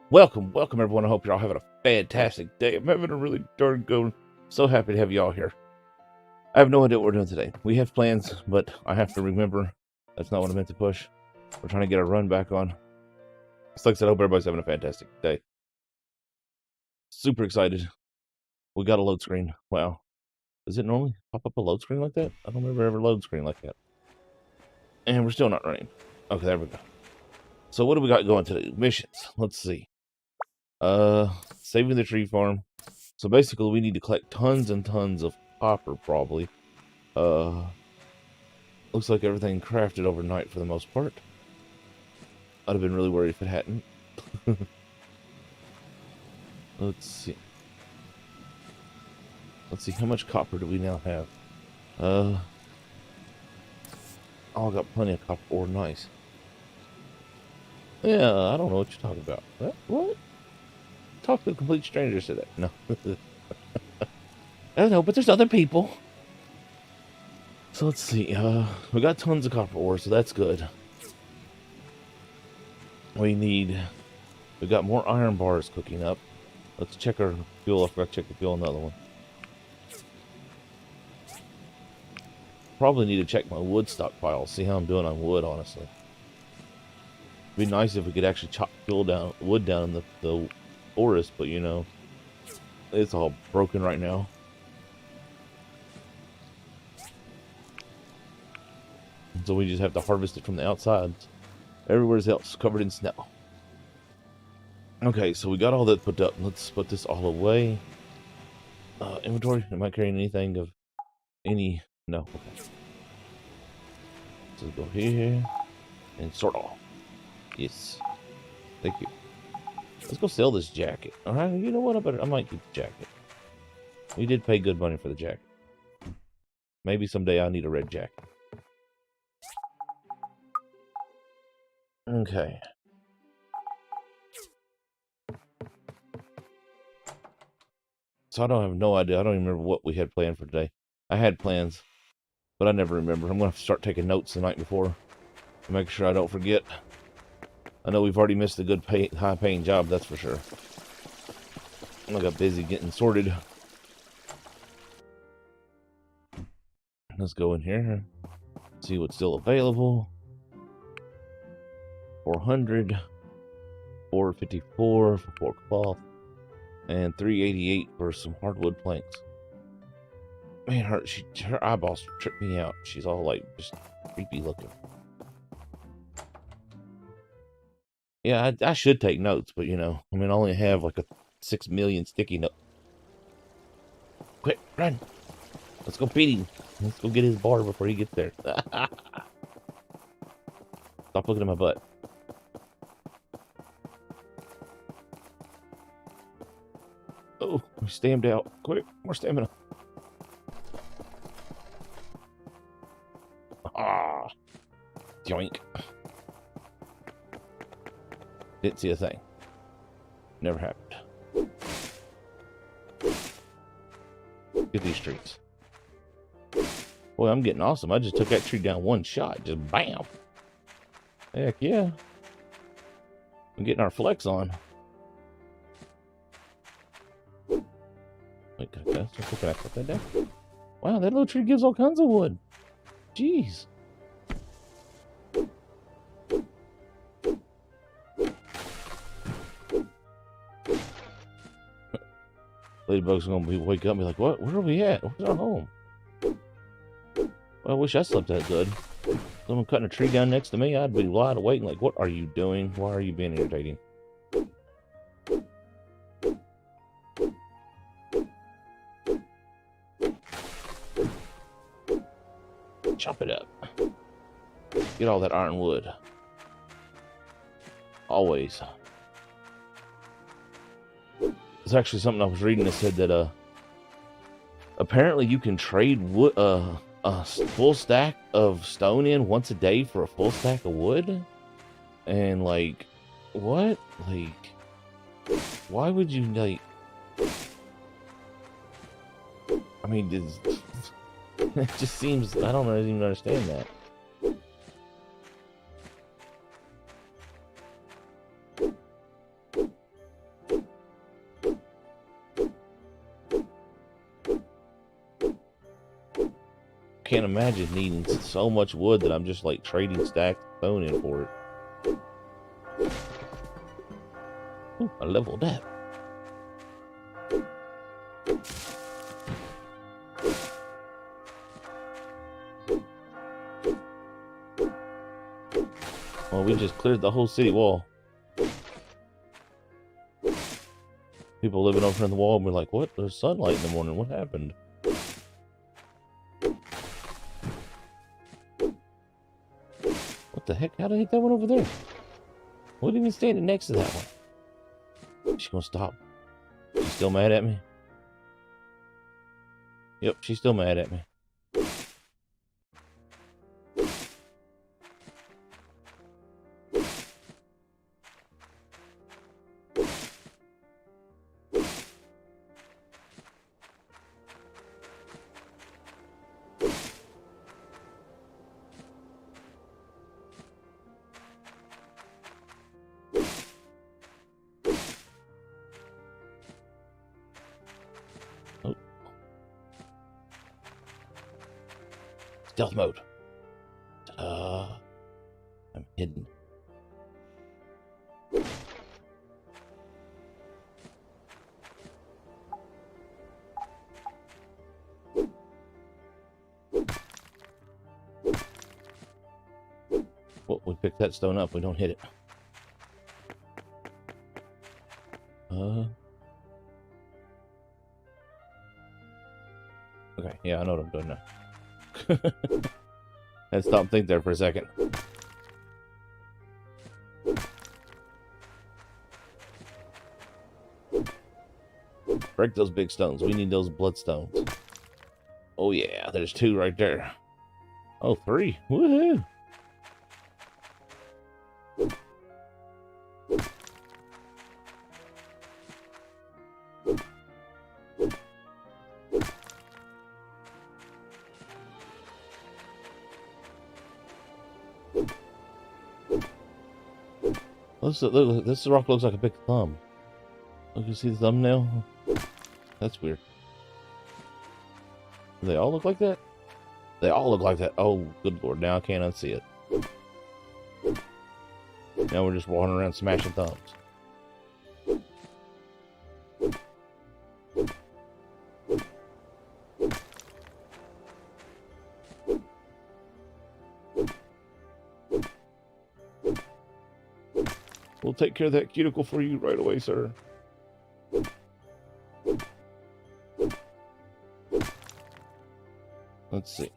Welcome everyone. I hope you're all having a fantastic day. I'm having a really darn good. So happy to have you all here. I have no idea what we're doing today. We have plans, but I have to remember that's not what I meant to push. We're trying to get our run back on. So like I said, I hope everybody's having a fantastic day. Super excited. We got a load screen. Wow. Does it normally pop up a load screen like that? I don't remember ever load screen like that. And we're still not running. Okay, there we go. So what do we got going today? Missions. Let's see. Saving the tree farm. So basically we need to collect tons and tons of copper probably. Looks like everything crafted overnight for the most part. I'd have been really worried if it hadn't. Let's see. How much copper do we now have? Oh, I got plenty of copper ore. Nice. Yeah, I don't know what you're talking about. What? Talk to a complete stranger today. No. I don't know, but there's other people. So let's see. We got tons of copper ore, so that's good. We got more iron bars cooking up. Let's check our fuel. I forgot to check the fuel on the other one. Probably need to check my wood stockpile, see how I'm doing on wood, honestly. It'd be nice if we could actually chop wood down in the forest, but you know, it's all broken right now. So we just have to harvest it from the outside. Everywhere else covered in snow. Okay, so we got all that put up. Let's put this all away. Inventory, am I carrying anything of any? No, okay. So go here and sort all. Yes. Thank you. Let's go sell this jacket. Alright, you know what? I might keep the jacket. We did pay good money for the jacket. Maybe someday I'll need a red jacket. Okay. So I don't have no idea. I don't even remember what we had planned for today. I had plans, but I never remember. I'm going to start taking notes the night before to make sure I don't forget. I know we've already missed a good high-paying job, that's for sure. I got busy getting sorted. Let's go in here. See what's still available. 400. 454 for 4 cloth. And 388 for some hardwood planks. Man, her eyeballs trip me out. She's all like just creepy looking. Yeah, I should take notes, but you know, I mean, I only have like 6 million sticky notes. Quick, run! Let's go beat him. Let's go get his bar before he gets there. Stop looking at my butt. Oh, we stamped out. Quick, more stamina. Ah, yoink. Didn't see a thing. Never happened. Get these trees. Boy, I'm getting awesome. I just took that tree down one shot. Just bam. Heck yeah. I'm getting our flex on. Wait, can I cut that down? Wow, that little tree gives all kinds of wood. Jeez. Ladybug's gonna wake up and be like, what? Where are we at? Where's our home? Well, I wish I slept that good. Someone cutting a tree down next to me, I'd be wide awake and like, what are you doing? Why are you being irritating? Chop it up. Get all that ironwood. Always. It's actually something I was reading that said that apparently you can trade wood a full stack of stone in once a day for a full stack of wood. And like, what? Like, why would you like? I mean, it just seems, I don't even understand that. can't imagine needing so much wood that I'm just like trading stacks of stone in for it. Ooh, I leveled up. Well, we just cleared the whole city wall. People living over in the wall and we're like, what? There's sunlight in the morning. What happened? What the heck? How did I hit that one over there? What even standing next to that one? She's gonna stop. She's still mad at me? Yep, she's still mad at me. Oh. Stealth mode. I'm hidden. Well, we pick that stone up. We don't hit it. Okay, yeah, I know what I'm doing now. Let's stop and think there for a second. Break those big stones. We need those bloodstones. Oh yeah, there's 2 right there. Oh, 3. Woohoo! Look, this rock looks like a big thumb. Look, you see the thumbnail? That's weird. Do they all look like that? They all look like that. Oh, good lord. Now I can't unsee it. Now we're just walking around smashing thumbs. We'll take care of that cuticle for you right away, sir. Let's see.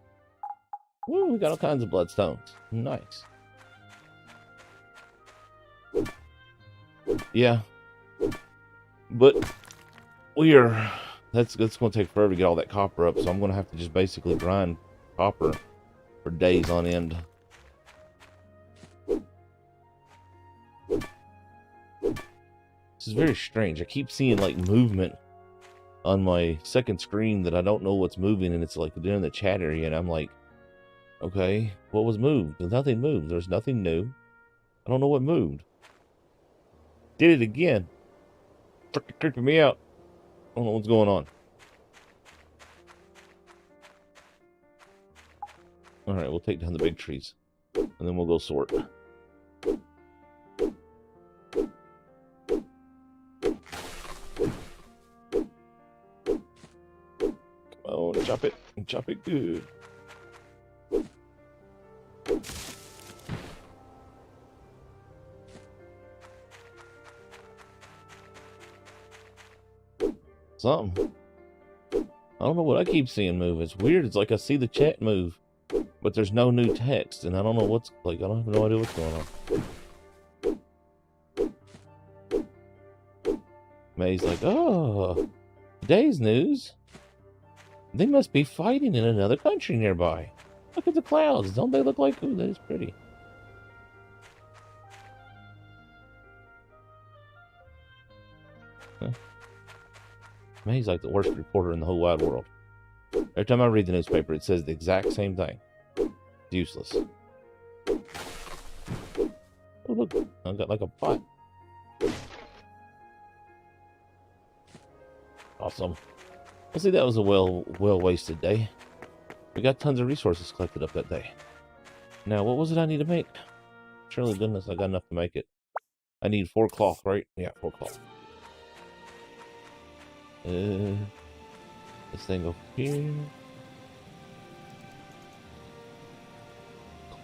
Ooh, we got all kinds of bloodstones. Nice. Yeah. But that's going to take forever to get all that copper up, so I'm going to have to just basically grind copper for days on end. This is very strange. I keep seeing like movement on my second screen that I don't know what's moving, and it's like doing the chat area, and I'm like, okay, what was moved? Nothing moved. There's nothing new. I don't know what moved. Did it again. Freaking creeping me out. I don't know what's going on. Alright, we'll take down the big trees. And then we'll go sort. Oh, chop it. Chop it good. Something. I don't know what I keep seeing move. It's weird. It's like I see the chat move, but there's no new text, and I don't know what's like. I don't have no idea what's going on. May's like, oh, today's news. They must be fighting in another country nearby. Look at the clouds. Don't they look like... Ooh, that is pretty. Huh. May's like the worst reporter in the whole wide world. Every time I read the newspaper, it says the exact same thing. It's useless. Oh, look. I got like a pot. Awesome. Well, see, that was a well-wasted day. We got tons of resources collected up that day. Now, what was it I need to make? Surely goodness, I got enough to make it. I need 4 cloth, right? Yeah, 4 cloth. This thing over here.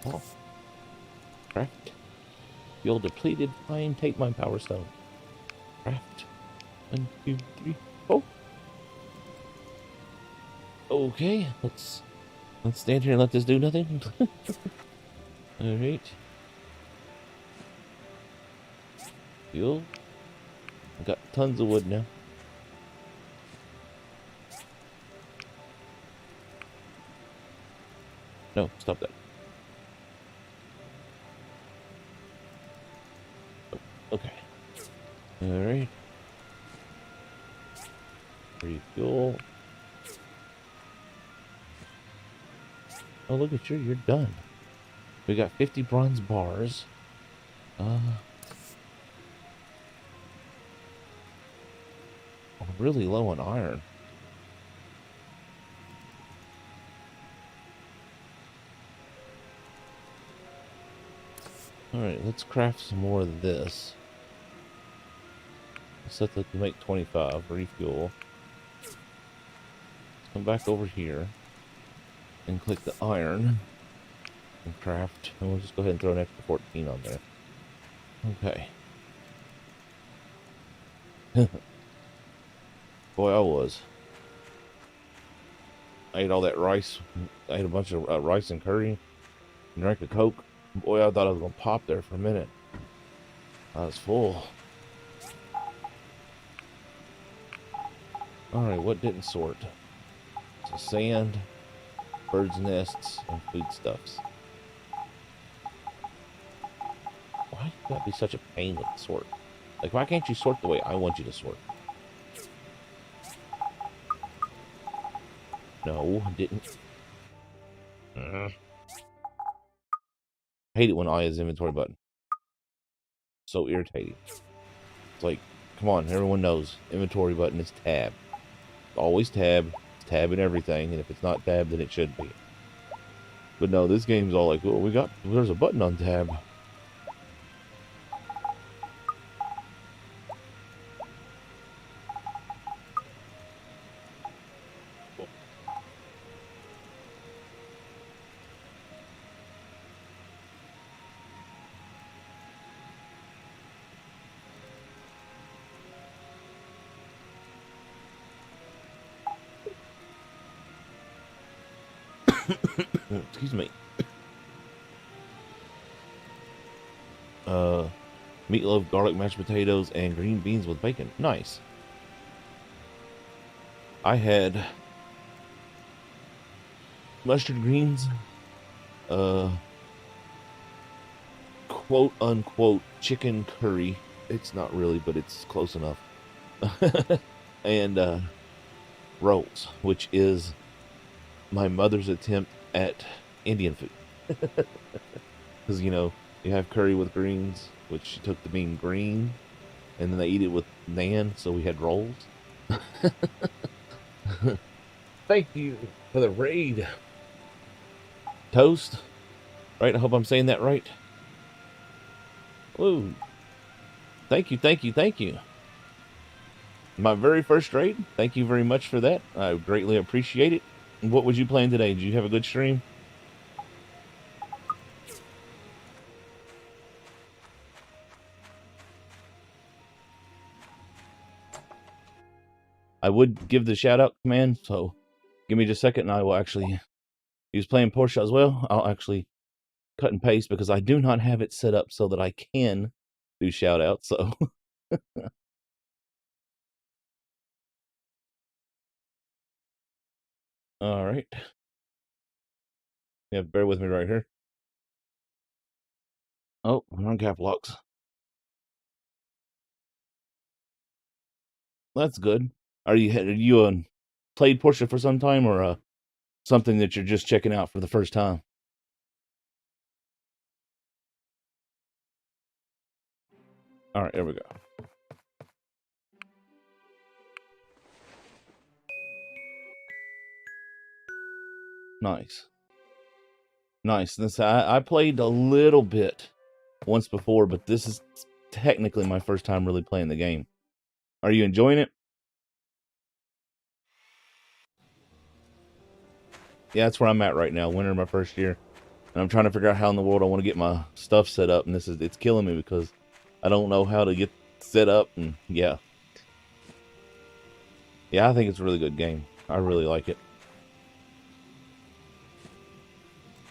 Cloth. Craft. Fuel depleted. Fine. Take my power stone. Craft. 1, 2, 3, 4. Okay, let's stand here and let this do nothing. All right. Fuel. I got tons of wood now. No, stop that. Okay. All right. Refuel. Oh, look at you. You're done. We got 50 bronze bars. I'm really low on iron. Alright, let's craft some more of this. Set that to make 25. Refuel. Let's come back over here and click the iron and craft. And we'll just go ahead and throw an extra 14 on there. Okay. Boy, I ate all that rice. I ate a bunch of rice and curry and drank a Coke. Boy, I thought I was going to pop there for a minute. I was full. Alright, what didn't sort? So sand, birds' nests, and foodstuffs. Why you gotta be such a pain with the sort? Like, why can't you sort the way I want you to sort? No, I didn't. I hate it when I is inventory button. So irritating. It's like, come on, everyone knows inventory button is tab. It's always tab. It's tab in everything, and if it's not tab, then it should be. But no, this game's all like, oh, there's a button on tab. Excuse me. Meatloaf, garlic mashed potatoes, and green beans with bacon. Nice. I had mustard greens, quote unquote chicken curry. It's not really, but it's close enough. And rolls, which is my mother's attempt at Indian food. Because, you have curry with greens, which she took to mean green, and then they eat it with naan, so we had rolls. Thank you for the raid. Toast, right? I hope I'm saying that right. Woo. Thank you, thank you, thank you. My very first raid. Thank you very much for that. I greatly appreciate it. What was you playing today? Did you have a good stream? I would give the shout out command, so give me just a second and I will actually. He was playing Portia as well. I'll actually cut and paste because I do not have it set up so that I can do shout outs. So all right. Yeah, bear with me right here. Oh, I'm on cap locks. That's good. Are you played Portia for some time or something that you're just checking out for the first time? All right, here we go. Nice. Nice. This I played a little bit once before, but this is technically my first time really playing the game. Are you enjoying it? Yeah, that's where I'm at right now. Winter of my first year. And I'm trying to figure out how in the world I want to get my stuff set up, and it's killing me because I don't know how to get set up, and yeah. Yeah, I think it's a really good game. I really like it.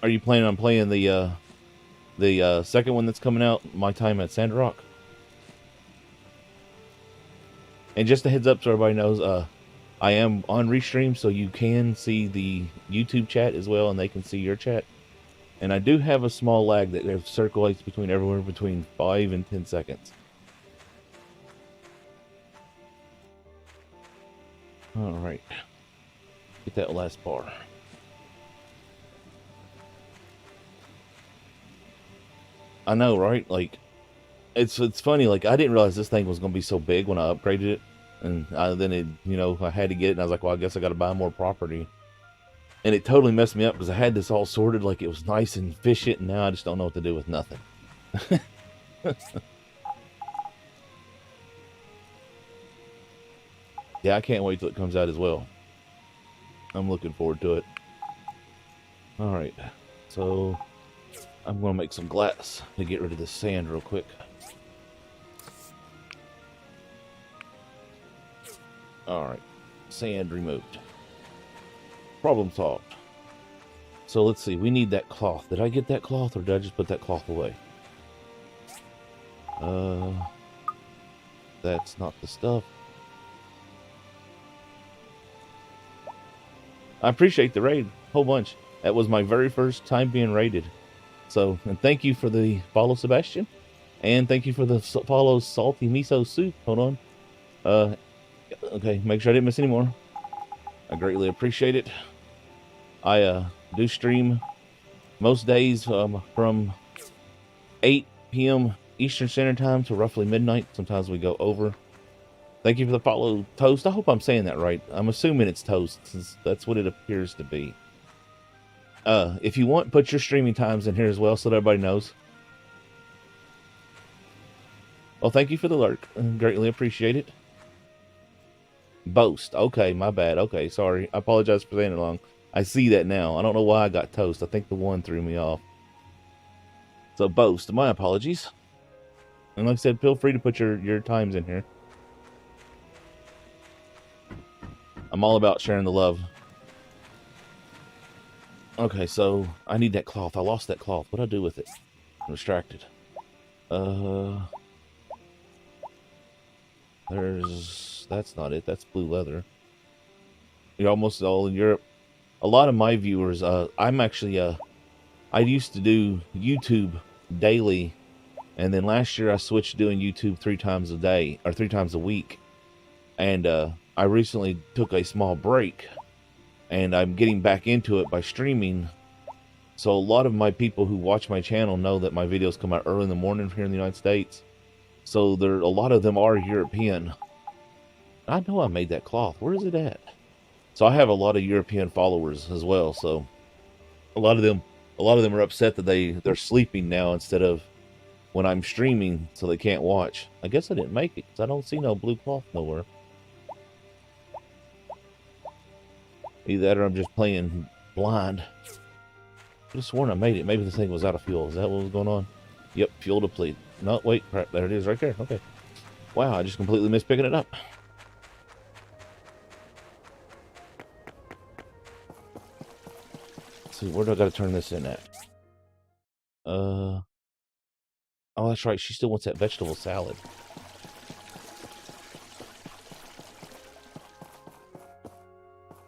Are you planning on playing the second one that's coming out, My Time at Sandrock? And just a heads up so everybody knows, I am on Restream, so you can see the YouTube chat as well, and they can see your chat. And I do have a small lag that circulates between everywhere between 5 and 10 seconds. Alright. Get that last bar. I know, right? Like, it's funny, like, I didn't realize this thing was going to be so big when I upgraded it. And then it, I had to get it, and I was like, well, I guess I got to buy more property. And it totally messed me up because I had this all sorted like it was nice and efficient, and now I just don't know what to do with nothing. Yeah, I can't wait till it comes out as well. I'm looking forward to it. Alright, so I'm going to make some glass to get rid of this sand real quick. Alright, sand removed. Problem solved. So let's see, we need that cloth. Did I get that cloth, or did I just put that cloth away? That's not the stuff. I appreciate the raid, whole bunch. That was my very first time being raided. So, and thank you for the follow, Sebastian. And thank you for the follow, Salty Miso Soup. Hold on. Okay, make sure I didn't miss any more. I greatly appreciate it. I do stream most days from 8 p.m. Eastern Standard Time to roughly midnight. Sometimes we go over. Thank you for the follow, Toast. I hope I'm saying that right. I'm assuming it's Toast, since that's what it appears to be. If you want, put your streaming times in here as well so that everybody knows. Well, thank you for the lurk. Greatly appreciate it. Boast. Okay, my bad. Okay, sorry. I apologize for saying it wrong. I see that now. I don't know why I got Toast. I think the one threw me off. So, Boast. My apologies. And like I said, feel free to put your times in here. I'm all about sharing the love. Okay, so I need that cloth. I lost that cloth. What'd I do with it? I'm distracted. That's not it. That's blue leather. You're almost all in Europe. A lot of my viewers, I'm actually, I used to do YouTube daily, and then last year I switched to doing YouTube 3 times a day, or 3 times a week. And I recently took a small break, and I'm getting back into it by streaming. So a lot of my people who watch my channel know that my videos come out early in the morning here in the United States. So a lot of them are European. I know I made that cloth. Where is it at? So I have a lot of European followers as well. So a lot of them are upset that they're sleeping now instead of when I'm streaming, so they can't watch. I guess I didn't make it because I don't see no blue cloth nowhere. Either that or I'm just playing blind. I could have sworn I made it. Maybe this thing was out of fuel. Is that what was going on? Yep, fuel depleted. No, wait, crap, there it is right there. Okay. Wow, I just completely missed picking it up. Let's see, where do I got to turn this in at? Oh, that's right. She still wants that vegetable salad.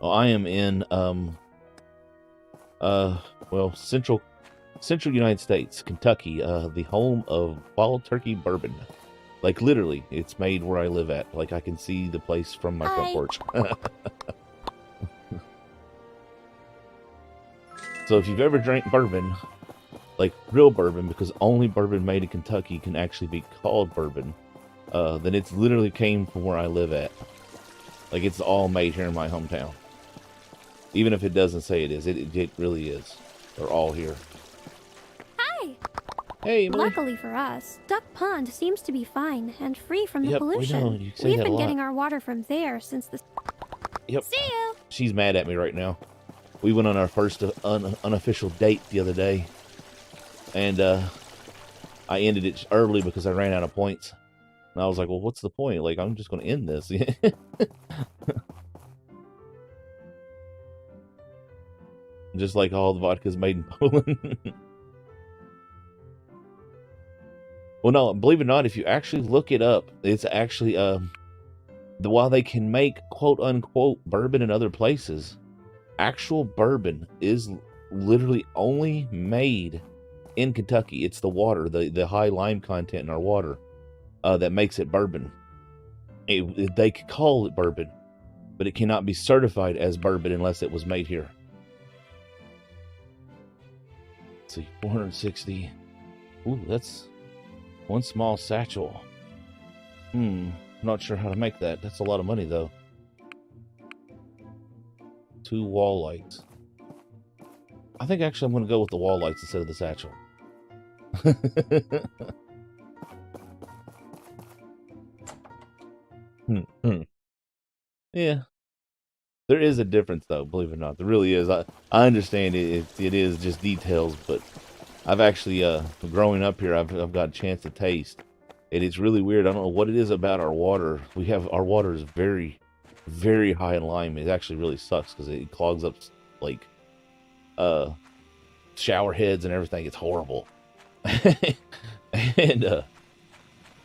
Oh, I am in, well, central United States, Kentucky, the home of Wild Turkey Bourbon. Like, literally, it's made where I live at. Like, I can see the place from my front porch. So if you've ever drank bourbon, like real bourbon, because only bourbon made in Kentucky can actually be called bourbon, then it's literally came from where I live at. Like, it's all made here in my hometown. Even if it doesn't say it is, it really is. They're all here. Hi! Hey, Emily. Luckily for us, Duck Pond seems to be fine and free from the Yep, we know. pollution. You say We've that a been lot. getting our water from there since the... Yep. See you! She's mad at me right now. We went on our first unofficial date the other day. And I ended it early because I ran out of points. And I was like, well, what's the point? Like, I'm just going to end this. Just like all the vodkas made in Poland. Well, no, believe it or not, if you actually look it up, it's actually, while they can make quote unquote bourbon in other places, actual bourbon is literally only made in Kentucky. It's the water, the high lime content in our water, that makes it bourbon. They could call it bourbon, but it cannot be certified as bourbon unless it was made here. Let's see, 460. Ooh, that's one small satchel. Not sure how to make that. That's a lot of money, though. 2 wall lights. I think actually I'm going to go with the wall lights instead of the satchel. Yeah. There is a difference, though, believe it or not. There really is. I understand it is just details, but I've actually, growing up here, I've got a chance to taste. And it's really weird. I don't know what it is about our water. Our water is very, very high in lime. It actually really sucks because it clogs up, like, shower heads and everything. It's horrible. And,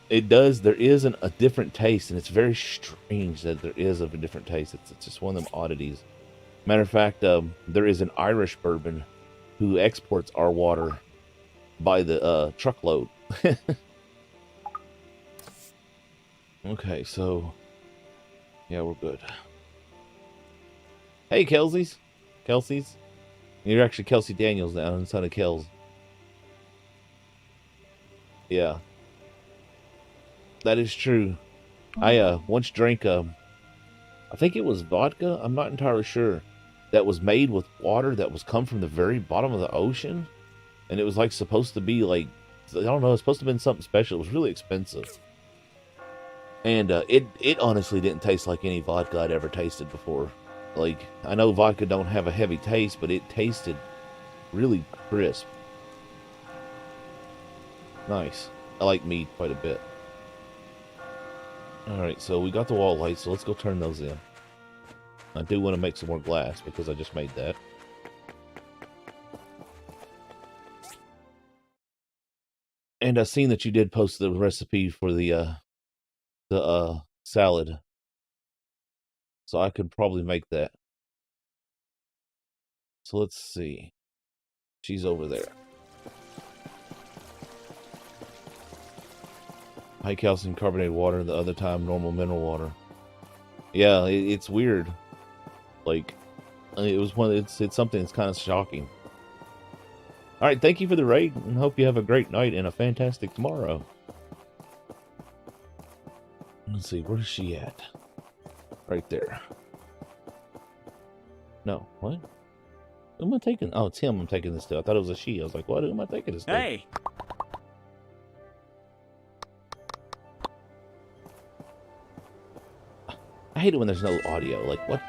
there is a different taste, and it's very strange that there is of a different taste. It's just one of them oddities. Matter of fact, there is an Irish bourbon who exports our water by the truckload. Okay, so yeah, we're good. Hey, Kelsey's. You're actually Kelsey Daniels now, and son of Kels. Yeah, that is true. I once drank I think it was vodka. I'm not entirely sure. That was made with water that was come from the very bottom of the ocean, and it was like supposed to be like, I don't know. It's supposed to have been something special. It was really expensive. And it honestly didn't taste like any vodka I'd ever tasted before. Like, I know vodka don't have a heavy taste, but it tasted really crisp. Nice. I like mead quite a bit. Alright, so we got the wall lights, so let's go turn those in. I do want to make some more glass because I just made that. And I've seen that you did post the recipe for the salad. So I could probably make that. So let's see. She's over there. High calcium carbonated water, the other time normal mineral water. Yeah, it's weird. Like, it's something that's kind of shocking. Alright, thank you for the raid, and hope you have a great night and a fantastic tomorrow. Let's see, where's she at? Right there. No, what? Who am I taking? Oh, it's him I'm taking this to. I thought it was a she. I was like, what? Who am I taking this to? Hey! I hate it when there's no audio. Like, what?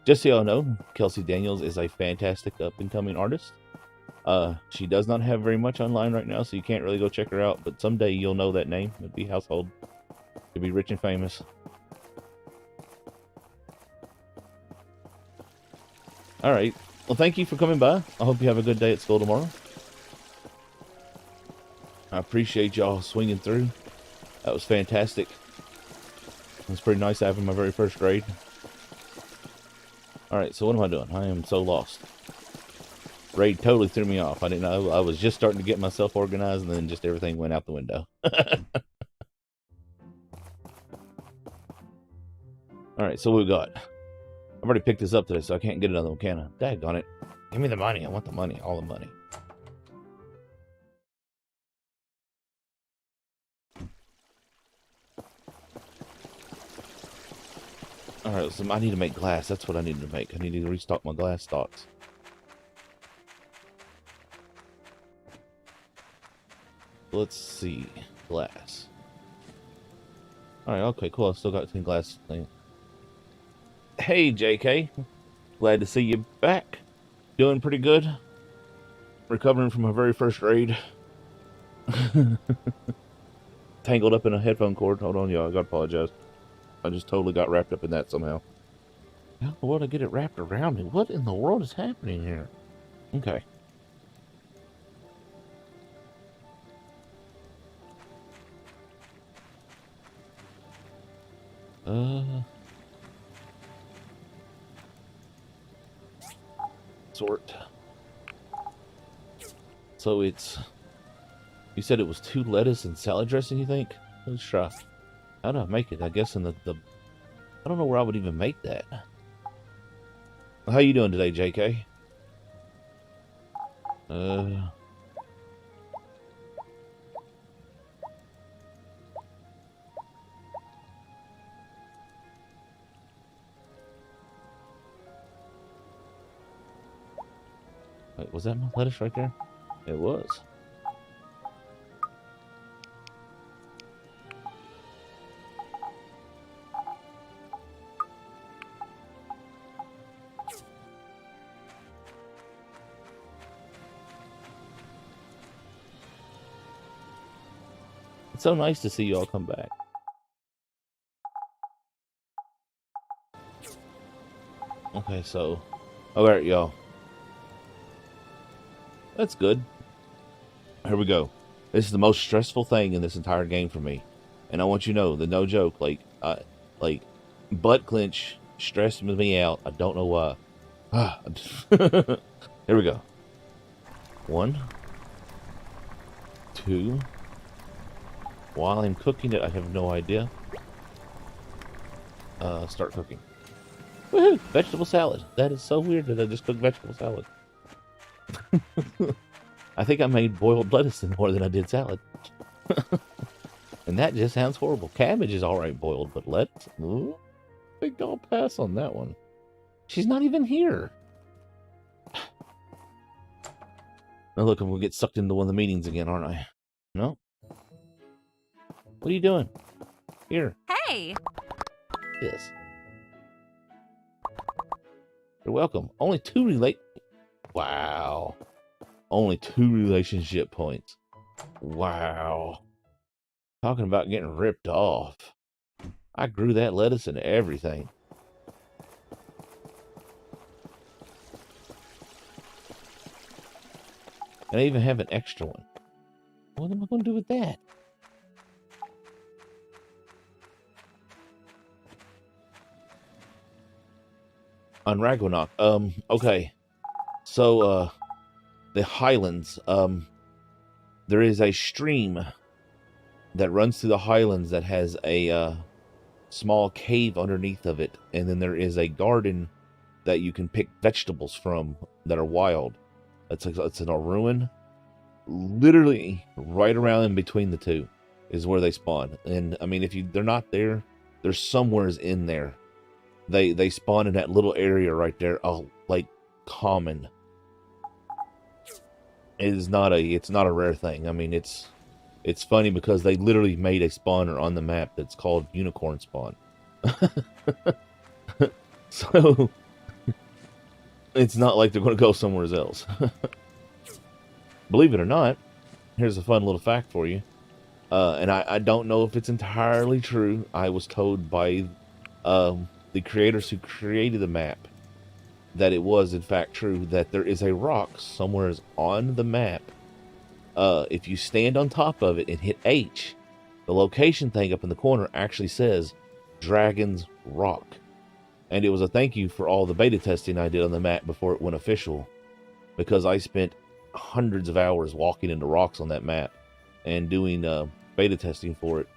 Just so y'all know, Kelsey Daniels is a fantastic up-and-coming artist. She does not have very much online right now, so you can't really go check her out. But someday you'll know that name. It'll be household. You'll be rich and famous. Alright. Well, thank you for coming by. I hope you have a good day at school tomorrow. I appreciate y'all swinging through. That was fantastic. It was pretty nice having my very first grade. Alright, so what am I doing? I am so lost. Raid totally threw me off. I didn't know. I was just starting to get myself organized, and then just everything went out the window. Alright, so what we got? I've already picked this up today, so I can't get another one, can I? Daggone it. Give me the money. I want the money. All the money. Alright. Alright, so I need to make glass. That's what I need to make. I need to restock my glass stocks. Let's see. Glass. Alright, okay, cool. I still got 10 glass things. Hey, JK. Glad to see you back. Doing pretty good. Recovering from my very first raid. Tangled up in a headphone cord. Hold on, y'all. I gotta apologize. I just totally got wrapped up in that somehow. How in the world did I get it wrapped around me? What in the world is happening here? Okay. Sort. So it's... You said it was 2 lettuce and salad dressing, you think? Let's try. How do I make it? I guess in the... I don't know where I would even make that. How you doing today, JK? Wait, was that my lettuce right there? It was. It's so nice to see you all come back. Okay, so... Alright, y'all. That's good. Here we go. This is the most stressful thing in this entire game for me. And I want you to know, no joke, like, butt clench stressed me out. I don't know why. Here we go. 1, 2... While I'm cooking it, I have no idea. Start cooking. Woohoo! Vegetable salad. That is so weird that I just cooked vegetable salad. I think I made boiled lettuce in more than I did salad. And that just sounds horrible. Cabbage is alright boiled, but lettuce? Ooh, I think I'll pass on that one. She's not even here. Now look, I'm going to get sucked into one of the meetings again, aren't I? No? What are you doing? Here. Hey! Yes. You're welcome. Only 2 Wow. Only 2 relationship points. Wow. Talking about getting ripped off. I grew that lettuce and everything. And I even have an extra one. What am I going to do with that? On Ragnarok. Okay. So, the Highlands, there is a stream that runs through the Highlands that has a, small cave underneath of it, and then there is a garden that you can pick vegetables from that are wild. It's in a ruin. Literally, right around in between the two is where they spawn. And, I mean, if they're not there, they're somewheres in there. They spawn in that little area right there. Oh, like common. It's not a rare thing. I mean, it's funny because they literally made a spawner on the map that's called Unicorn Spawn. So it's not like they're going to go somewhere else. Believe it or not, here's a fun little fact for you. And I don't know if it's entirely true. I was told by the creators who created the map that it was in fact true that there is a rock somewhere on the map. If you stand on top of it and hit H, the location thing up in the corner actually says Dragon's Rock. And it was a thank you for all the beta testing I did on the map before it went official, because I spent hundreds of hours walking into rocks on that map and doing beta testing for it.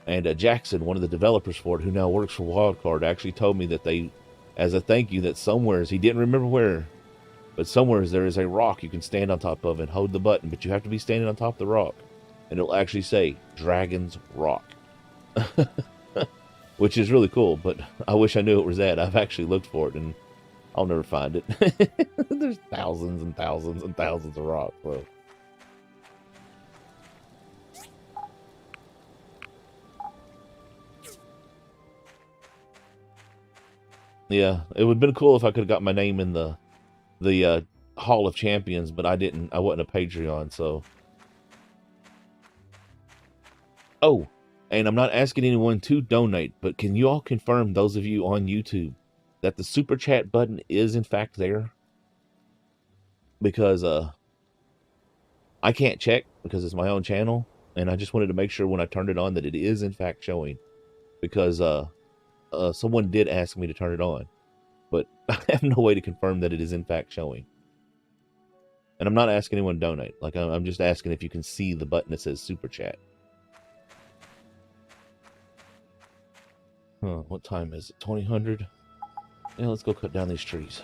And Jackson, one of the developers for it, who now works for Wildcard, actually told me that they, as a thank you, that somewheres, he didn't remember where, but somewheres there is a rock you can stand on top of and hold the button, but you have to be standing on top of the rock. And it'll actually say, Dragon's Rock. which is really cool. But I wish I knew it was that. I've actually looked for it, and I'll never find it. There's thousands and thousands and thousands of rocks, bro. Yeah, it would have been cool if I could have got my name in the Hall of Champions, but I didn't. I wasn't a Patreon, so. Oh, and I'm not asking anyone to donate, but can you all confirm, those of you on YouTube, that the super chat button is in fact there? Because I can't check because it's my own channel, and I just wanted to make sure when I turned it on that it is in fact showing, because someone did ask me to turn it on, but I have no way to confirm that it is in fact showing. And I'm not asking anyone to donate. Like, I'm just asking if you can see the button that says super chat. Huh, what time is it? 2000? Yeah, let's go cut down these trees.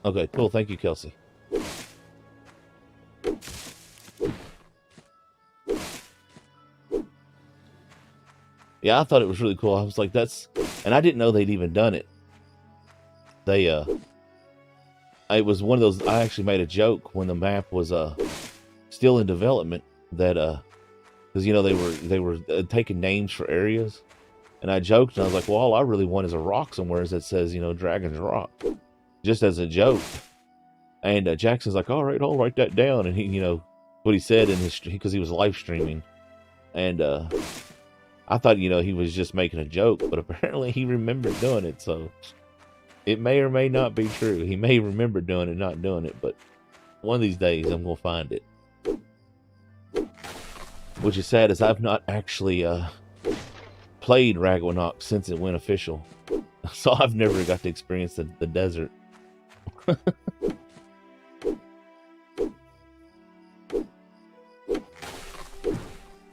Okay, cool. Thank you, Kelsey. Yeah, I thought it was really cool. I was like, that's... And I didn't know they'd even done it. They, it was one of those... I actually made a joke when the map was, still in development that, because, you know, they were taking names for areas. And I joked, and I was like, well, all I really want is a rock somewhere that says, you know, Dragon's Rock. Just as a joke. And Jackson's like, all right, I'll write that down. And he, you know, what he said in his... Because he was live streaming. And, I thought, you know, he was just making a joke, but apparently he remembered doing it, so it may or may not be true. He may remember doing it, not doing it, but one of these days I'm going to find it. Which is sad, as I've not actually played Ragnarok since it went official. So I've never got to experience the desert.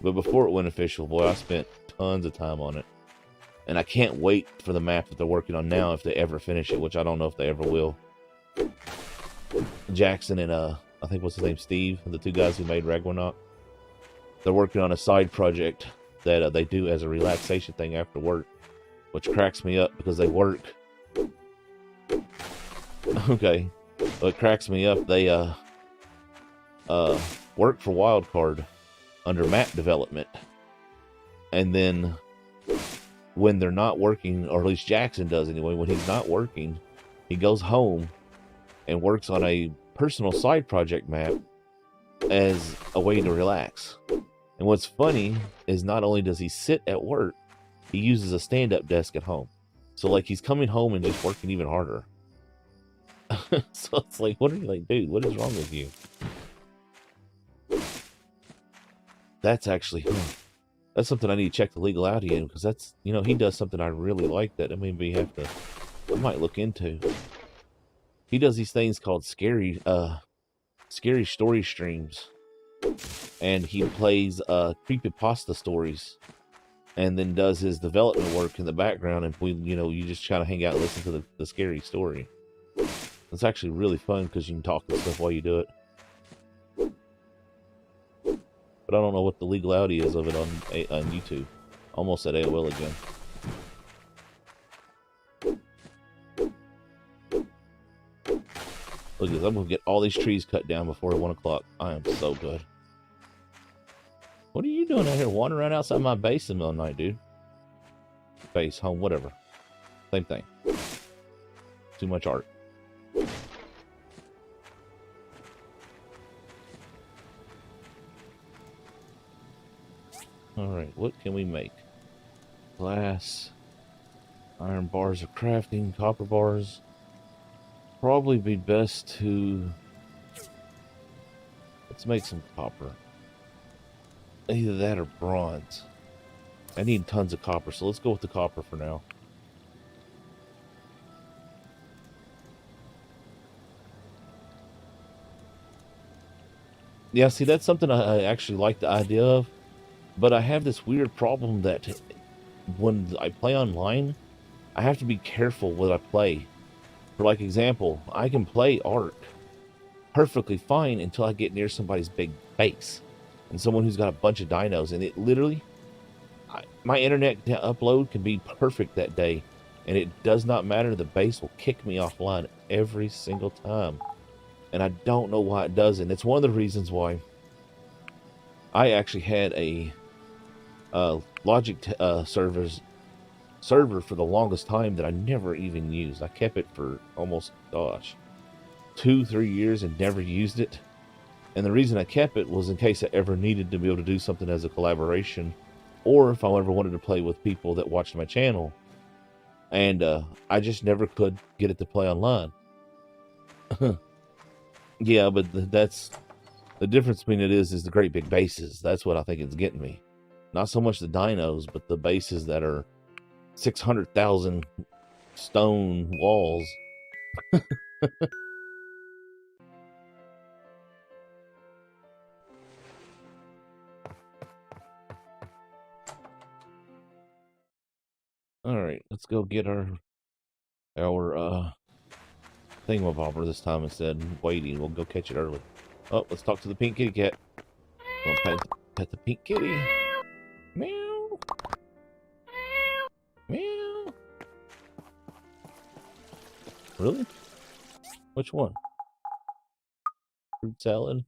But before it went official, boy, I spent tons of time on it. And I can't wait for the map that they're working on now if they ever finish it, which I don't know if they ever will. Jackson and, I think what's his name, Steve, the two guys who made Ragnarok, they're working on a side project that they do as a relaxation thing after work, which cracks me up because they work. Okay. Well, it cracks me up. They, work for Wildcard under map development, and then when they're not working, or at least Jackson does anyway, when he's not working, he goes home and works on a personal side project map as a way to relax. And what's funny is not only does he sit at work, he uses a stand-up desk at home. So like he's coming home and just working even harder. So it's like, what are you like, dude, what is wrong with you? That's actually, that's something I need to check the legality in, because that's, you know, he does something I really like that I might look into. He does these things called scary story streams, and he plays creepypasta stories, and then does his development work in the background, and you just kind of hang out and listen to the scary story. It's actually really fun because you can talk and stuff while you do it. But I don't know what the legality is of it on YouTube. Almost at AOL again. Look at this. I'm going to get all these trees cut down before 1 o'clock. I am so good. What are you doing out here wandering around outside my base in the middle of the night, dude? Base, home, whatever. Same thing. Too much art. Alright, what can we make? Glass, iron bars of crafting, copper bars. Probably be best to... Let's make some copper. Either that or bronze. I need tons of copper, so let's go with the copper for now. Yeah, see, that's something I actually like the idea of. But I have this weird problem that when I play online, I have to be careful what I play. For like example, I can play Ark perfectly fine until I get near somebody's big base. And someone who's got a bunch of dinos, and it literally, my internet upload can be perfect that day, and it does not matter. The base will kick me offline every single time, and I don't know why it doesn't. It's one of the reasons why I actually had a Logic server for the longest time that I never even used. I kept it for almost, gosh, 2-3 years and never used it. And the reason I kept it was in case I ever needed to be able to do something as a collaboration, or if I ever wanted to play with people that watched my channel. And I just never could get it to play online. Yeah, but that's the difference between it is the great big bases. That's what I think it's getting me. Not so much the dinos, but the bases that are 600,000 stone walls. All right, let's go get our thingamabobber this time instead of waiting. We'll go catch it early. Oh, let's talk to the pink kitty cat. I'll pet the pink kitty. Meow. Meow. Really? Which one? Fruit salad.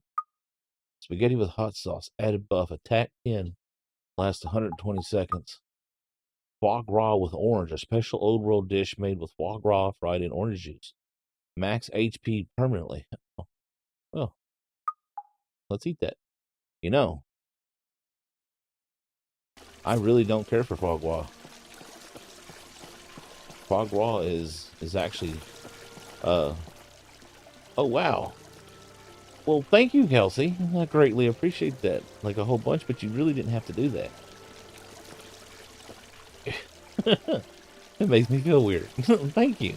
Spaghetti with hot sauce. Added buff. Attack 10. Lasts 120 seconds. Foie gras with orange. A special old world dish made with foie gras fried in orange juice. Max HP permanently. Oh, let's eat that. You know, I really don't care for foie gras. Foie gras is actually, oh wow. Well, thank you, Kelsey. I greatly appreciate that. Like a whole bunch, but you really didn't have to do that. It makes me feel weird. Thank you.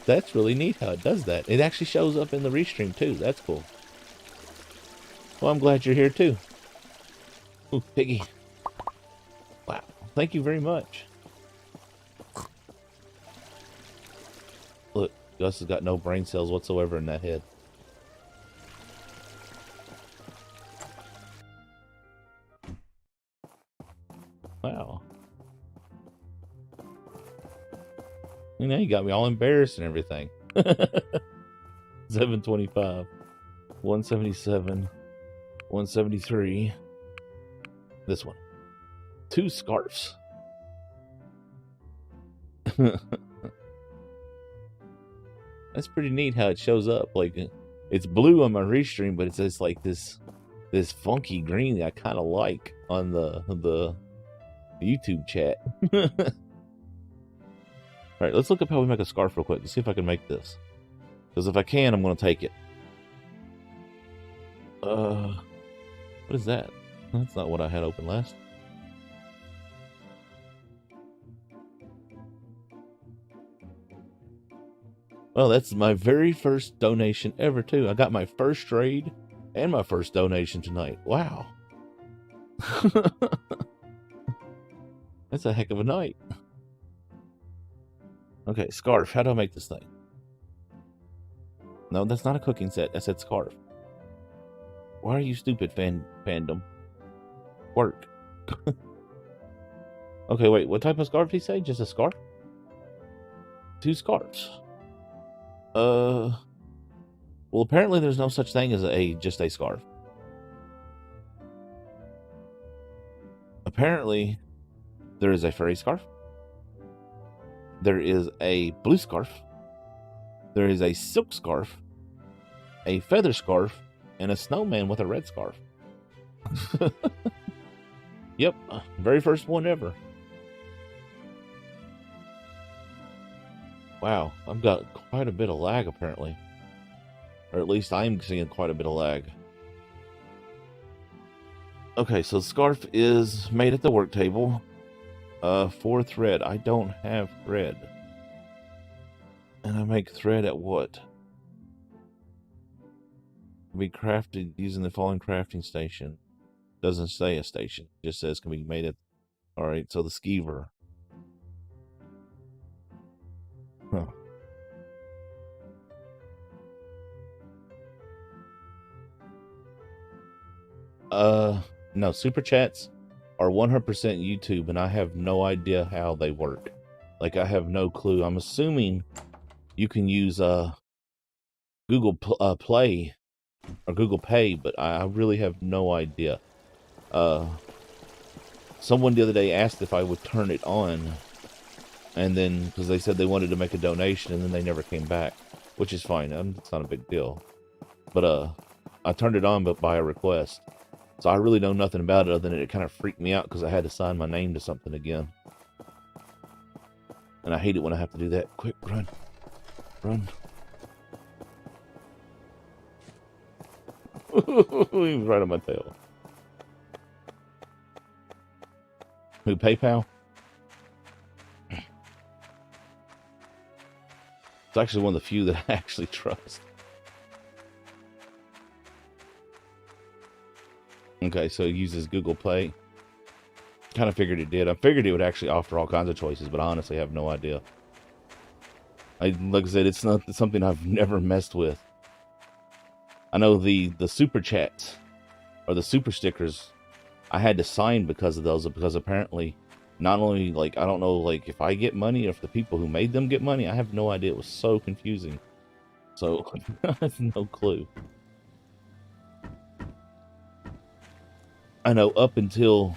That's really neat how it does that. It actually shows up in the restream too. That's cool. Well, I'm glad you're here too. Ooh, piggy. Wow. Thank you very much. Look, Gus has got no brain cells whatsoever in that head. Wow. You know, you got me all embarrassed and everything. 725, 177, 173. This one. 2 scarves. That's pretty neat how it shows up. Like, it's blue on my restream, but it's just like this funky green that I kind of like on the YouTube chat. All right, let's look up how we make a scarf real quick. Let's see if I can make this. Because if I can, I'm going to take it. What is that? That's not what I had open last. Well, that's my very first donation ever, too. I got my first trade and my first donation tonight. Wow. That's a heck of a night. Okay, scarf. How do I make this thing? No, that's not a cooking set. I said scarf. Why are you stupid, fandom? Work. Okay, wait. What type of scarf did he say? Just a scarf? 2 scarves. Well, apparently there's no such thing as just a scarf. Apparently, there is a furry scarf. There is a blue scarf. There is a silk scarf, a feather scarf, and a snowman with a red scarf. Yep, very first one ever. Wow, I've got quite a bit of lag apparently. Or at least I'm seeing quite a bit of lag. Okay, so the scarf is made at the work table. 4 thread. I don't have thread. And I make thread at what? Can be crafted using the following crafting station. Doesn't say a station. Just says can be made at... Alright, so the skeever. Huh. No, super chats are 100% YouTube, and I have no idea how they work. Like, I have no clue. I'm assuming you can use Google Play or Google Pay, but I really have no idea. Someone the other day asked if I would turn it on, and then because they said they wanted to make a donation, and then they never came back, which is fine. It's not a big deal. But I turned it on, but by a request. So I really know nothing about it other than it kind of freaked me out because I had to sign my name to something again. And I hate it when I have to do that. Quick, run. Run. He was right on my tail. Who, PayPal? It's actually one of the few that I actually trust. Okay, so it uses Google Play. Kind of figured it did. I figured it would actually offer all kinds of choices, but I honestly have no idea. Like I said, it's not something I've never messed with. I know the super chats or the super stickers I had to sign because of those, because apparently not only, like, I don't know, like, if I get money or if the people who made them get money. I have no idea. It was so confusing. So I have no clue. I know up until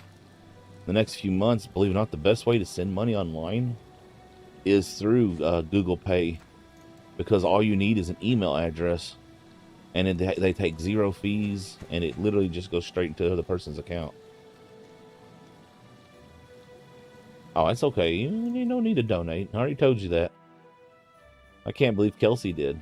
the next few months, believe it or not, the best way to send money online is through Google Pay, because all you need is an email address, and they take 0 fees, and it literally just goes straight into the other person's account. Oh, it's okay. You don't need to donate. I already told you that. I can't believe Kelsey did.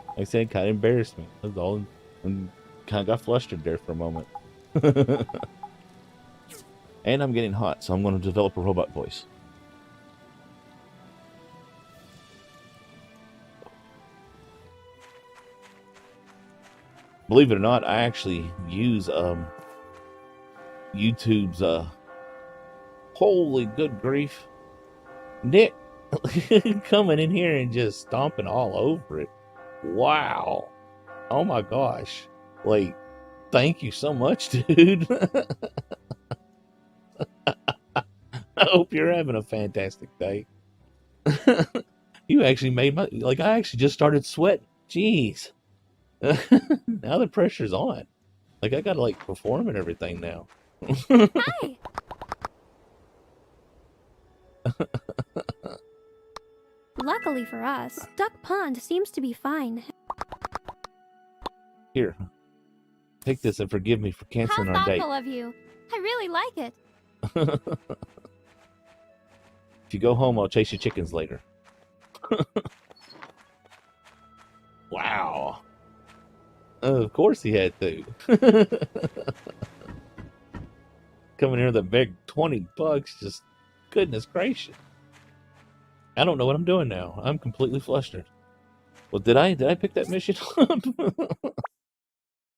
Like I said, kind of embarrassed me. That's all. And kind of got flustered there for a moment. And I'm getting hot, so I'm going to develop a robot voice. Believe it or not, I actually use YouTube's holy good grief, Nick coming in here and just stomping all over it. Wow. Oh my gosh. Like, thank you so much, dude. I hope you're having a fantastic day. You actually made my, like, I actually just started sweating. Jeez. Now the pressure's on. Like, I gotta, like, perform and everything now. Hi! Luckily for us, Duck Pond seems to be fine. Here. Take this and forgive me for canceling How our date. thoughtful of you. I really like it. If you go home, I'll chase you chickens later. Wow. Of course he had to. Coming here with a big $20, just goodness gracious. I don't know what I'm doing now. I'm completely flustered. Well, did I pick that mission up?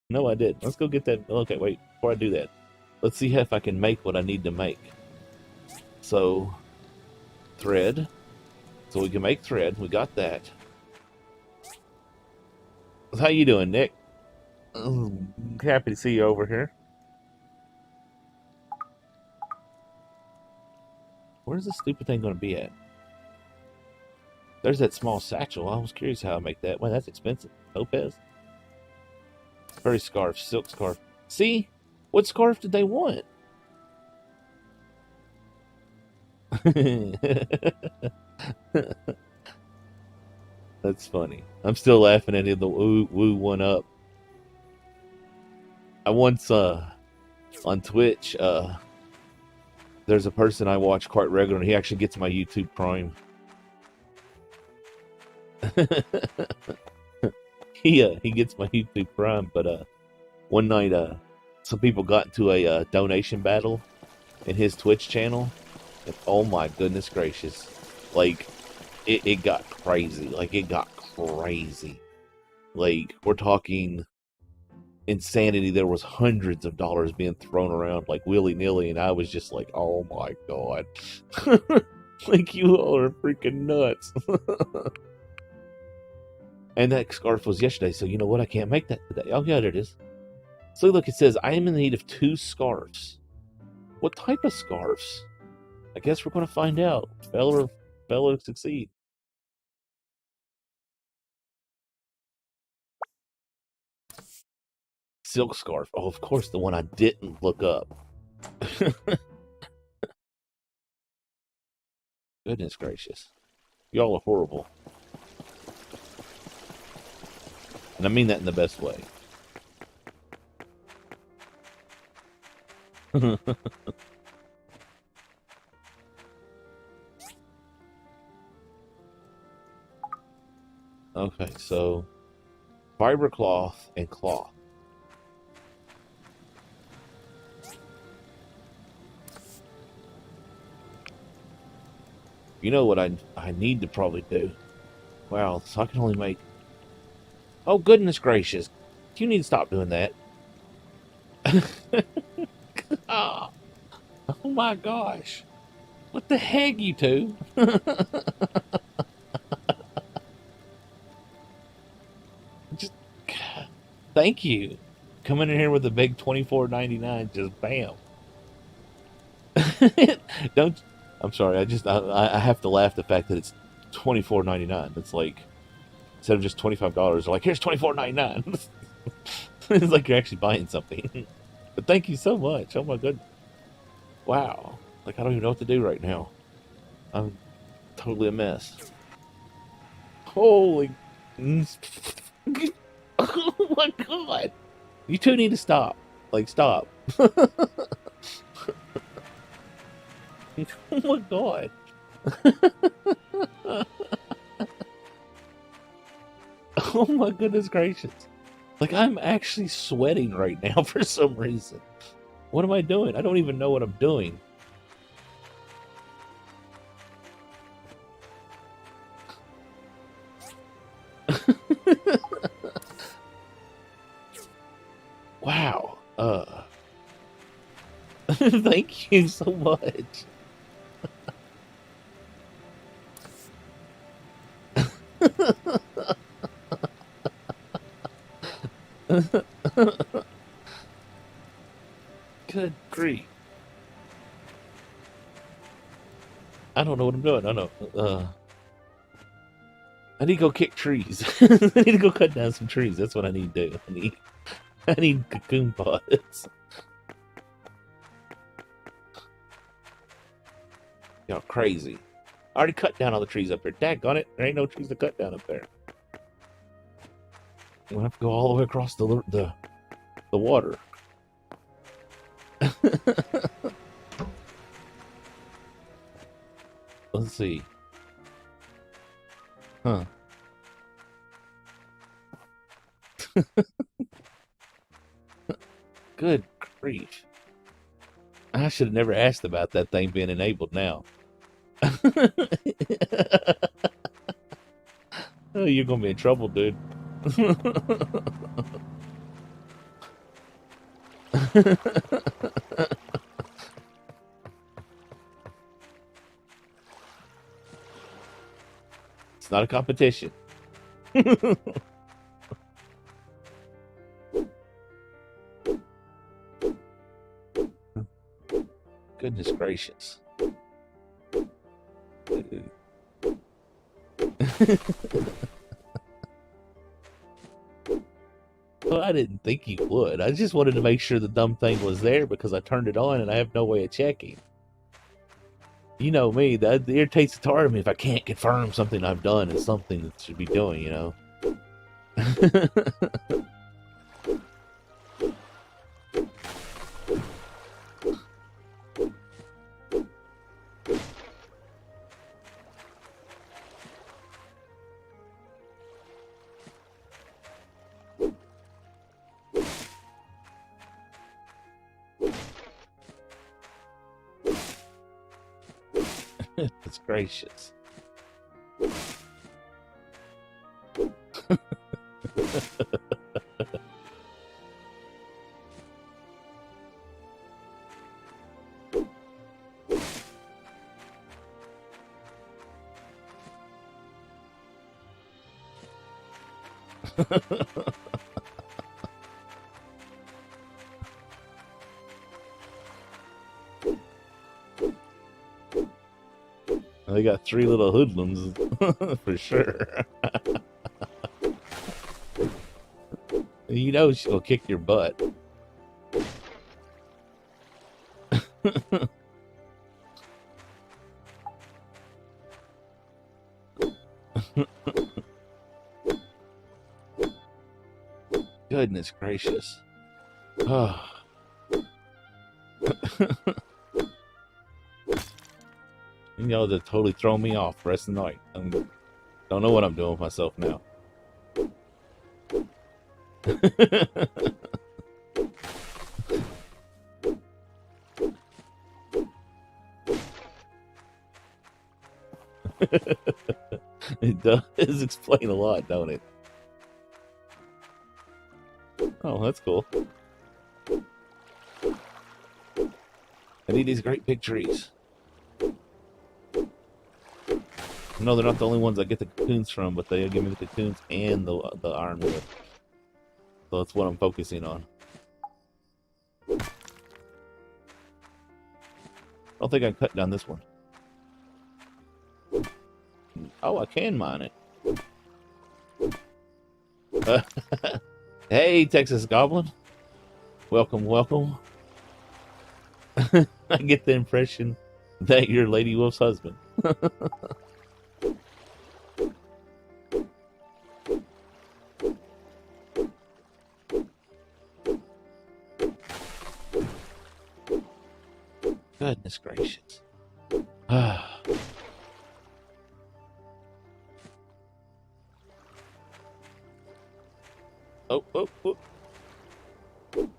No, I did. Let's go get that. Okay, wait. Before I do that, let's see if I can make what I need to make. So, thread. So we can make thread. We got that. How you doing, Nick? Happy to see you over here. Where's this stupid thing going to be at? There's that small satchel. I was curious how I make that. Well, that's expensive. Topaz? Furry scarf. Silk scarf. See? What scarf did they want? That's funny. I'm still laughing at the woo one up. I once on Twitch, there's a person I watch quite regularly. He actually gets my YouTube Prime. He gets my YouTube Prime, but one night some people got into a donation battle in his Twitch channel, and oh my goodness gracious, like it got crazy. Like, it got crazy. Like, we're talking insanity. There was hundreds of dollars being thrown around like willy-nilly, and I was just like, oh my god. Like, you all are freaking nuts. And that scarf was yesterday, so you know what? I can't make that today. Oh, yeah, there it is. So look, it says, I am in need of 2 scarves. What type of scarves? I guess we're going to find out. Fail or succeed. Silk scarf. Oh, of course, the one I didn't look up. Goodness gracious. Y'all are horrible. And I mean that in the best way. Okay, so fiber cloth and cloth. You know what I need to probably do? Wow, so I can only make... Oh, goodness gracious. You need to stop doing that. Oh, oh my gosh. What the heck, you two? Just... Thank you. Coming in here with a big $24.99, just bam. Don't... I'm sorry, I have to laugh at the fact that it's $24.99. It's like... Instead of just $25, they're like, here's $24.99. It's like you're actually buying something. But thank you so much. Oh my goodness. Wow. Like, I don't even know what to do right now. I'm totally a mess. Holy... Oh my god. You two need to stop. Like, stop. Oh my god. Oh my goodness gracious. Like, I'm actually sweating right now for some reason. What am I doing? I don't even know what I'm doing. Wow. Thank you so much. Good grief. I don't know what I'm doing. I know. I need to go kick trees. I need to go cut down some trees. That's what I need to do. I need cocoon pods. Y'all crazy. I already cut down all the trees up there. Daggone it. There ain't no trees to cut down up there. We'll have to go all the way across the water. Let's see. Huh. Good grief. I should have never asked about that thing being enabled now. Oh, you're gonna be in trouble, dude. It's not a competition. Goodness gracious. Well, I didn't think you would. I just wanted to make sure the dumb thing was there because I turned it on and I have no way of checking. You know me, that irritates the tar of me if I can't confirm something I've done is something that should be doing, you know? It's gracious. They got 3 little hoodlums for sure. You know she's gonna kick your butt. Goodness gracious. Oh. You know, to totally throw me off the rest of the night. I don't know what I'm doing with myself now. It does explain a lot, don't it? Oh, that's cool. I need these great big trees. No, they're not the only ones I get the cocoons from, but they give me the cocoons and the ironwood. So that's what I'm focusing on. I don't think I can cut down this one. Oh, I can mine it. Hey, Texas Goblin. Welcome, welcome. I get the impression that you're Lady Wolf's husband. Goodness gracious. Oh, oh, oh.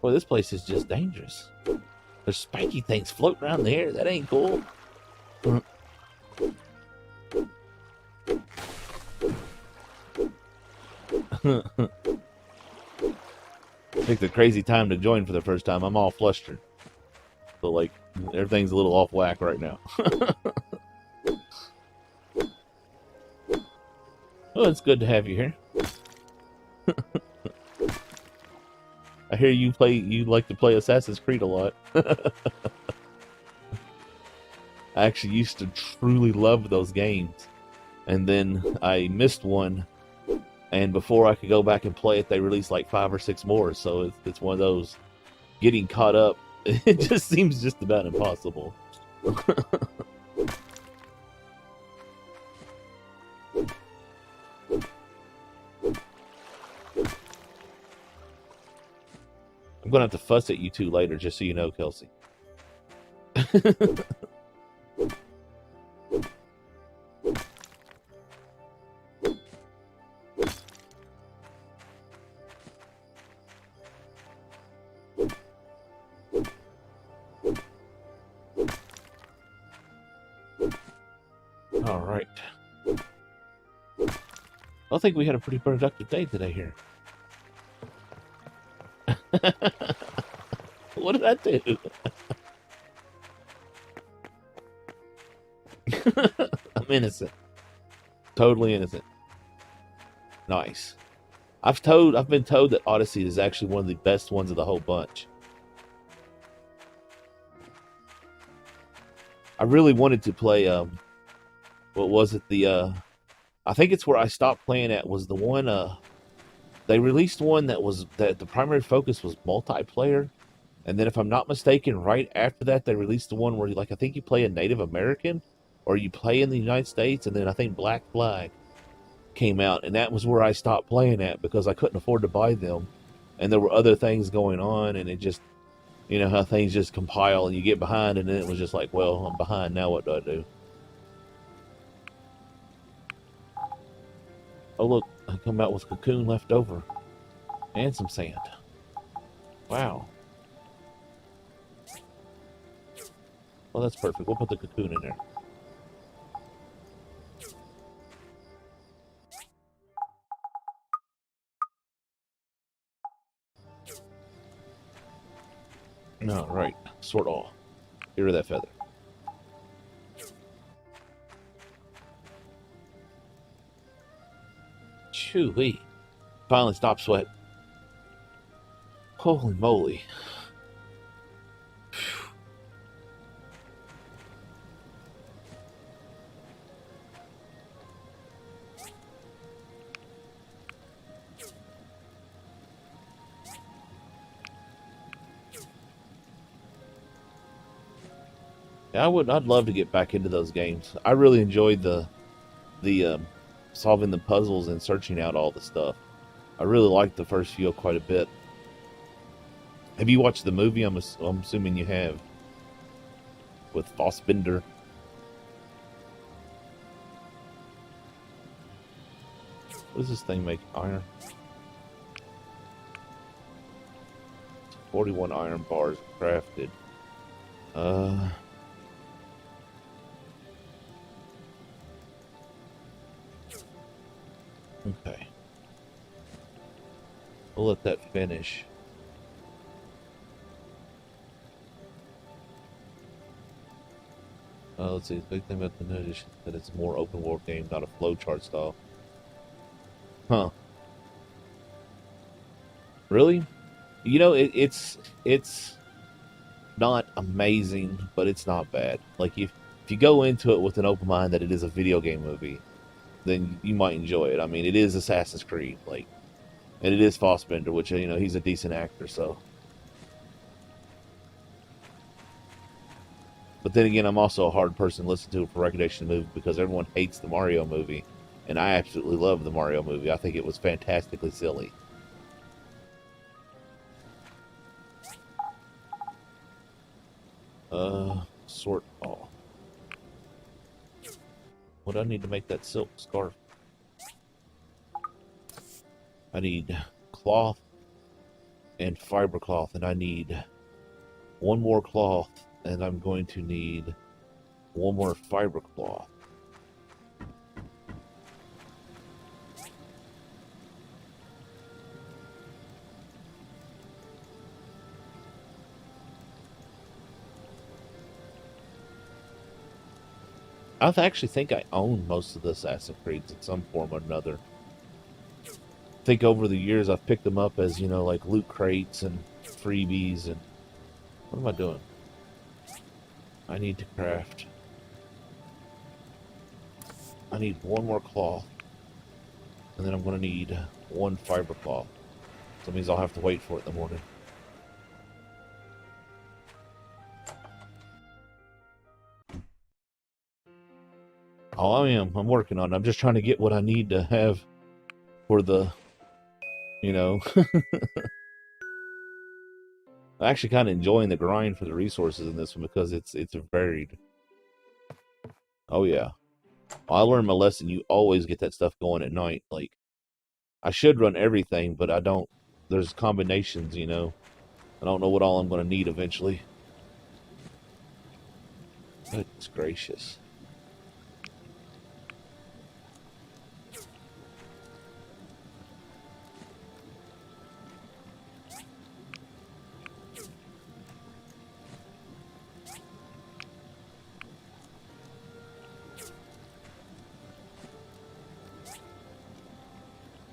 Boy, this place is just dangerous. There's spiky things floating around in the air. That ain't cool. I think the crazy time to join for the first time. I'm all flustered. So, like, everything's a little off whack right now. Well, it's good to have you here. I hear you like to play Assassin's Creed a lot. I actually used to truly love those games. And then I missed one. And before I could go back and play it, they released like 5 or 6 more. So it's one of those getting caught up. It just seems just about impossible. I'm going to have to fuss at you two later, just so you know, Kelsey. All right. I think we had a pretty productive day today here. What did I do? I'm innocent. Totally innocent. Nice. I've been told that Odyssey is actually one of the best ones of the whole bunch. I really wanted to play what was it? I think it's where I stopped playing at was the one they released one that the primary focus was multiplayer. And then if I'm not mistaken, right after that they released the one where I think you play a Native American or you play in the United States, and then I think Black Flag came out, and that was where I stopped playing at because I couldn't afford to buy them. And there were other things going on, and it just, you know how things just compile and you get behind, and then it was just like, well, I'm behind now, what do I do? Oh look, I come out with cocoon left over. And some sand. Wow. Well, that's perfect. We'll put the cocoon in there. Alright, sort all. Get rid of that feather. Chewy. Finally stopped sweating. Holy moly. Yeah, I'd love to get back into those games. I really enjoyed the solving the puzzles and searching out all the stuff. I really liked the first few quite a bit. Have you watched the movie? I'm assuming you have. With Fassbender. What does this thing make? Iron? 41 iron bars crafted. Okay. We'll let that finish. Let's see. The big thing about the new edition is that it's a more open world game, not a flowchart style. Huh. Really? You know, it's not amazing, but it's not bad. Like if you go into it with an open mind that it is a video game movie, then you might enjoy it. I mean, it is Assassin's Creed, like, and it is Fassbender, which, you know, he's a decent actor, so. But then again, I'm also a hard person to listen to for recommendation movie because everyone hates the Mario movie, and I absolutely love the Mario movie. I think it was fantastically silly. Sort all. What do I need to make that silk scarf? I need cloth and fiber cloth, and I need one more cloth, and I'm going to need one more fiber cloth. I actually think I own most of the Assassin's Creeds in some form or another. I think over the years I've picked them up as, you know, like loot crates and freebies and... What am I doing? I need to craft. I need one more cloth. And then I'm going to need one fiber cloth. So that means I'll have to wait for it in the morning. Oh, I'm working on it. I'm just trying to get what I need to have for the, you know. I'm actually kind of enjoying the grind for the resources in this one because it's varied. Oh yeah. I learned my lesson. You always get that stuff going at night. Like, I should run everything, but I don't. There's combinations, you know. I don't know what all I'm going to need eventually. Goodness gracious.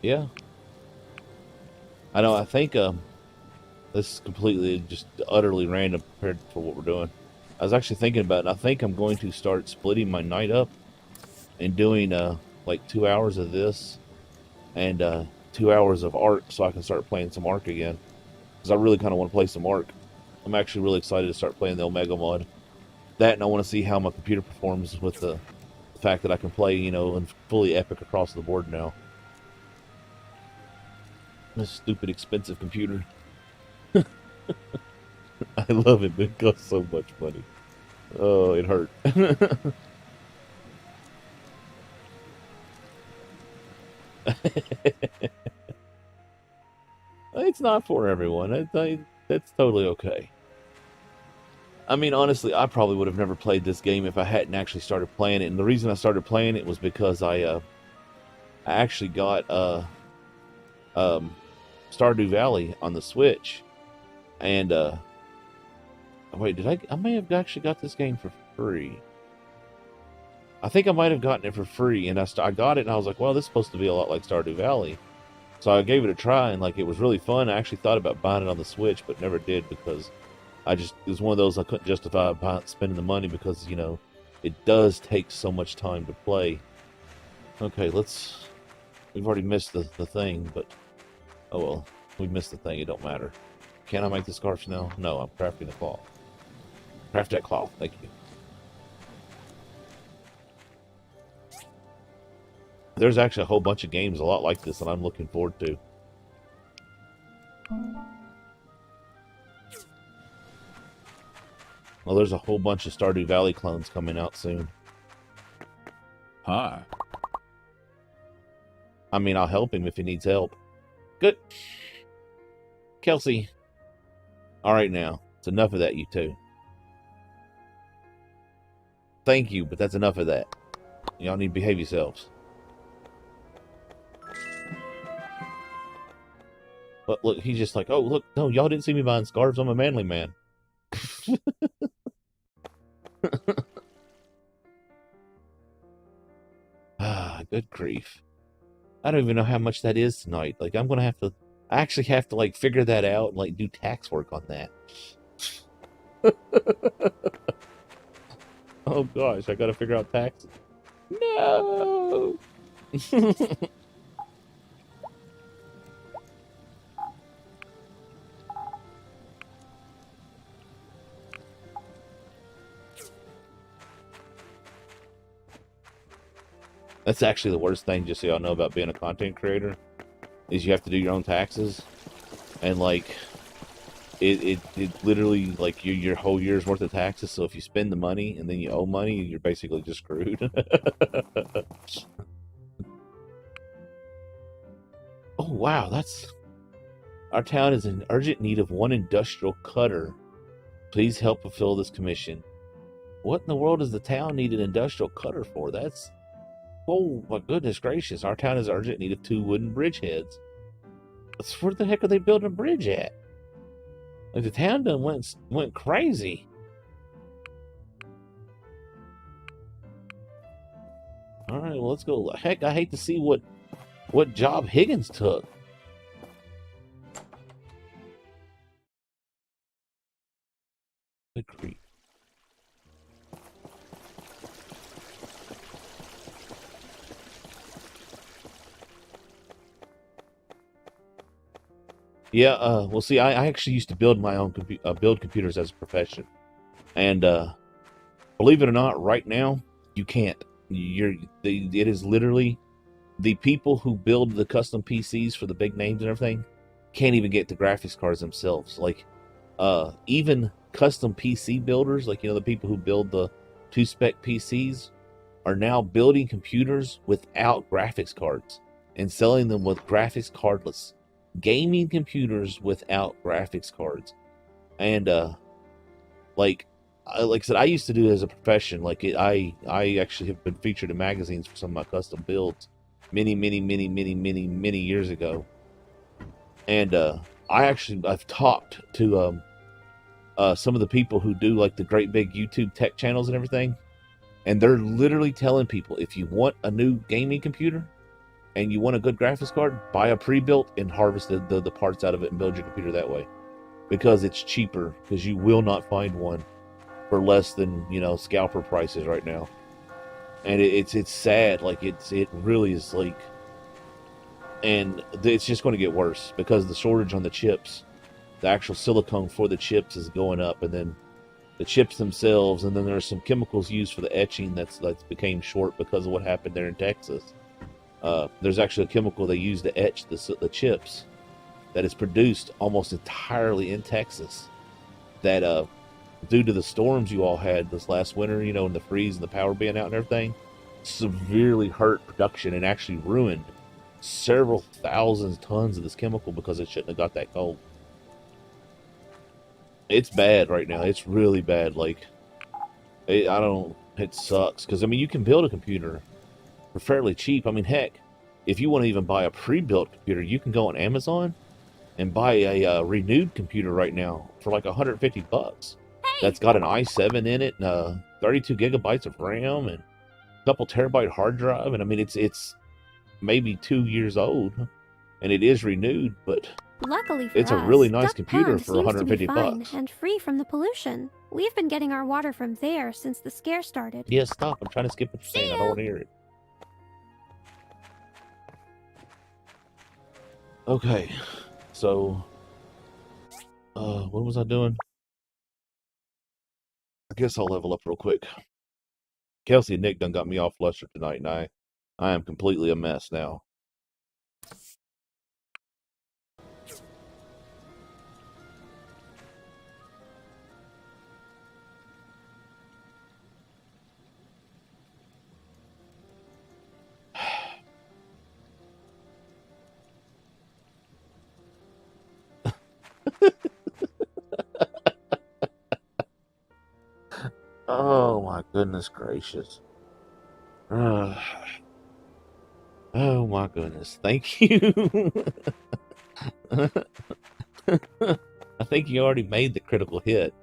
Yeah. I know, I think this is completely just utterly random compared for what we're doing. I was actually thinking about it, and I think I'm going to start splitting my night up and doing like 2 hours of this and 2 hours of Ark so I can start playing some Ark again. Because I really kind of want to play some Ark. I'm actually really excited to start playing the Omega mod. That, and I want to see how my computer performs with the fact that I can play, you know, in fully epic across the board now. This stupid expensive computer. I love it, but it costs so much money. Oh, it hurt. It's not for everyone. That's totally okay. I mean, honestly, I probably would have never played this game if I hadn't actually started playing it. And the reason I started playing it was because I actually got Stardew Valley on the Switch. And wait, I may have actually got this game for free. I think I might have gotten it for free, and I got it, and I was like, well, this is supposed to be a lot like Stardew Valley. So I gave it a try, and like it was really fun. I actually thought about buying it on the Switch, but never did because it was one of those I couldn't justify spending the money because it does take so much time to play. Okay, we've already missed the thing, but oh well, we missed the thing. It don't matter. Can I make the scarf now? No, I'm crafting the cloth. Craft that cloth. Thank you. There's actually a whole bunch of games a lot like this that I'm looking forward to. Well, there's a whole bunch of Stardew Valley clones coming out soon. Hi. I mean, I'll help him if he needs help. Good. Kelsey. All right now. It's enough of that, you two. Thank you, but that's enough of that. Y'all need to behave yourselves. But look, he's just like, oh, look, no, y'all didn't see me buying scarves. I'm a manly man. Good grief. I don't even know how much that is tonight. Like, I actually have to, like, figure that out and, like, do tax work on that. Oh, gosh, I gotta figure out taxes. No! That's actually the worst thing, just so y'all know, about being a content creator, is you have to do your own taxes. And, like, it literally, like, your whole year's worth of taxes. So if you spend the money and then you owe money, you're basically just screwed. Oh, wow, our town is in urgent need of one industrial cutter. Please help fulfill this commission. What in the world does the town need an industrial cutter for? Oh, my goodness gracious. Our town is in urgent need of 2 wooden bridge heads. Where the heck are they building a bridge at? Like, the town done went crazy. All right, well, let's go. Heck, I hate to see what job Higgins took. Good grief. Yeah, well, see, I actually used to build my own build computers as a profession, and believe it or not, right now you can't. It is literally the people who build the custom PCs for the big names and everything can't even get the graphics cards themselves. Like, even custom PC builders, like the people who build the 2-spec PCs, are now building computers without graphics cards and selling them with graphics cardless. Gaming computers without graphics cards. And like I said, I used to do it as a profession. Like, I actually have been featured in magazines for some of my custom builds many years ago. And I've talked to some of the people who do, like, the great big YouTube tech channels and everything, and they're literally telling people, if you want a new gaming computer and you want a good graphics card, buy a pre-built and harvest the parts out of it and build your computer that way, because it's cheaper, because you will not find one for less than scalper prices right now. And it's sad. Like, it really is, like, and it's just going to get worse because the shortage on the chips, the actual silicone for the chips, is going up, and then the chips themselves, and then there's some chemicals used for the etching that's became short because of what happened there in Texas. There's actually a chemical they use to etch the chips that is produced almost entirely in Texas, that due to the storms you all had this last winter, and the freeze and the power being out and everything, severely hurt production and actually ruined several thousand tons of this chemical because it shouldn't have got that cold. It's bad right now. It's really bad. Like, it sucks, because I mean, you can build a computer for fairly cheap. I mean, heck, if you want to even buy a pre-built computer, you can go on Amazon and buy a renewed computer right now for like $150. Hey! That's got an i7 in it, and 32 gigabytes of RAM, and a couple terabyte hard drive. And I mean, it's maybe 2 years old, and it is renewed, but Luckily for it's a us, really nice Duck computer Pond for seems to be 150 fine bucks. and free from the pollution. We've been getting our water from there since the scare started. Yeah, stop. I'm trying to skip what you're saying. I don't want to hear it. Okay, so, what was I doing? I guess I'll level up real quick. Kelsey and Nick done got me all flustered tonight, and I am completely a mess now. Oh my goodness gracious. Uh, oh my goodness. Thank you. I think you already made the critical hit.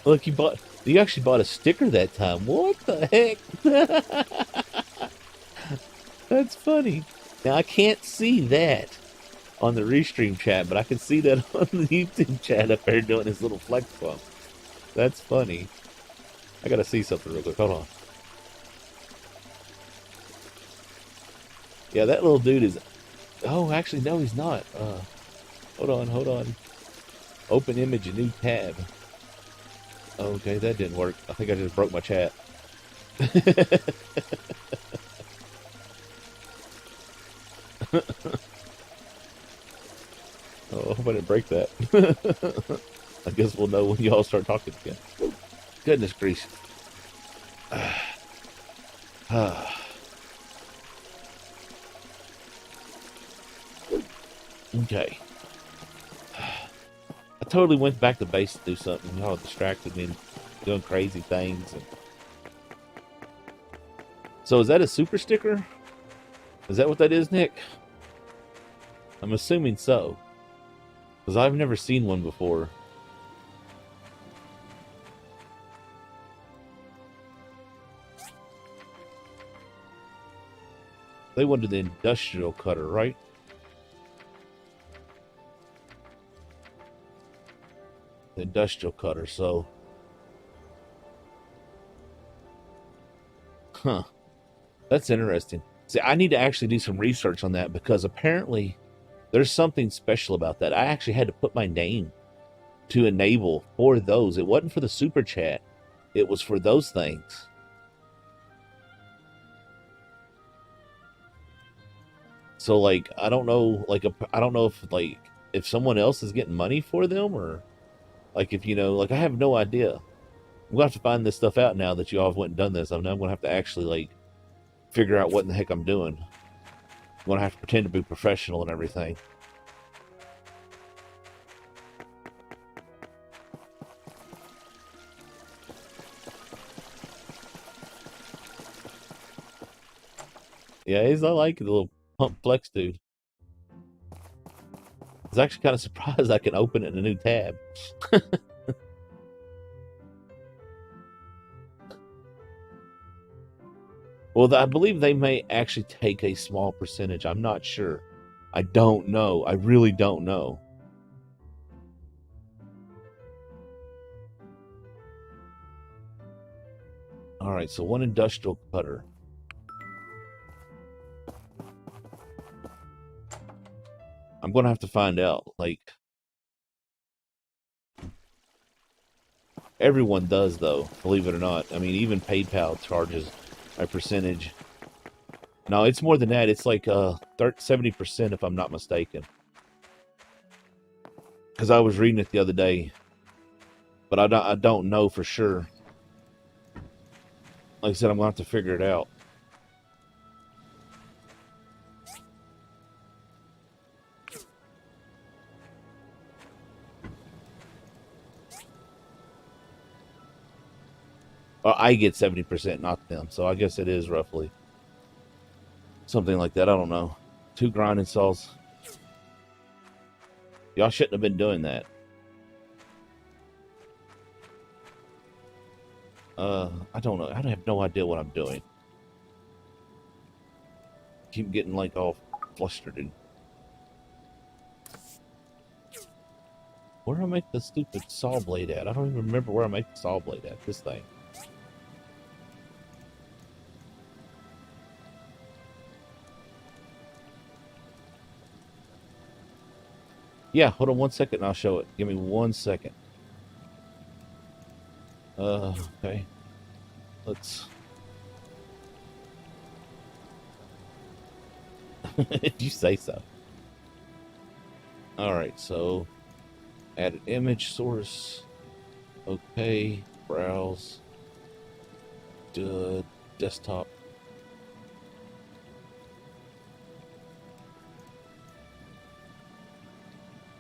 Look, you actually bought a sticker that time. What the heck? That's funny. Now I can't see that on the restream chat, but I can see that on the YouTube chat up there doing his little flex bump. That's funny. I gotta see something real quick. Hold on. Yeah, that little dude is. Oh, actually, no, he's not. Hold on, hold on. Open image, a new tab. Okay, that didn't work. I think I just broke my chat. Oh, I hope I didn't break that. I guess we'll know when y'all start talking again. Goodness gracious. Okay. I totally went back to base to do something. Y'all distracted me doing crazy things. So is that a super sticker? Is that what that is, Nick? I'm assuming so. Because I've never seen one before. They wanted the industrial cutter, right? The industrial cutter, so... Huh. That's interesting. See, I need to actually do some research on that because apparently there's something special about that. I actually had to put my name to enable for those. It wasn't for the super chat. It was for those things. So like I don't know I don't know if someone else is getting money for them or like if I have no idea. I'm gonna have to find this stuff out now that you all have went and done this. I'm gonna have to actually figure out what in the heck I'm doing. I'm gonna have to pretend to be professional and everything. Yeah, I like the little pump flex dude. I was actually kind of surprised I can open it in a new tab. Well, I believe they may actually take a small percentage. I'm not sure. I don't know. I really don't know. All right, so one industrial cutter. I'm going to have to find out. Everyone does, though, believe it or not. I mean, even PayPal charges a percentage. No, it's more than that. It's like 70% if I'm not mistaken. Because I was reading it the other day. But I don't know for sure. Like I said, I'm going to have to figure it out. I get 70%, not them. So I guess it is roughly something like that. I don't know. 2 grinding saws. Y'all shouldn't have been doing that. I don't know. I have no idea what I'm doing. keep getting like all flustered. Where do I make the stupid saw blade at? I don't even remember where I make the saw blade at. This thing. Yeah, hold on 1 second and I'll show it. Give me 1 second. Okay. Let's... if you say so. Alright, so... add an image source. Okay. Browse. Desktop.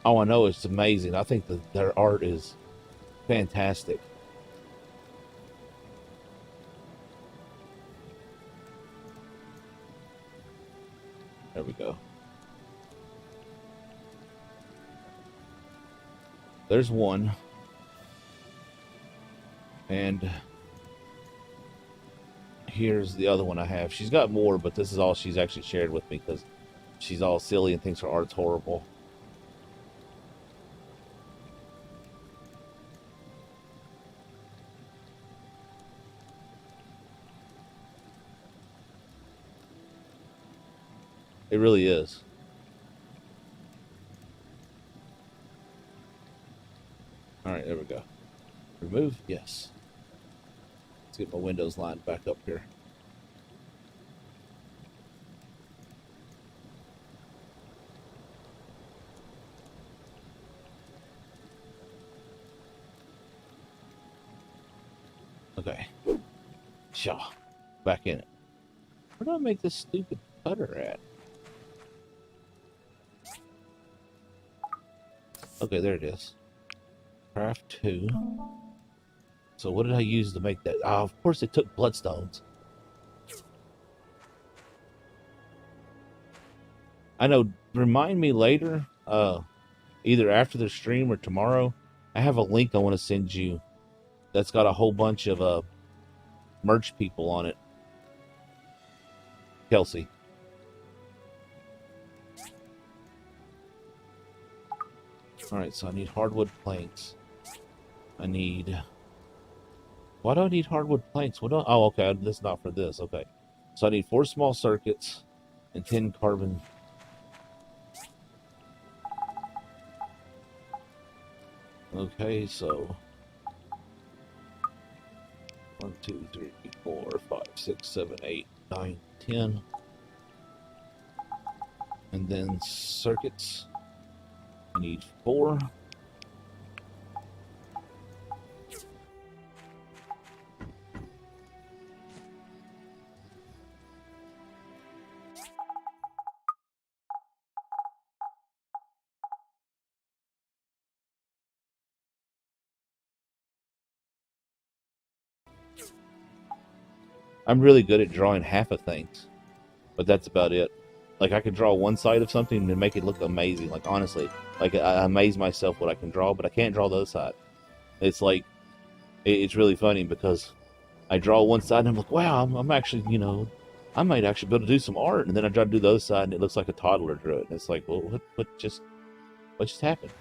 Oh, I know, it's amazing. I think that their art is fantastic. There we go. There's one. And here's the other one I have. She's got more, but this is all she's actually shared with me because she's all silly and thinks her art's horrible. It really is. Alright, there we go. Remove? Yes. Let's get my windows lined back up here. Okay. Shaw. Back in it. Where do I make this stupid cutter at? Okay, there it is. Craft 2. So what did I use to make that? Oh, of course it took bloodstones. I know, remind me later, either after the stream or tomorrow, I have a link I want to send you that's got a whole bunch of merch people on it. Kelsey. Alright, so I need hardwood planks. I need... Why do I need hardwood planks? What do I... Oh, okay, this is not for this. Okay. So I need 4 small circuits and 10 carbon. Okay, so... 1, 2, 3, 4, 5, 6, 7, 8, 9, 10. And then circuits. I need 4. I'm really good at drawing half of things, but that's about it. Like, I could draw one side of something and make it look amazing. Like, honestly, like, I amaze myself what I can draw, but I can't draw the other side. It's like, it's really funny because I draw one side and I'm like, wow, I'm actually, you know, I might actually be able to do some art. And then I try to do the other side and it looks like a toddler drew it. And it's like, well, what just happened?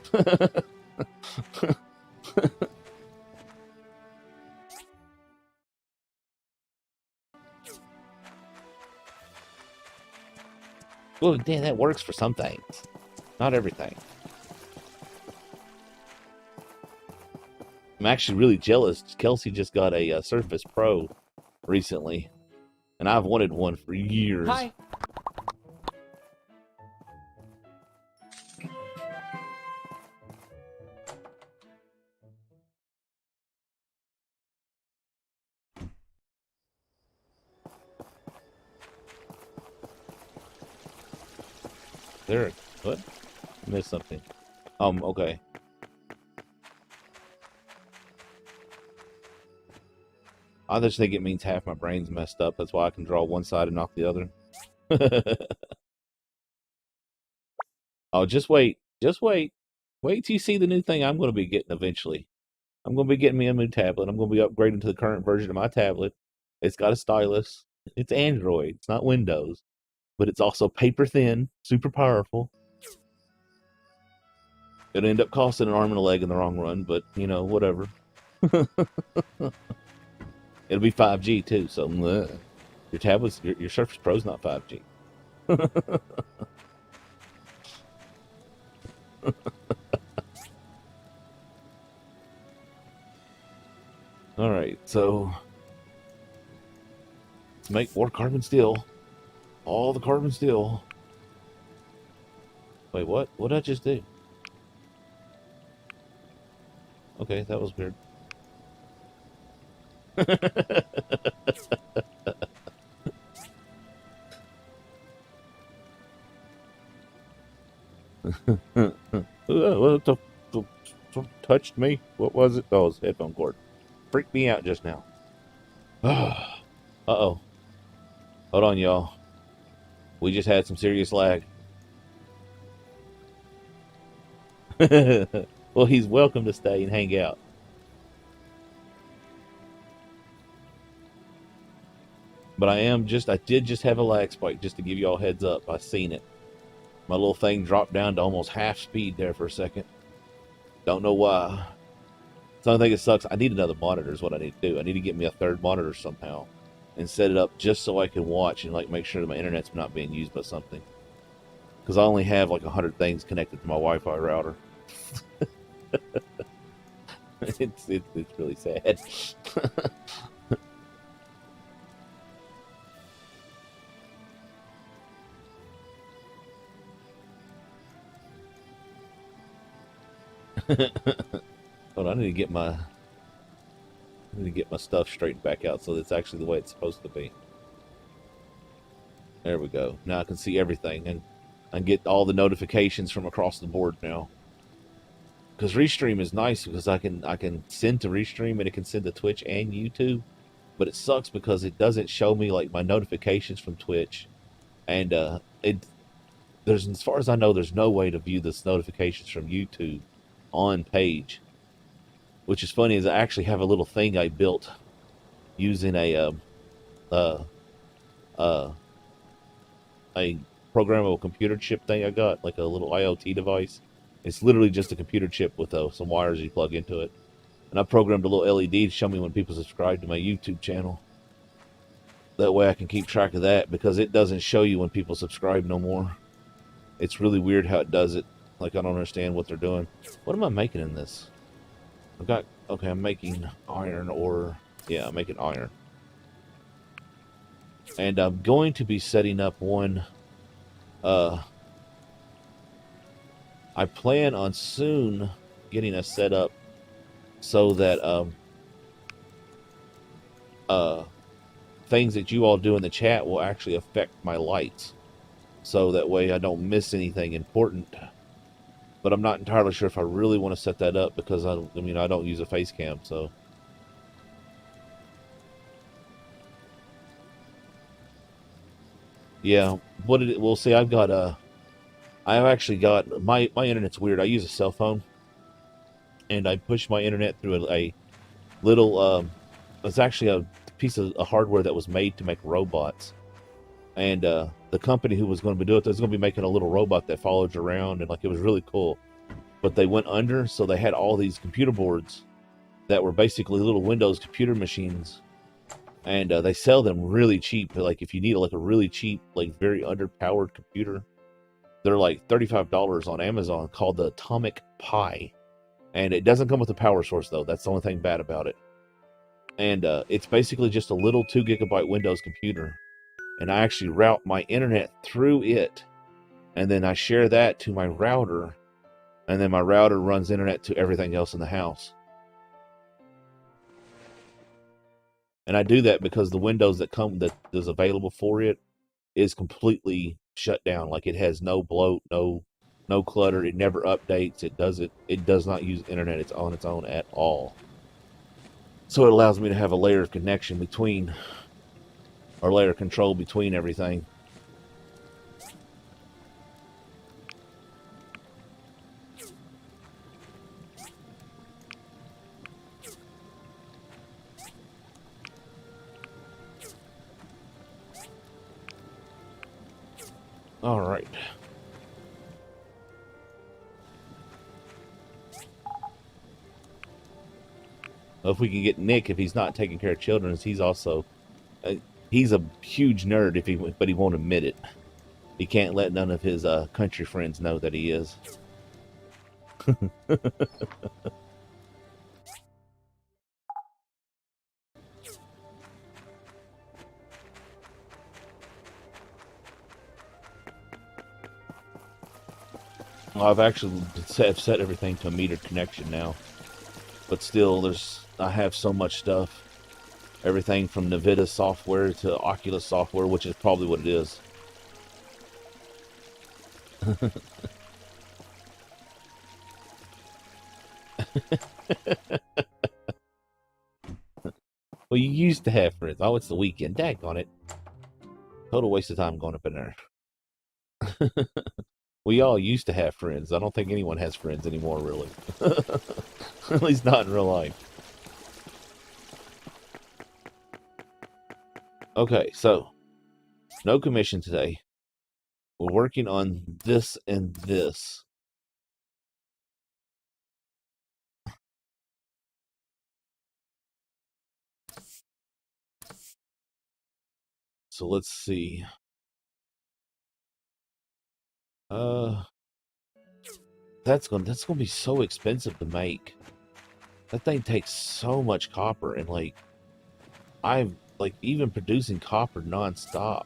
Well, damn, that works for some things. Not everything. I'm actually really jealous. Kelsey just got a Surface Pro recently, and I've wanted one for years. Hi. There, what? I missed something. Okay. I just think it means half my brain's messed up. That's why I can draw one side and not the other. Oh, just wait. Just wait. Wait till you see the new thing I'm going to be getting eventually. I'm going to be getting me a new tablet. I'm going to be upgrading to the current version of my tablet. It's got a stylus. It's Android. It's not Windows. but it's also paper thin, super powerful. It'll end up costing an arm and a leg in the wrong run, but you know, whatever. It'll be 5G too, so your tablets, your Surface Pro's not 5G. All right, so let's make more carbon steel. All the carbon steel. Wait, what? What did I just do? Okay, that was weird. What touched me? What was it? Oh, it's a headphone cord. Freaked me out just now. Uh-oh. Hold on, y'all. We just had some serious lag. Well, he's welcome to stay and hang out. But I did just have a lag spike, just to give you all heads up. I seen it. My little thing dropped down to almost half speed there for a second. Don't know why. The only thing that sucks, I need another monitor is what I need to do. I need to get me a third monitor somehow and set it up just so I can watch and like make sure that my internet's not being used by something. Because I only have like 100 things connected to my Wi-Fi router. It's really sad. Hold on, I need to get my stuff straightened back out so that's actually the way it's supposed to be. There we go. Now I can see everything and I get all the notifications from across the board now. Because Restream is nice because I can send to Restream and it can send to Twitch and YouTube. But it sucks because it doesn't show me like my notifications from Twitch. And there's, as far as I know, there's no way to view this notifications from YouTube on page. Which is funny, is I actually have a little thing I built using a programmable computer chip thing I got, like a little IoT device. It's literally just a computer chip with some wires you plug into it. And I programmed a little LED to show me when people subscribe to my YouTube channel. That way I can keep track of that, because it doesn't show you when people subscribe no more. It's really weird how it does it. Like, I don't understand what they're doing. What am I making in this? Okay, I'm making iron ore. Yeah, I'm making iron. And I'm going to be setting up one, I plan on soon getting us set up so that, things that you all do in the chat will actually affect my lights. So that way I don't miss anything important. But I'm not entirely sure if I really want to set that up because I don't use a face cam, so. Yeah, we'll see. I've actually got, my internet's weird. I use a cell phone and I push my internet through a little, it's actually a piece of hardware that was made to make robots. And the company who was going to do it was going to be making a little robot that followed you around, and like it was really cool. But they went under, so they had all these computer boards that were basically little Windows computer machines, and they sell them really cheap. Like if you need like a really cheap, like very underpowered computer, they're like $35 on Amazon, called the Atomic Pi, and it doesn't come with a power source though. That's the only thing bad about it. And it's basically just a little 2 gigabyte Windows computer. And I actually route my internet through it, and then I share that to my router, and then my router runs internet to everything else in the house. And I do that because the Windows that is available for it is completely shut down. Like it has no bloat, no clutter. It never updates. It does not use internet. It's on its own at all. So it allows me to have a layer of connection between, or layer of control between everything. All right. Well, if we can get Nick, if he's not taking care of children, he's also he's a huge nerd. But he won't admit it. He can't let none of his country friends know that he is. Well, I've actually set everything to a metered connection now, but still, I have so much stuff. Everything from Nvidia software to Oculus software, which is probably what it is. Well, you used to have friends. Oh, it's the weekend. Daggone it. Total waste of time going up in there. We all used to have friends. I don't think anyone has friends anymore, really. At least not in real life. Okay, so no commission today. We're working on this and this. So let's see. That's gonna be so expensive to make. That thing takes so much copper, and I've even producing copper nonstop.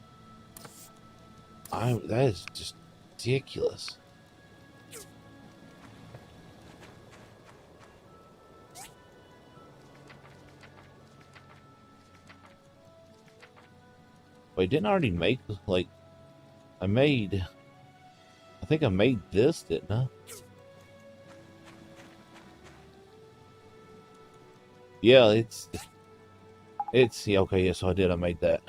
That is just ridiculous. Wait, didn't I already make I think I made this, didn't I? Yeah, yeah, okay, yes, I did. I made that.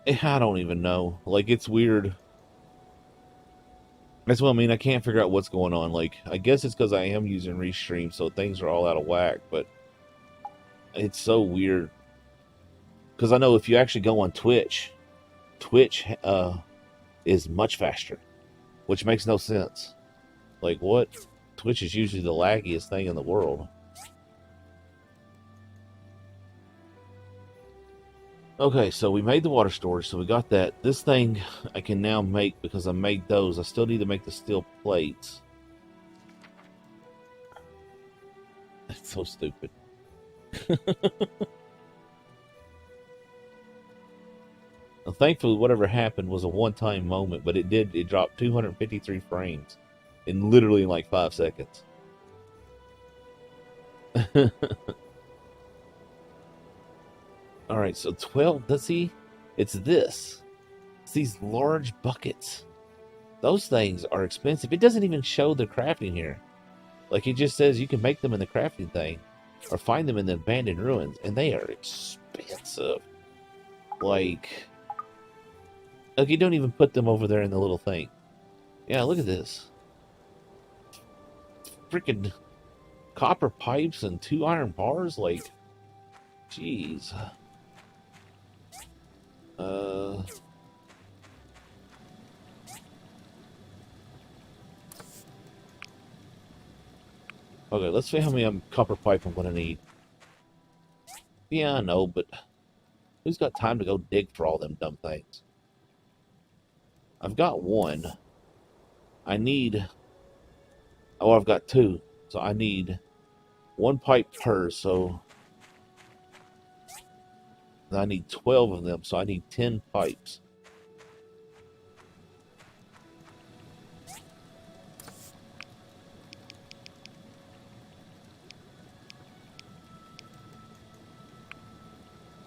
I don't even know. It's weird. That's what I mean. I can't figure out what's going on. I guess it's because I am using Restream, so things are all out of whack, but it's so weird. Because I know if you actually go on Twitch is much faster, which makes no sense. What? Twitch is usually the laggiest thing in the world. Okay, so we made the water storage, so we got that. This thing I can now make because I made those. I still need to make the steel plates. That's so stupid. Well, thankfully, whatever happened was a one-time moment, but it dropped 253 frames in literally 5 seconds. All right, so 12, let's see. It's this. It's these large buckets. Those things are expensive. It doesn't even show the crafting here. It just says you can make them in the crafting thing or find them in the abandoned ruins, and they are expensive. You don't even put them over there in the little thing. Yeah, look at this. Freaking copper pipes and 2 iron bars. Jeez. Okay, let's see how many copper pipe I'm gonna need. Yeah, I know, but who's got time to go dig for all them dumb things? I've got one. I need... Oh, I've got 2. So I need 1 pipe per, so... I need 12 of them, so I need 10 pipes.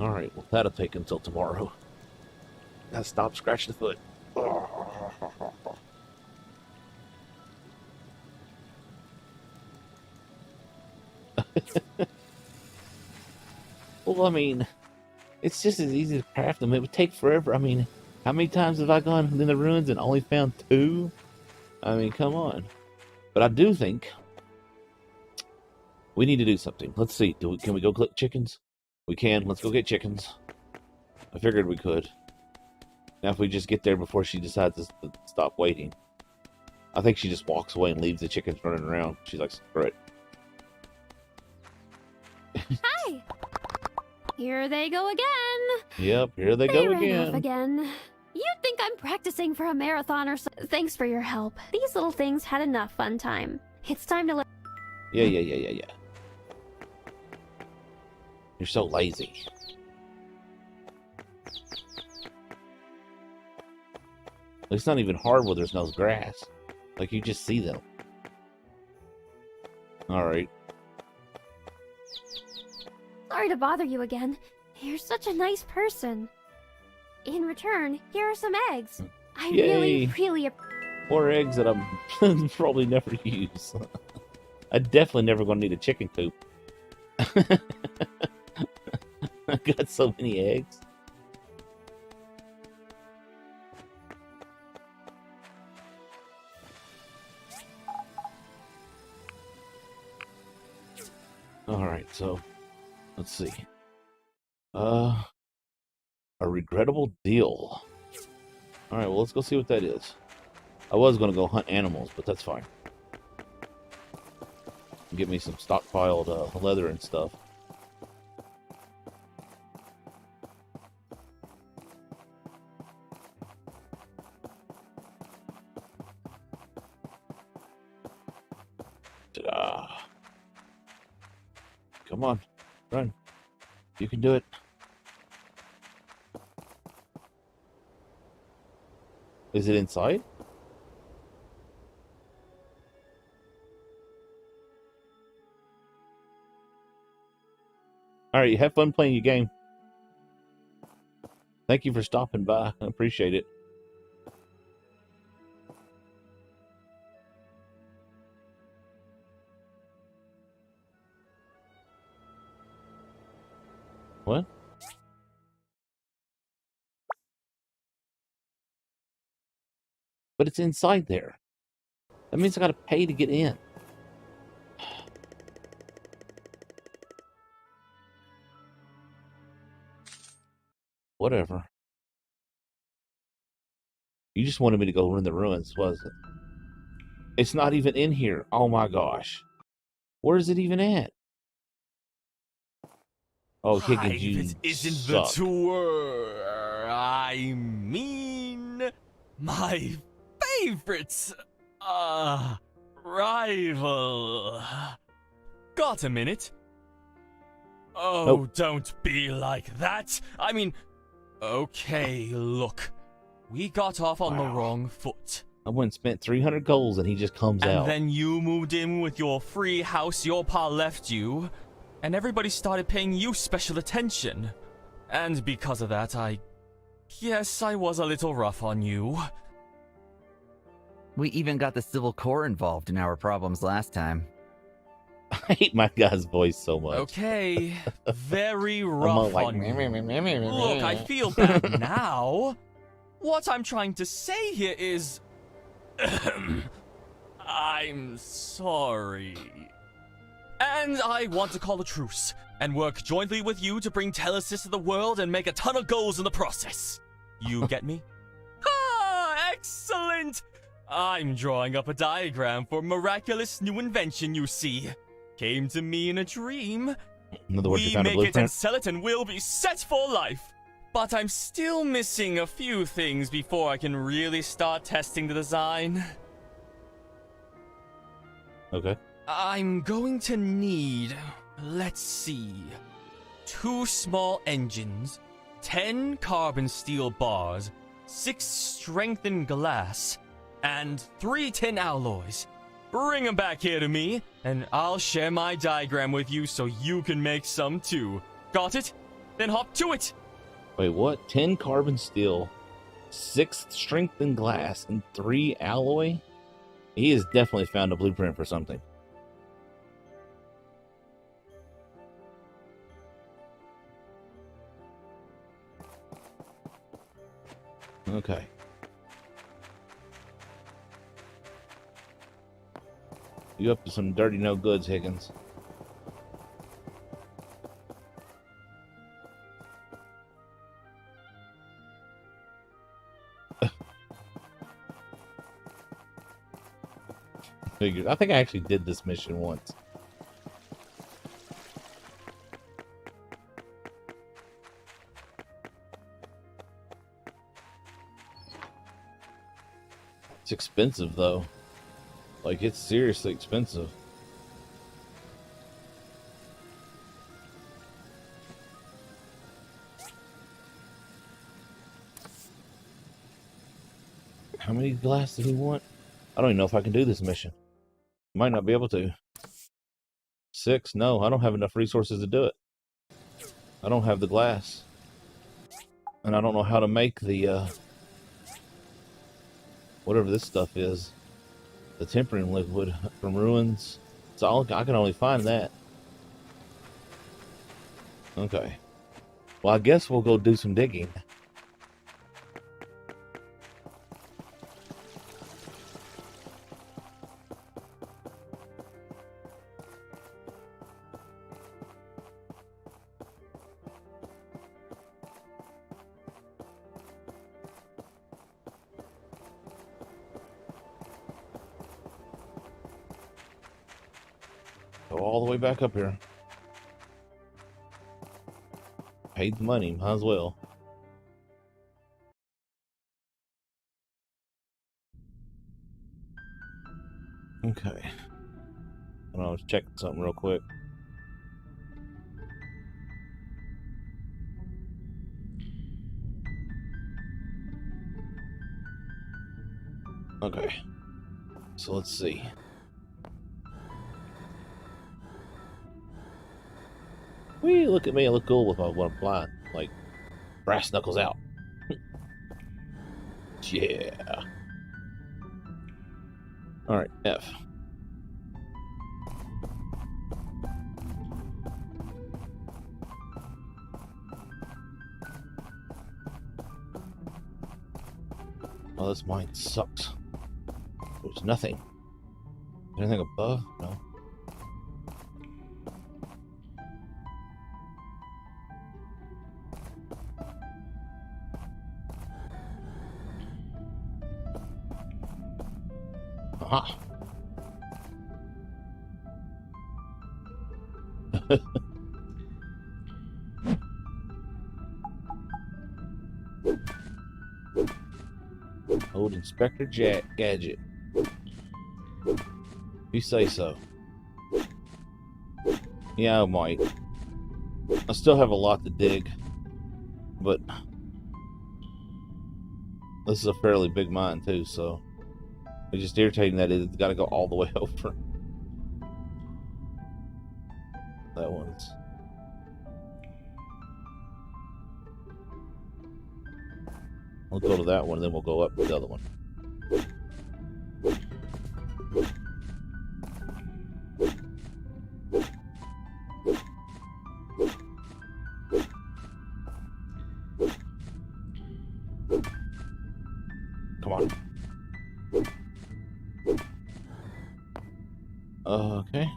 Alright, well, that'll take until tomorrow. Gotta stop scratching the foot. Well, I mean, it's just as easy to craft them. It would take forever. I mean, how many times have I gone in the ruins and only found 2? I mean, come on. But I do think we need to do something. Let's see. Can we go collect chickens? We can. Let's go get chickens. I figured we could. Now, if we just get there before she decides to stop waiting, I think she just walks away and leaves the chickens running around. She's like, screw it. Hi! Here they go again. Yep, here they go ran off again. again. You'd think I'm practicing for a marathon or so. Thanks for your help. These little things had enough fun time. It's time to let. Yeah. You're so lazy. It's not even hard where there's no grass. Like, you just see them. Alright. Sorry to bother you again. You're such a nice person. In return, here are some eggs. I Yay. really 4 eggs that I'm probably never use. I definitely never gonna need a chicken coop. I got so many eggs. Alright, so let's see. A regrettable deal. Alright, well, let's go see what that is. I was gonna go hunt animals, but that's fine. Get me some stockpiled leather and stuff. Ta-da. Come on, run. You can do it. Is it inside? Alright, you have fun playing your game. Thank you for stopping by. I appreciate it. What? But it's inside there. That means I gotta pay to get in. Whatever. You just wanted me to go in the ruins, wasn't it? It's not even in here. Oh my gosh. Where is it even at? Oh, Higgins, you It isn't suck. the tour. I mean, my favorite rival. Got a minute? Oh, Nope. don't be like that. I mean, okay, look. We got off on the wrong foot. I went and spent 300 goals and he just comes And out. then you moved in with your free house your pa left you, and everybody started paying you special attention. And because of that, I guess I was a little rough on you. We even got the Civil Corps involved in our problems last time. I hate my guy's voice so much. Okay, very I'm all rough like, on you. Look, I feel bad now. What I'm trying to say here is... I'm sorry. And I want to call a truce, and work jointly with you to bring Telesis to the world and make a ton of goals in the process. You get me? Ah, excellent! I'm drawing up a diagram for miraculous new invention, you see. Came to me in a dream. In other words, you We found a make it and blueprint? sell it and we'll be set for life. But I'm still missing a few things before I can really start testing the design. Okay. I'm going to need, let's see, 2 small engines, 10 carbon steel bars, 6 strengthened glass, and 3 tin alloys. Bring them back here to me, and I'll share my diagram with you so you can make some too. Got it? Then hop to it! Wait, what? 10 carbon steel, 6 strengthened glass, and 3 alloy? He has definitely found a blueprint for something. Okay. You up to some dirty no goods, Higgins. Figured. I think I actually did this mission once. It's expensive though. Like, it's seriously expensive. How many glass did he want? I don't even know if I can do this mission. Might not be able to. 6? No, I don't have enough resources to do it. I don't have the glass. And I don't know how to make the, whatever this stuff is. The tempering liquid from ruins. So I can only find that. Okay. Well, I guess we'll go do some digging. Go all the way back up here. Paid the money, might as well. Okay. I was checking something real quick. Okay. So let's see. Whee, look at me, I look cool with what I'm flying. Like, brass knuckles out. Yeah. Alright, F. Oh, this mine sucks. There's nothing. Anything above? No. Aha. Old Inspector Gadget. You say so. Yeah, I might. I still have a lot to dig, but this is a fairly big mine too, so it's just irritating that it's got to go all the way over. That one's. We'll go to that one, then we'll go up to the other one. Come on. Okay.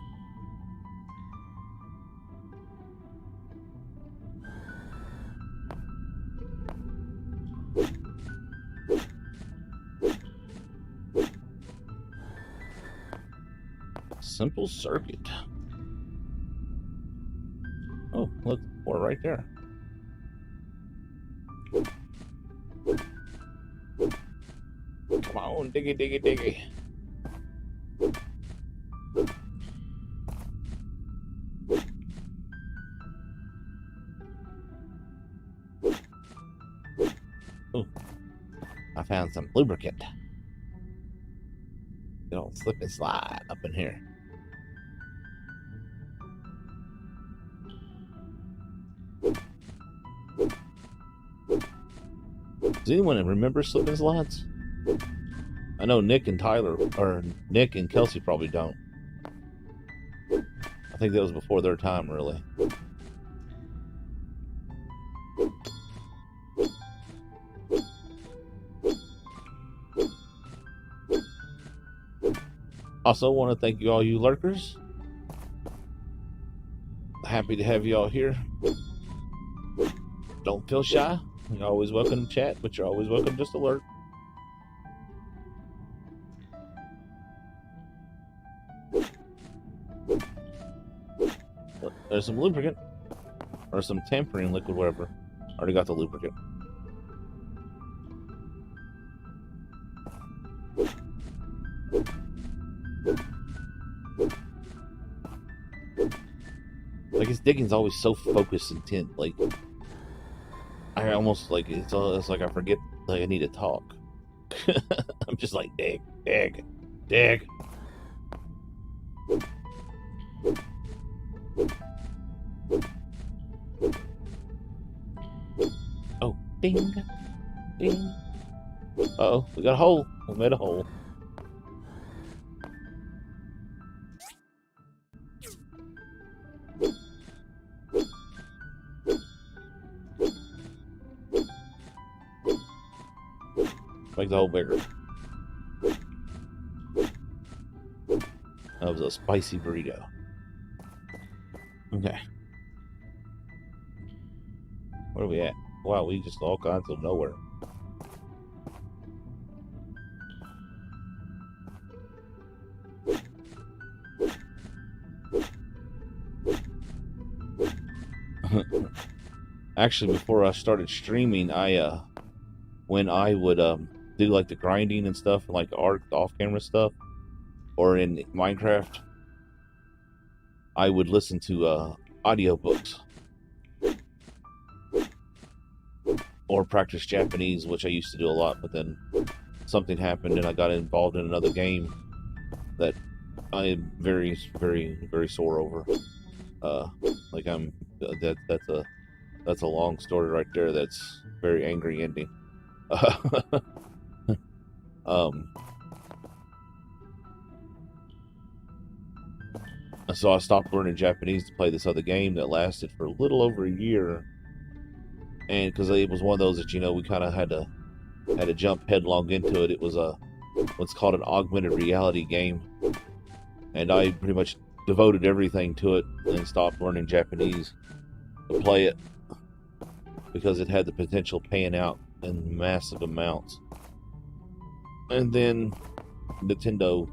Simple circuit. Oh, look, we're right there. Come on, diggy, diggy, diggy. Oh, I found some lubricant. You don't slip and slide up in here. Does anyone remember slip and slides? I know Nick and Nick and Kelsey probably don't. I think that was before their time, really. Also, want to thank you all you lurkers. Happy to have you all here. Don't feel shy. You're always welcome to chat, but you're always welcome just to lurk. There's some lubricant. Or some tampering liquid, whatever. Already got the lubricant. Like, his digging's always so focused, intent. Like, I almost, like, it's like I forget, like, I need to talk. I'm just like, dig, dig, dig. Oh, ding, ding. Uh-oh, we got a hole. We made a hole. Make the hole bigger. That was a spicy burrito. Okay. Where are we at? Wow, we just all kinds of nowhere. Actually, before I started streaming, when I would do like the grinding and stuff, and like art off-camera stuff, or in Minecraft, I would listen to audiobooks or practice Japanese, which I used to do a lot, but then something happened and I got involved in another game that I am very, very, very sore over. Like that's a long story right there. That's very angry ending. So I stopped learning Japanese to play this other game that lasted for a little over a year, and because it was one of those that, you know, we kind of had to jump headlong into it. It was what's called an augmented reality game, and I pretty much devoted everything to it and stopped learning Japanese to play it because it had the potential paying out in massive amounts. And then Nintendo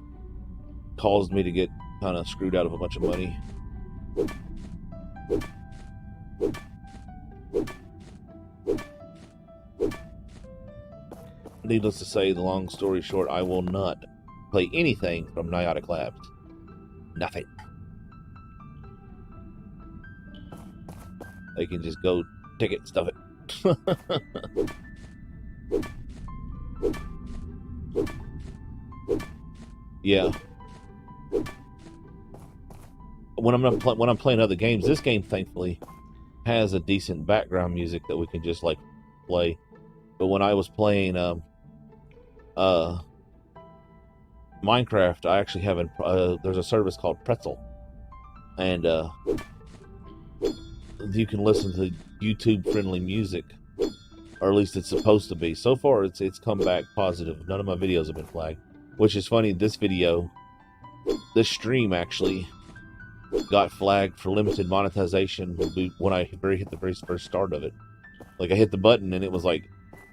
caused me to get kind of screwed out of a bunch of money. Needless to say, the long story short, I will not play anything from Niotic Labs. Nothing. They can just go take it and stuff it. Yeah. When I'm playing other games, this game thankfully has a decent background music that we can just like play. But when I was playing Minecraft, I actually have there's a service called Pretzel, and you can listen to YouTube friendly music, or at least it's supposed to be. So far it's come back positive. None of my videos have been flagged, which is funny. This stream actually got flagged for limited monetization when I hit the very first start of it. Like, I hit the button and it was like,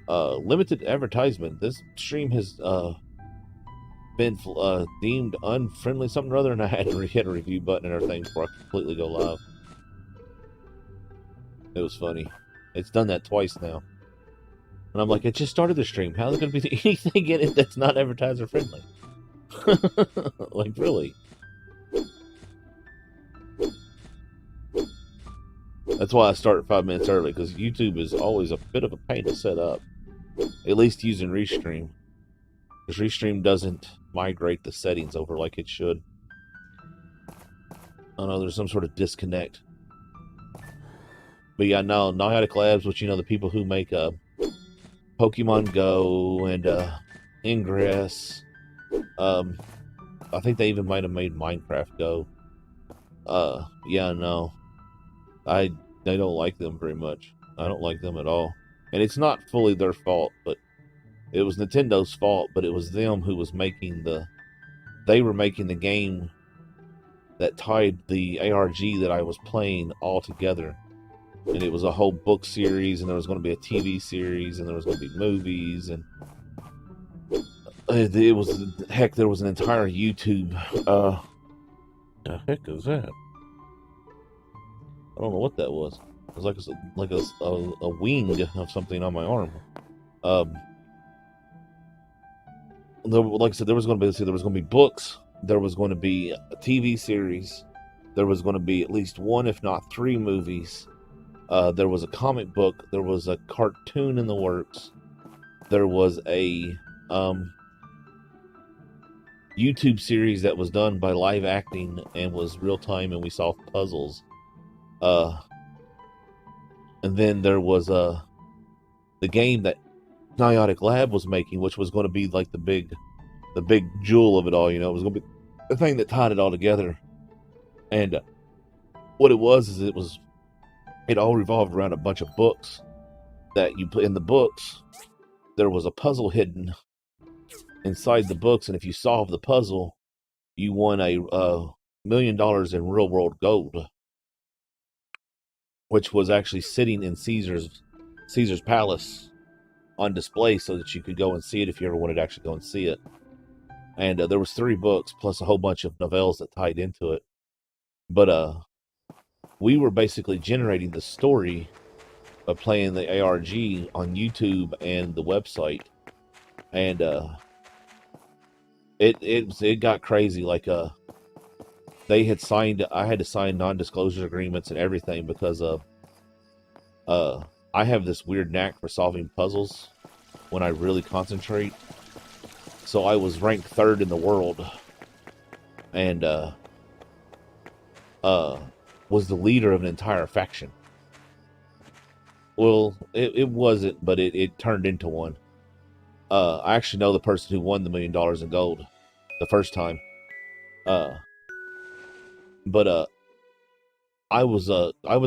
limited advertisement. This stream has been deemed unfriendly, something or other, and I had to hit a review button and everything before I completely go live. It was funny. It's done that twice now. And I'm like, it just started the stream. How is there going to be anything in it that's not advertiser friendly? Like, really? That's why I started 5 minutes early, because YouTube is always a bit of a pain to set up. At least using Restream. Because Restream doesn't migrate the settings over like it should. I don't know, there's some sort of disconnect. But yeah, no, Niotic Labs, which, you know, the people who make Pokemon Go and Ingress. I think they even might have made Minecraft Go. Yeah, no. I don't like them very much. I don't like them at all. And it's not fully their fault, but it was Nintendo's fault, but it was them who was making they were making the game that tied the ARG that I was playing all together. And it was a whole book series, and there was going to be a TV series, and there was going to be movies, and it was, heck, there was an entire YouTube, the heck is that? I don't know what that was. It was like a wing of something on my arm. Um, like I said, there was going to be books. There was going to be a TV series. There was going to be at least one, if not three, movies. There was a comic book. There was a cartoon in the works. There was a YouTube series that was done by live acting and was real time, and we solved puzzles. And then there was the game that Niotic Lab was making, which was going to be like the big jewel of it all. It was going to be the thing that tied it all together. And what it was is it all revolved around a bunch of books that you put in the books. There was a puzzle hidden inside the books, and if you solved the puzzle, you won a $1 million in real world gold, which was actually sitting in Caesar's palace on display so that you could go and see it if you ever wanted to actually go and see it. And there was 3 books plus a whole bunch of novellas that tied into it. But we were basically generating the story of playing the ARG on YouTube and the website. And it got crazy. Like they had signed, I had to sign non-disclosure agreements and everything because I have this weird knack for solving puzzles when I really concentrate. So I was ranked 3rd in the world, and was the leader of an entire faction. Well, it wasn't, but it turned into one. I actually know the person who won the $1 million in gold the first time. But I was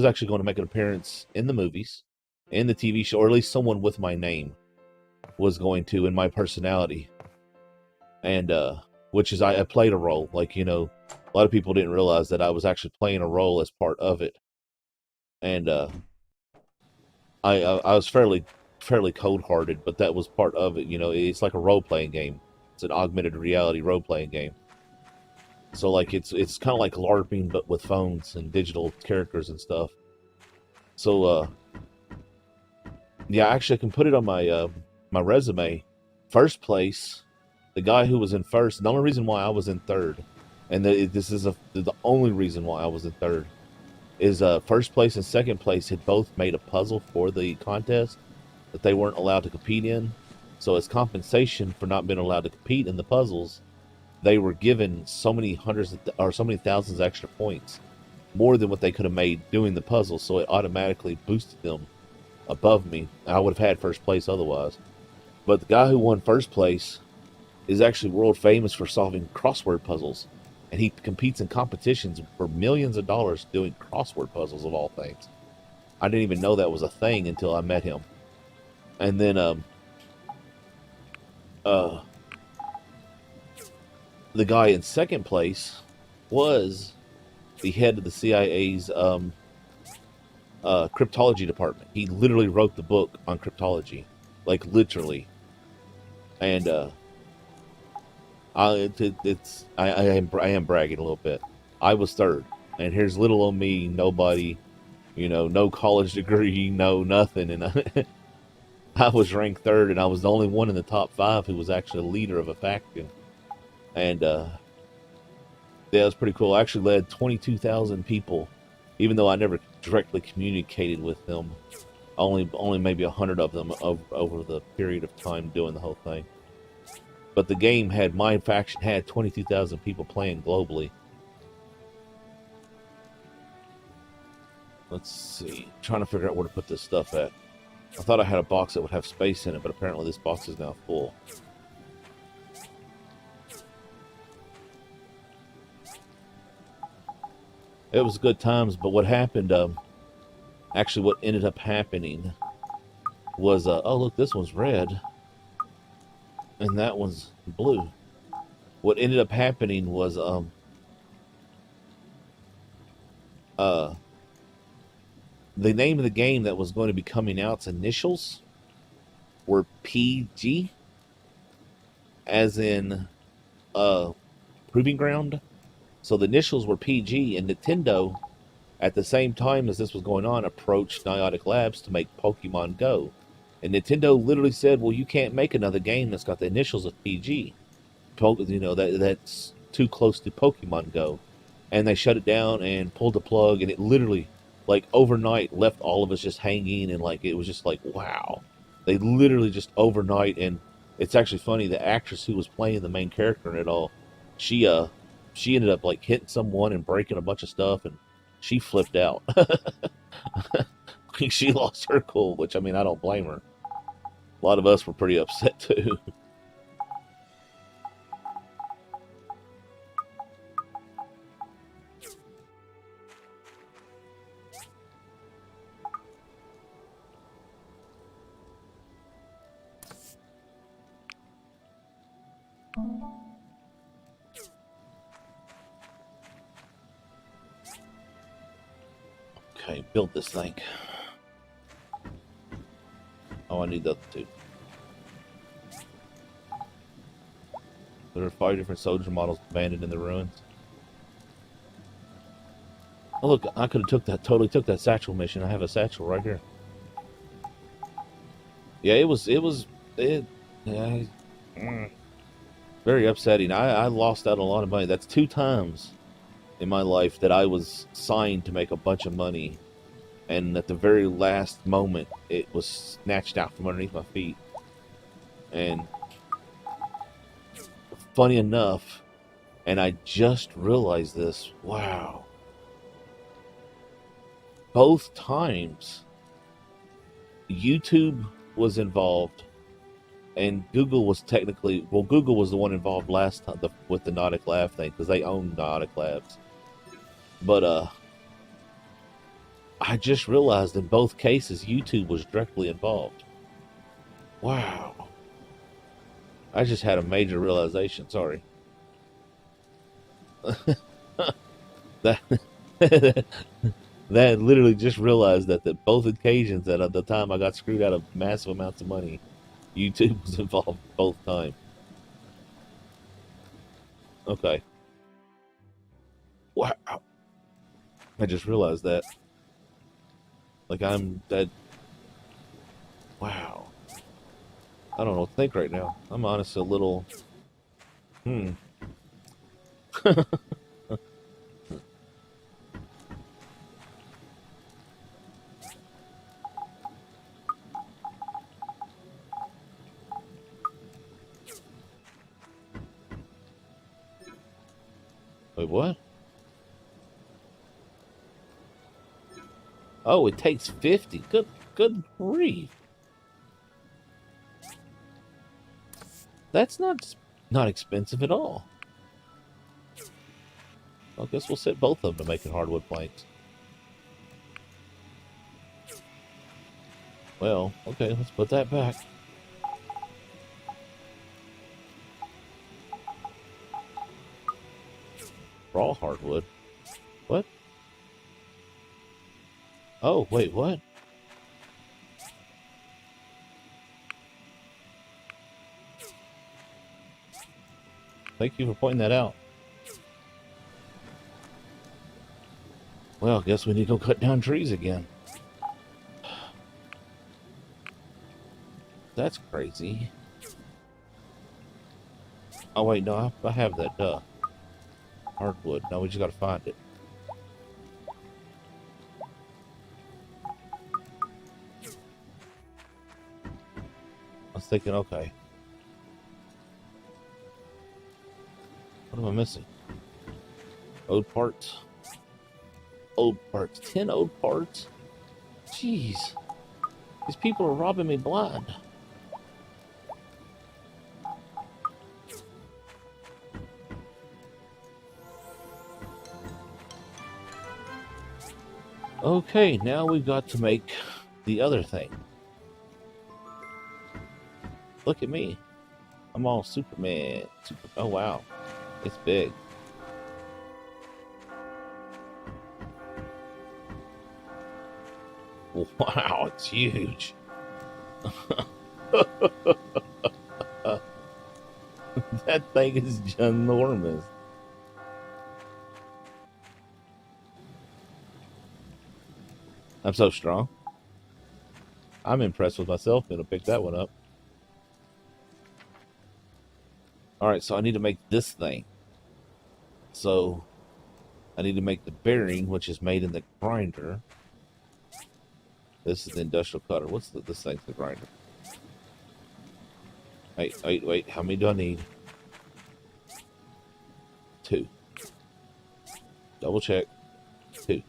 actually going to make an appearance in the movies, in the TV show, or at least someone with my name was going to, in my personality. And which is I played a role. Like, a lot of people didn't realize that I was actually playing a role as part of it. And I was fairly cold-hearted, but that was part of it. It's like a role-playing game. It's an augmented reality role-playing game. So like it's kind of like LARPing, but with phones and digital characters and stuff. So yeah, actually I can put it on my my resume. First place, the guy who was in first. The only reason why I was in 3rd, and this is the only reason why I was in 3rd, is first place and second place had both made a puzzle for the contest that they weren't allowed to compete in. So as compensation for not being allowed to compete in the puzzles, they were given so many so many thousands extra points, more than what they could have made doing the puzzle. So it automatically boosted them above me. I would have had first place otherwise. But the guy who won first place is actually world famous for solving crossword puzzles, and he competes in competitions for millions of dollars doing crossword puzzles, of all things. I didn't even know that was a thing until I met him. And then the guy in second place was the head of the CIA's cryptology department. He literally wrote the book on cryptology, like literally. And I am bragging a little bit. I was 3rd, and here's little old me, nobody, no college degree, no nothing, and I was ranked 3rd, and I was the only one in the top 5 who was actually a leader of a faction. And yeah, it was pretty cool. I actually led 22,000 people, even though I never directly communicated with them. Only maybe 100 of them over the period of time doing the whole thing. But the game had, my faction had 22,000 people playing globally. Let's see. I'm trying to figure out where to put this stuff at. I thought I had a box that would have space in it, but apparently this box is now full. It was good times, but what happened, actually what ended up happening was, oh look, this one's red, and that one's blue. What ended up happening was, the name of the game that was going to be coming out's initials were PG, as in, Proving Ground. So the initials were PG, and Nintendo at the same time as this was going on, approached Niantic Labs to make Pokemon Go. And Nintendo literally said, well, you can't make another game that's got the initials of PG. That's too close to Pokemon Go. And they shut it down and pulled the plug, and it literally, like, overnight left all of us just hanging, and, like, it was just like, wow. They literally just overnight, and it's actually funny, the actress who was playing the main character in it all, she ended up, like, hitting someone and breaking a bunch of stuff, and she flipped out. She lost her cool, which, I mean, I don't blame her. A lot of us were pretty upset, too. Okay, build this thing. Oh, I need the other two. There are 5 different soldier models abandoned in the ruins. Oh, look, I could have totally took that satchel mission. I have a satchel right here. Yeah, yeah, very upsetting. I lost out a lot of money. That's 2 times in my life that I was signed to make a bunch of money, and at the very last moment, it was snatched out from underneath my feet. And funny enough, and I just realized this, wow. Both times, YouTube was involved, and Google was Google was the one involved last time with the Nautic Lab thing, because they own Nautic Labs. But, I just realized in both cases, YouTube was directly involved. Wow. I just had a major realization, sorry. that that literally just realized that both occasions that at the time I got screwed out of massive amounts of money, YouTube was involved both times. Okay. Wow. I just realized that. Like, I'm dead. Wow. I don't know what to think right now. I'm honestly a little... Wait, what? Oh, it takes 50. Good grief. That's not expensive at all. I guess we'll set both of them to making hardwood planks. Well, okay, let's put that back. Raw hardwood. What? Oh, wait, what? Thank you for pointing that out. Well, I guess we need to go cut down trees again. That's crazy. Oh, wait, no, I have that, hardwood. No, we just gotta find it. I was thinking, okay. What am I missing? Old parts. Old parts. 10 old parts? Jeez. These people are robbing me blind. Okay, now we've got to make the other thing. Look at me. I'm all Superman. Oh, wow. It's big. Wow, it's huge. That thing is ginormous. I'm so strong. I'm impressed with myself. Gonna pick that one up. Alright, so I need to make this thing. So I need to make the bearing, which is made in the grinder. This is the industrial cutter. What's this thing's the grinder? Wait. How many do I need? 2. Double check. 2.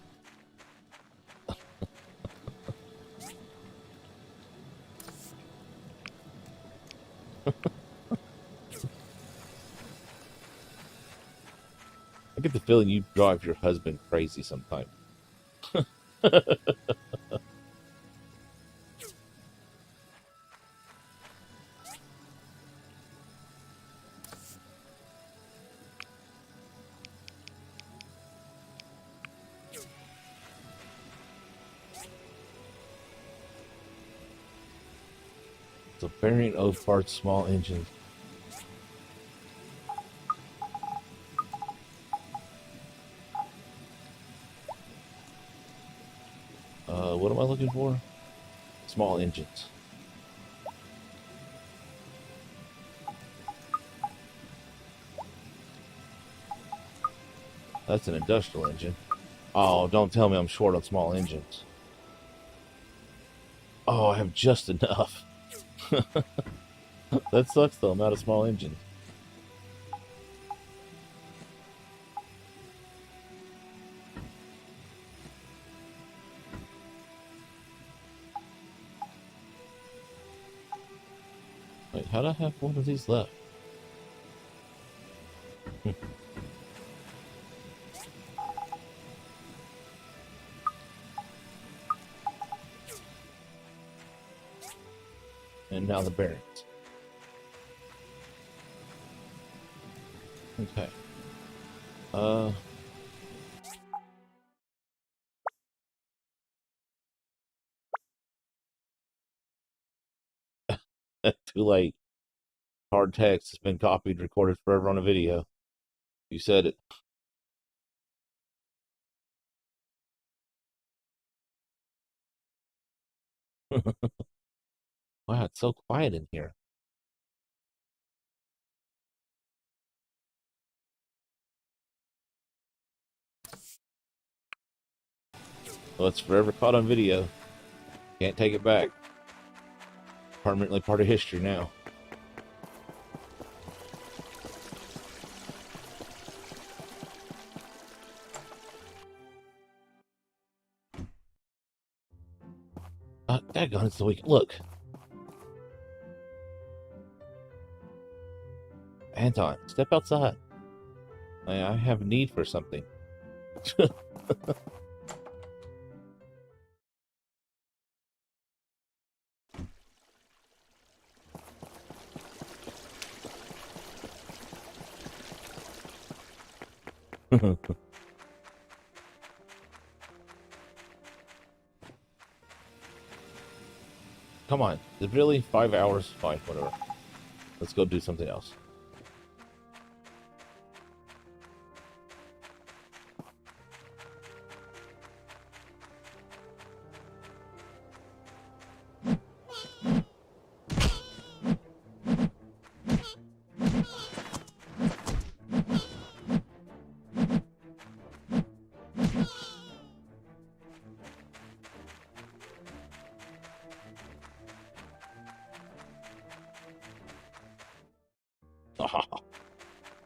I get the feeling you drive your husband crazy sometimes. So bearing O parts, small engines. What am I looking for? Small engines. That's an industrial engine. Oh, don't tell me I'm short on small engines. Oh, I have just enough. That sucks though, I'm out of small engines. Wait, how do I have one of these left? And now the bearings. Okay. Too late. Hard text has been copied, recorded forever on a video. You said it. Wow, it's so quiet in here. Well, it's forever caught on video. Can't take it back. Permanently part of history now. Daggone, it's the weekend. Look. Anton, step outside. I have a need for something. Come on. Is it really 5 hours? Fine, whatever. Let's go do something else.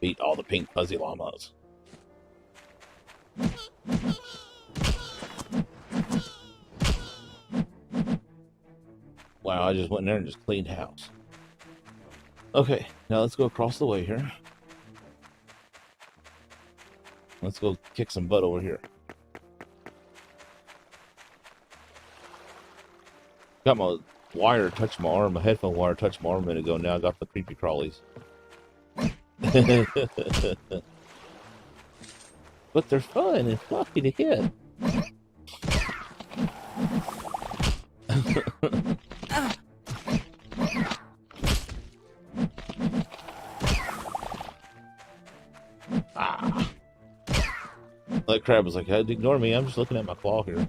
Beat all the pink fuzzy llamas. Wow, I just went in there and just cleaned house. Okay, now let's go across the way here. Let's go kick some butt over here. Got my wire touch my arm, my headphone wire touched my arm a minute ago. Now I got the creepy crawlies. But they're fun and fluffy to hit. That crab was like, hey, ignore me, I'm just looking at my claw here.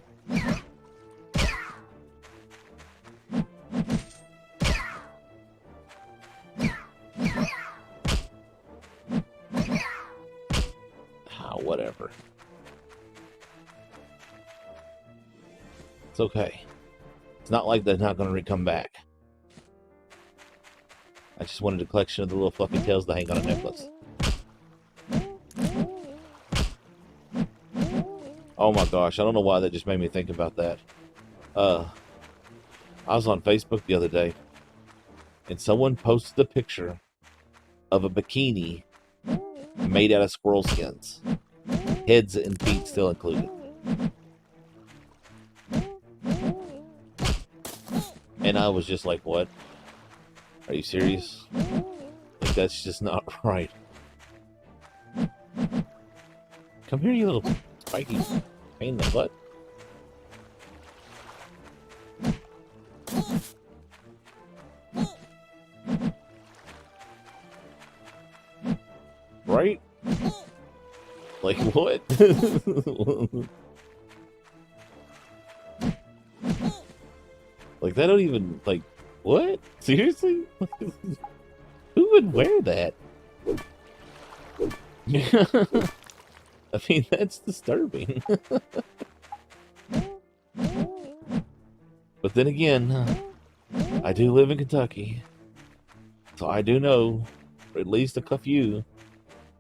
whatever. It's okay. It's not like they're not going to come back. I just wanted a collection of the little fluffy tails to hang on a necklace. Oh my gosh, I don't know why that just made me think about that. I was on Facebook the other day, and someone posted a picture of a bikini made out of squirrel skins. Heads and feet still included. And I was just like, what? Are you serious? Like, that's just not right. Come here, you little spiky pain in the butt. Right? Like, what? Like, that don't even, like, what? Seriously? Who would wear that? I mean, that's disturbing. But then again, I do live in Kentucky, so I do know, or at least a few,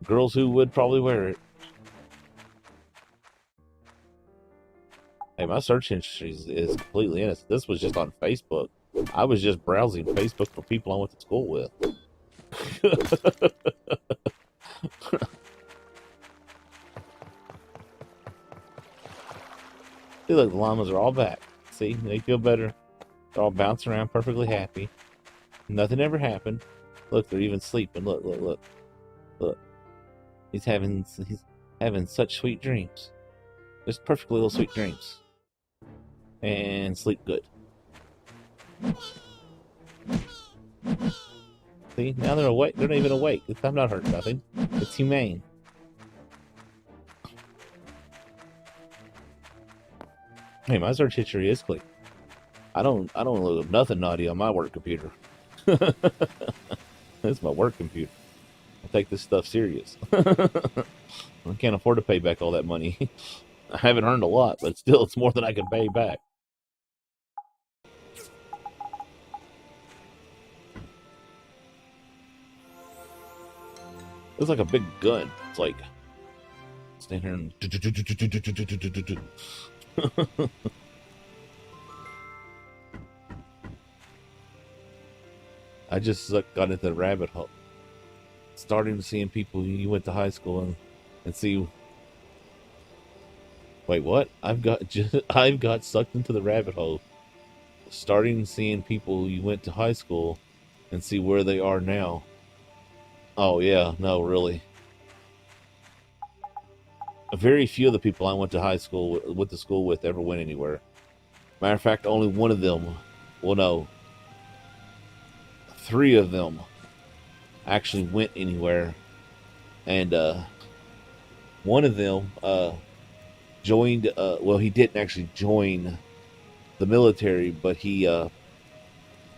girls who would probably wear it. Hey, my search history is completely innocent. This was just on Facebook. I was just browsing Facebook for people I went to school with. See, look, the llamas are all back. See, they feel better. They're all bouncing around perfectly happy. Nothing ever happened. Look, they're even sleeping. Look, look, look. Look. He's having such sweet dreams. Just perfectly little sweet dreams. And sleep good. See, now they're awake. They're not even awake. I'm not hurting nothing. It's humane. Hey, my search history is clean. I don't look nothing naughty on my work computer. That's my work computer. I take this stuff serious. I can't afford to pay back all that money. I haven't earned a lot, but still, it's more than I can pay back. It's like a big gun. It's like stand here and I just got into the rabbit hole, starting to seeing people you went to high school and see. Wait, what? I've got sucked into the rabbit hole, starting seeing people you went to high school and see where they are now. Oh yeah, no, really. Very few of the people I went to school with ever went anywhere. Matter of fact, only one of them, well, no, 3 of them actually went anywhere, and one of them joined. Well, he didn't actually join the military, but he's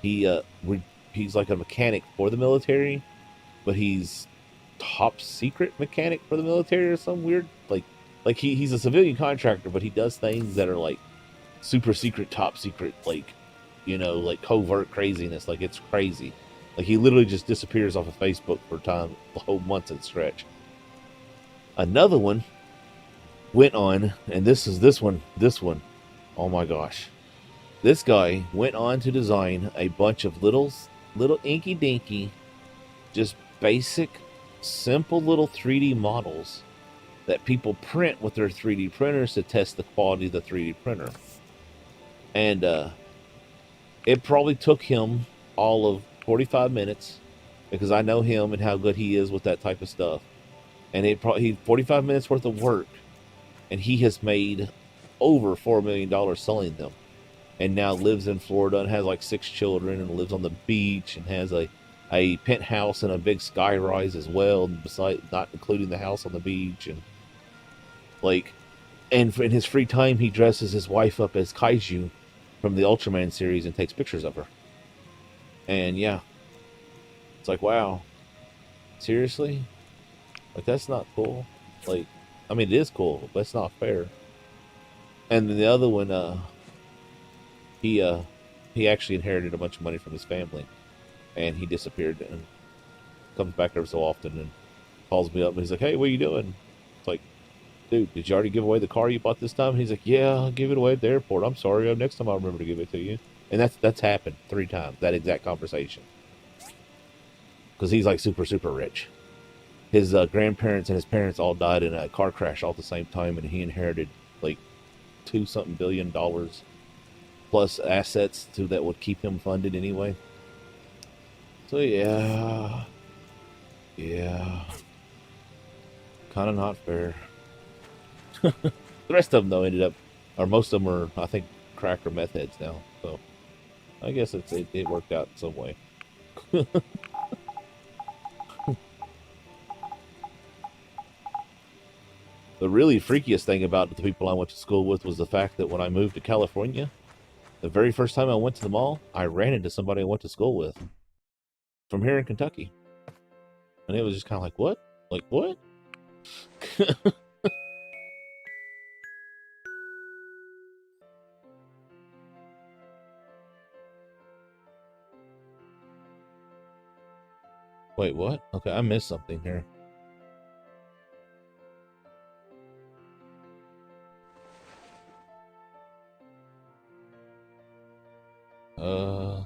like a mechanic for the military, but he's top secret mechanic for the military or some weird like he's a civilian contractor, but he does things that are like super secret, top secret, like, you know, like covert craziness. Like, it's crazy. Like, he literally just disappears off of Facebook for time, the whole months at stretch. Another one went on, and this one. Oh my gosh. This guy went on to design a bunch of little inky dinky, just basic, simple little 3D models that people print with their 3D printers to test the quality of the 3D printer. And it probably took him all of 45 minutes, because I know him and how good he is with that type of stuff. And he 45 minutes worth of work, and he has made over $4 million selling them. And now lives in Florida and has like 6 children and lives on the beach and has a penthouse and a big sky rise as well, besides not including the house on the beach. And like, and in his free time, he dresses his wife up as Kaiju from the Ultraman series and takes pictures of her. And yeah, it's like, wow, seriously? Like, that's not cool. Like, I mean, it is cool, but it's not fair. And then the other one, he uh, he actually inherited a bunch of money from his family, and he disappeared and comes back every so often and calls me up and he's like, "Hey, what are you doing?" It's like, "Dude, did you already give away the car you bought this time?" And he's like, "Yeah, I'll give it away at the airport. I'm sorry. Next time I'll remember to give it to you." And that's happened 3 times. That exact conversation. Because he's like super rich. His grandparents and his parents all died in a car crash all at the same time, and he inherited like $2 something billion plus assets to that would keep him funded anyway. So yeah, kind of not fair. The rest of them though ended up, or most of them are, I think, crack or meth heads now. So I guess it worked out in some way. The really freakiest thing about the people I went to school with was the fact that when I moved to California, the very first time I went to the mall, I ran into somebody I went to school with from here in Kentucky. And it was just kind of like, what? Like, what? Wait, what? Okay, I missed something here. Uh,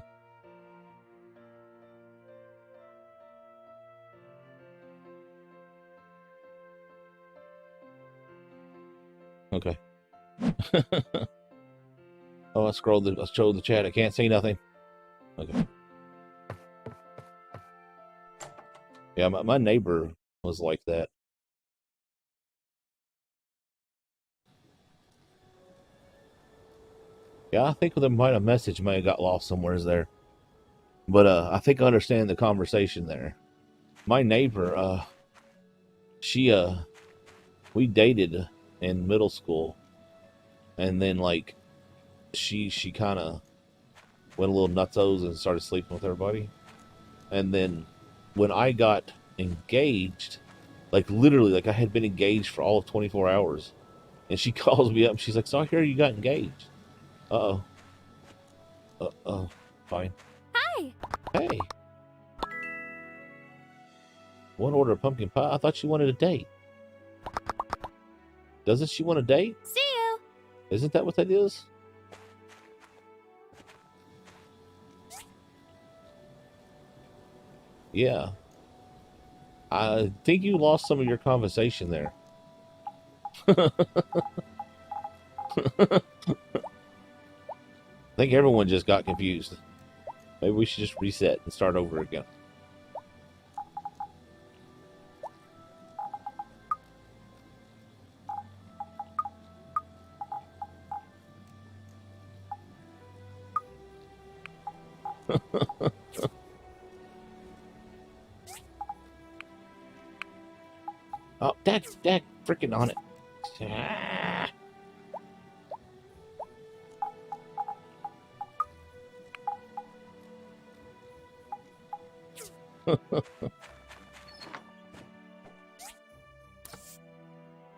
okay. Oh, I showed the chat. I can't see nothing. Okay. Yeah, my neighbor was like that. Yeah, I think a message might have got lost somewhere there. But I think I understand the conversation there. My neighbor, she we dated in middle school, and then like she kind of went a little nutsos and started sleeping with everybody. And then when I got engaged, like literally, like I had been engaged for all of 24 hours, and she calls me up and she's like, "So I hear you got engaged." Uh oh. Fine. Hi! Hey, one order of pumpkin pie. I thought she wanted a date. Doesn't she want a date? See you! Isn't that what that is? Yeah. I think you lost some of your conversation there. I think everyone just got confused. Maybe we should just reset and start over again. Oh, Dak, freaking on it. Ah.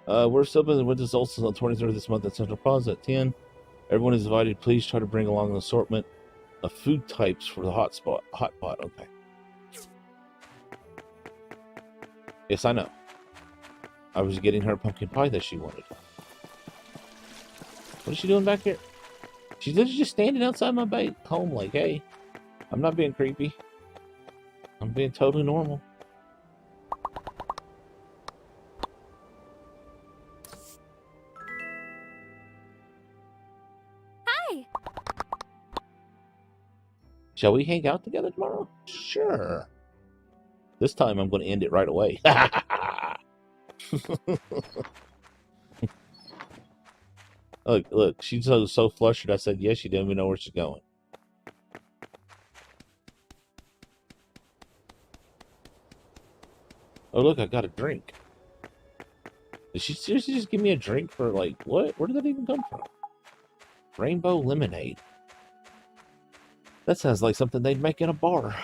We're celebrating the winter solstice on the 23rd of this month at Central Plaza at 10. Everyone is invited. Please try to bring along an assortment of food types for the hot pot. Okay. Yes, I know. I was getting her pumpkin pie that she wanted. What is she doing back here? She's literally just standing outside my home like, hey, I'm not being creepy. I'm being totally normal. Hi! Shall we hang out together tomorrow? Sure. This time I'm going to end it right away. Look, she's so flustered. I said, yes, she didn't even know where she's going. Oh, look, I got a drink. Did she seriously just give me a drink for, like, what? Where did that even come from? Rainbow lemonade. That sounds like something they'd make in a bar.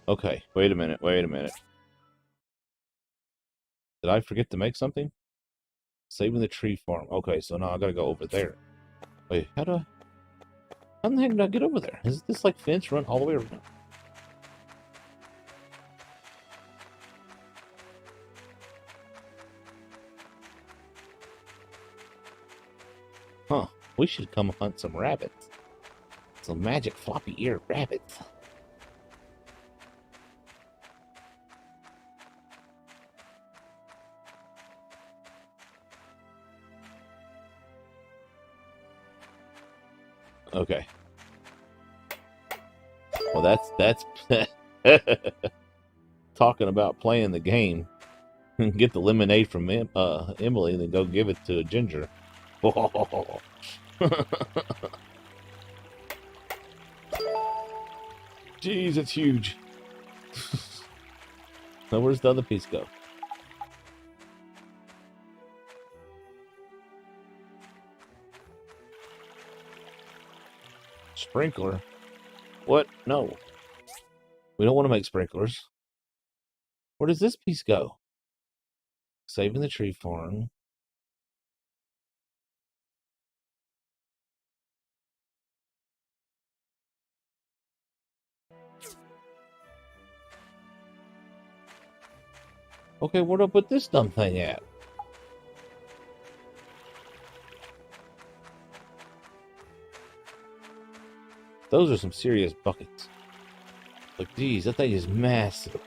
Okay, wait a minute, wait a minute. Did I forget to make something? Saving the tree farm. Okay, so now I gotta go over there. Wait, how the heck did I get over there? Is this like fence run all the way around? Huh, we should come hunt some rabbits. Some magic floppy-eared rabbits. Okay. Well, that's talking about playing the game. Get the lemonade from Emily, and then go give it to Ginger. Jeez, it's huge. Now, where's the other piece go? Sprinkler? What? No. We don't want to make sprinklers. Where does this piece go? Saving the tree farm. Okay, where do I put this dumb thing at? Those are some serious buckets. Like, geez, that thing is massive.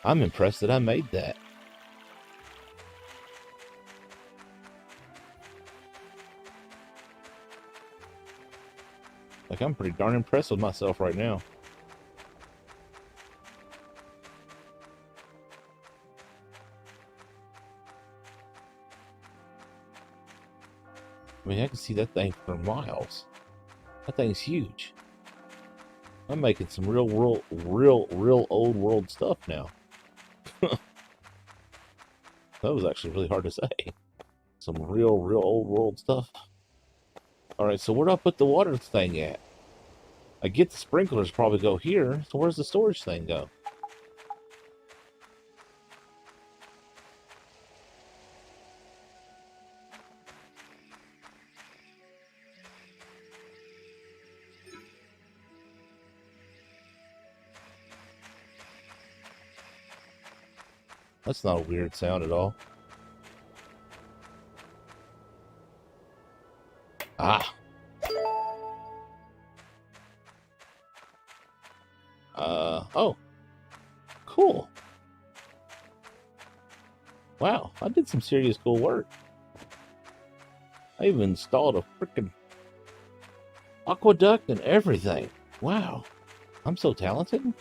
I'm impressed that I made that. Like, I'm pretty darn impressed with myself right now. I mean, I can see that thing for miles. That thing's huge. I'm making some real old world stuff now. That was actually really hard to say. Some real old world stuff. Alright, so where do I put the water thing at? I get the sprinklers probably go here, so where's the storage thing go? That's not a weird sound at all. Ah. Oh. Cool. Wow, I did some serious cool work. I even installed a freaking aqueduct and everything. Wow. I'm so talented.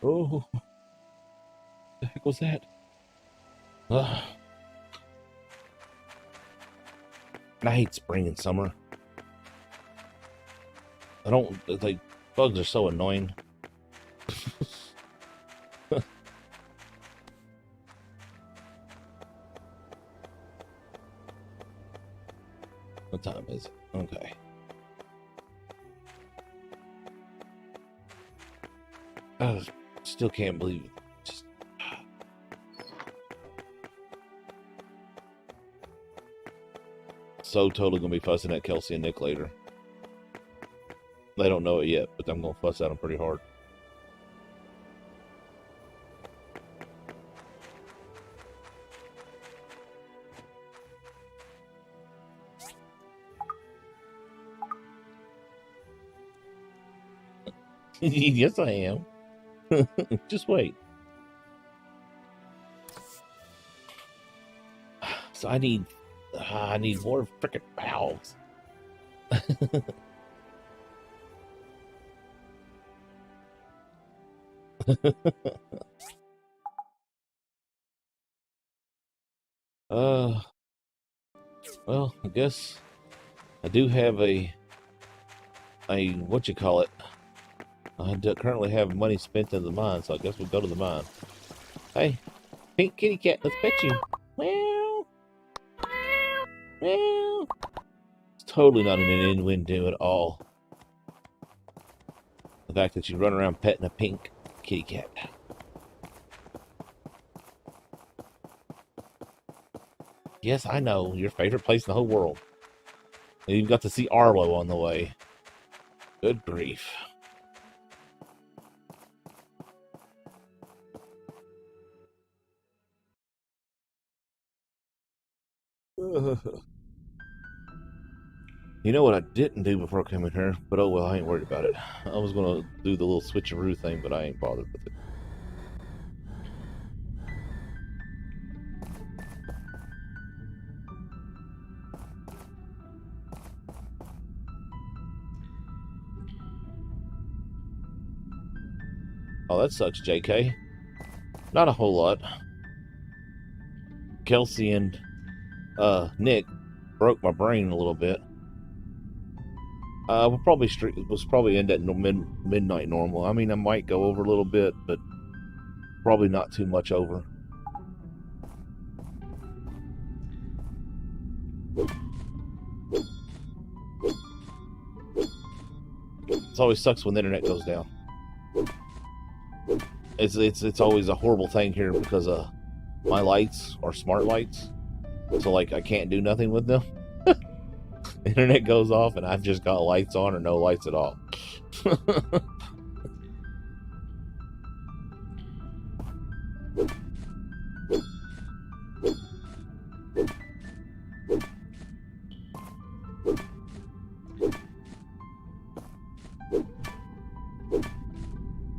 Oh, what the heck was that? Ugh. I hate spring and summer. I don't, like, bugs are so annoying. What time is it? Okay. I still can't believe it. Just... So totally gonna be fussing at Kelsey and Nick later. They don't know it yet, but I'm gonna fuss at them pretty hard. Yes, I am. Just wait. So I need more freaking valves. Well, I guess I do have a what you call it. I currently have money spent in the mine, so I guess we'll go to the mine. Hey, pink kitty cat. Let's pet you. Meow. Meow. It's totally not an innuendo at all. The fact that you run around petting a pink kitty cat. Yes, I know. Your favorite place in the whole world. And you've got to see Arlo on the way. Good grief. You know what I didn't do before coming here? But oh well, I ain't worried about it. I was going to do the little switcheroo thing, but I ain't bothered with it. Oh, that sucks, JK. Not a whole lot. Kelsey and Nick broke my brain a little bit. We'll probably end at midnight normal. I mean, I might go over a little bit, but probably not too much over. It always sucks when the internet goes down. It's always a horrible thing here because my lights are smart lights, so like I can't do nothing with them. Internet goes off and I've just got lights on or no lights at all.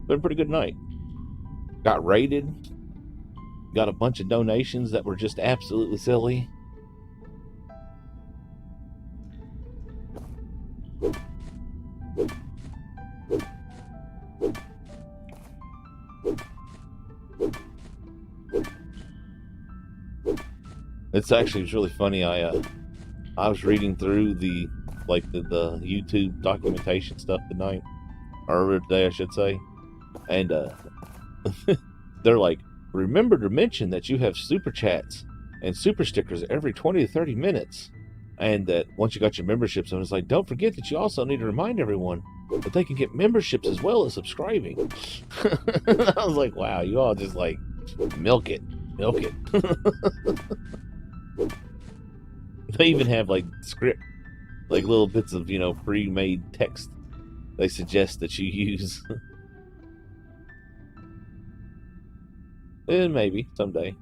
Been a pretty good night. Got raided. Got a bunch of donations that were just absolutely silly. It's actually really funny. I was reading through the YouTube documentation stuff tonight, or earlier today, I should say, and they're like, remember to mention that you have super chats and super stickers every 20 to 30 minutes, and that once you got your memberships, I was like, don't forget that you also need to remind everyone that they can get memberships as well as subscribing. I was like, wow, you all just like milk it. They even have like script, like little bits of, pre-made text they suggest that you use. And maybe someday.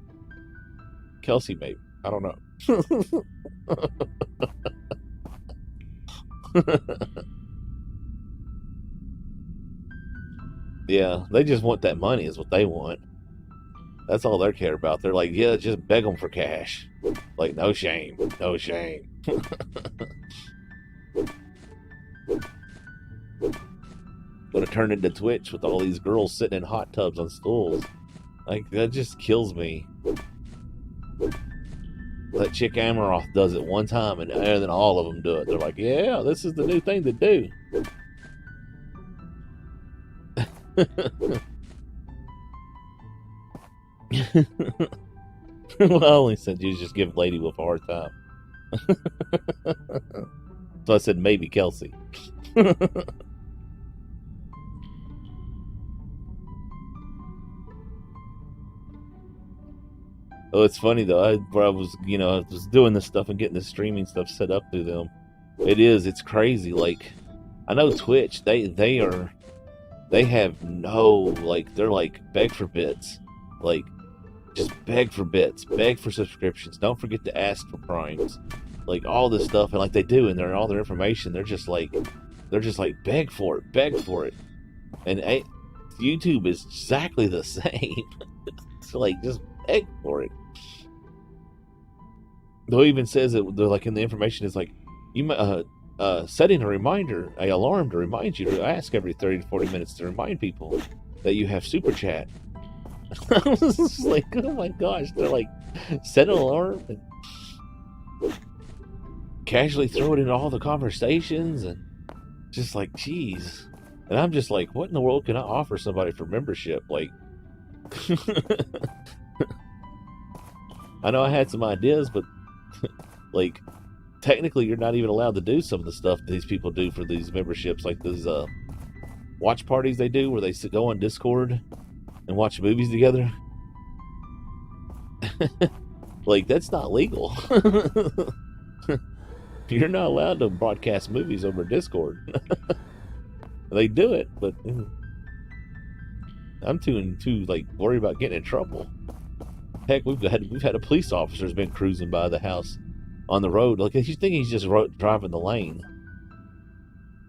Kelsey, maybe. I don't know. Yeah, they just want that money is what they want. That's all they care about. They're like, yeah, just beg them for cash. Like, no shame. No shame. Gonna turn into Twitch with all these girls sitting in hot tubs on stools. Like, that just kills me. That chick Amaroth does it one time, and then all of them do it. They're like, yeah, this is the new thing to do. Well, I only said you just give Lady Wolf a hard time. So I said maybe Kelsey. Oh, it's funny though. I was doing this stuff and getting the streaming stuff set up through them. It's crazy. Like, I know Twitch, they have no, like, they're like, beg for bits. Like, just beg for bits, beg for subscriptions. Don't forget to ask for primes. Like, all this stuff, and like they do, and all their information, they're just like, beg for it. And YouTube is exactly the same. It's like, just beg for it. Though it even says that they're like in the information is like, you setting a alarm to remind you to ask every 30 to 40 minutes to remind people that you have super chat. I was just like, oh my gosh, they're like, set an alarm and casually throw it into all the conversations, and just like, geez. And I'm just like, what in the world can I offer somebody for membership? Like, I know I had some ideas, but like technically you're not even allowed to do some of the stuff these people do for these memberships, like these watch parties they do where they go on Discord and watch movies together. Like, that's not legal. You're not allowed to broadcast movies over Discord. They do it, but I'm too like worried about getting in trouble. Heck, we've had a police officer's been cruising by the house on the road. Like, you think he's just driving the lane?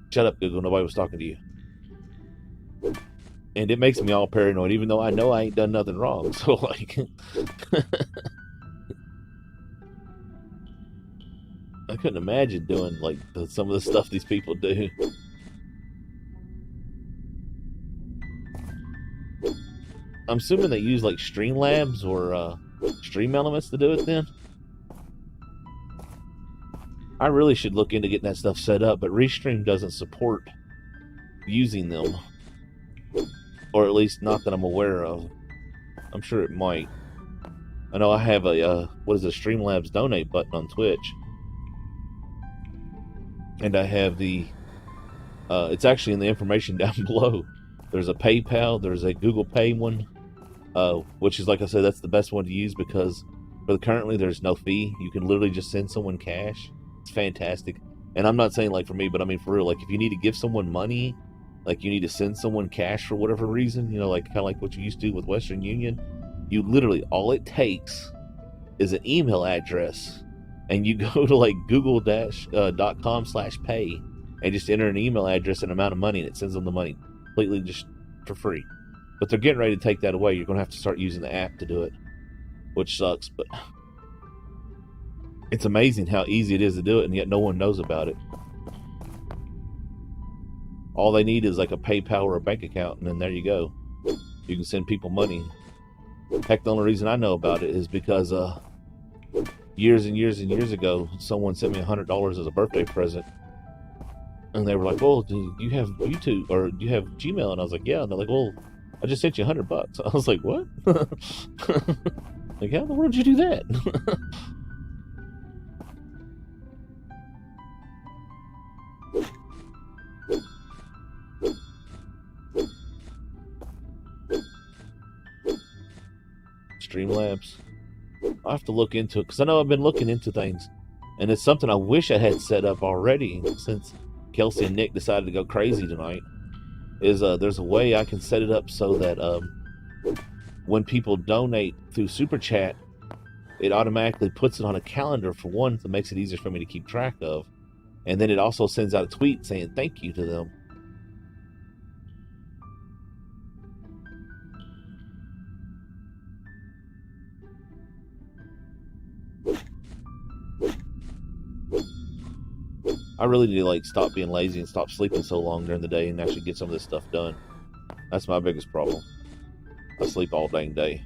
Shut up, Google. Nobody was talking to you. And it makes me all paranoid, even though I know I ain't done nothing wrong. So, like, I couldn't imagine doing, like, some of the stuff these people do. I'm assuming they use, like, Streamlabs or Stream Elements to do it then. I really should look into getting that stuff set up, but Restream doesn't support using them. Or at least not that I'm aware of. I'm sure it might. I know I have a, Streamlabs donate button on Twitch. And I have the, it's actually in the information down below. There's a PayPal, there's a Google Pay one, which is, like I said, that's the best one to use because currently there's no fee. You can literally just send someone cash. It's fantastic. And I'm not saying like for me, but I mean for real, like if you need to give someone money, like you need to send someone cash for whatever reason, you know, like kind of like what you used to do with Western Union, you literally, all it takes is an email address, and you go to like google.com/pay and just enter an email address and amount of money, and it sends them the money completely just for free. But they're getting ready to take that away. You're going to have to start using the app to do it, which sucks, but it's amazing how easy it is to do it, and yet no one knows about it. All they need is like a PayPal or a bank account, and then there you go. You can send people money. Heck, the only reason I know about it is because years and years and years ago, someone sent me $100 as a birthday present. And they were like, well, do you have YouTube or do you have Gmail? And I was like, yeah. And they're like, well, I just sent you $100. I was like, what? Like, how in the world did you do that? Streamlabs. I'll have to look into it because I know I've been looking into things, and it's something I wish I had set up already since Kelsey and Nick decided to go crazy tonight. Is there's a way I can set it up so that when people donate through Super Chat, it automatically puts it on a calendar for one, that makes it easier for me to keep track of, and then it also sends out a tweet saying thank you to them. I really need to like stop being lazy and stop sleeping so long during the day and actually get some of this stuff done. That's my biggest problem. I sleep all dang day.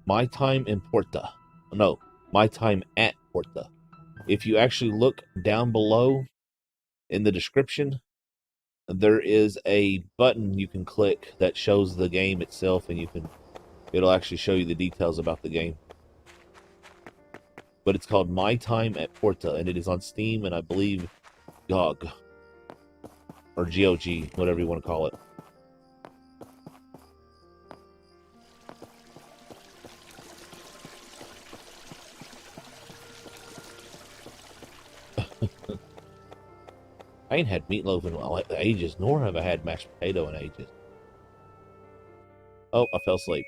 My time in Porta. No, my time at Porta. If you actually look down below in the description, there is a button you can click that shows the game itself, and it'll actually show you the details about the game. But it's called My Time at Porta, and it is on Steam and I believe GOG or GOG, whatever you want to call it. I ain't had meatloaf in ages, nor have I had mashed potato in ages. Oh, I fell asleep.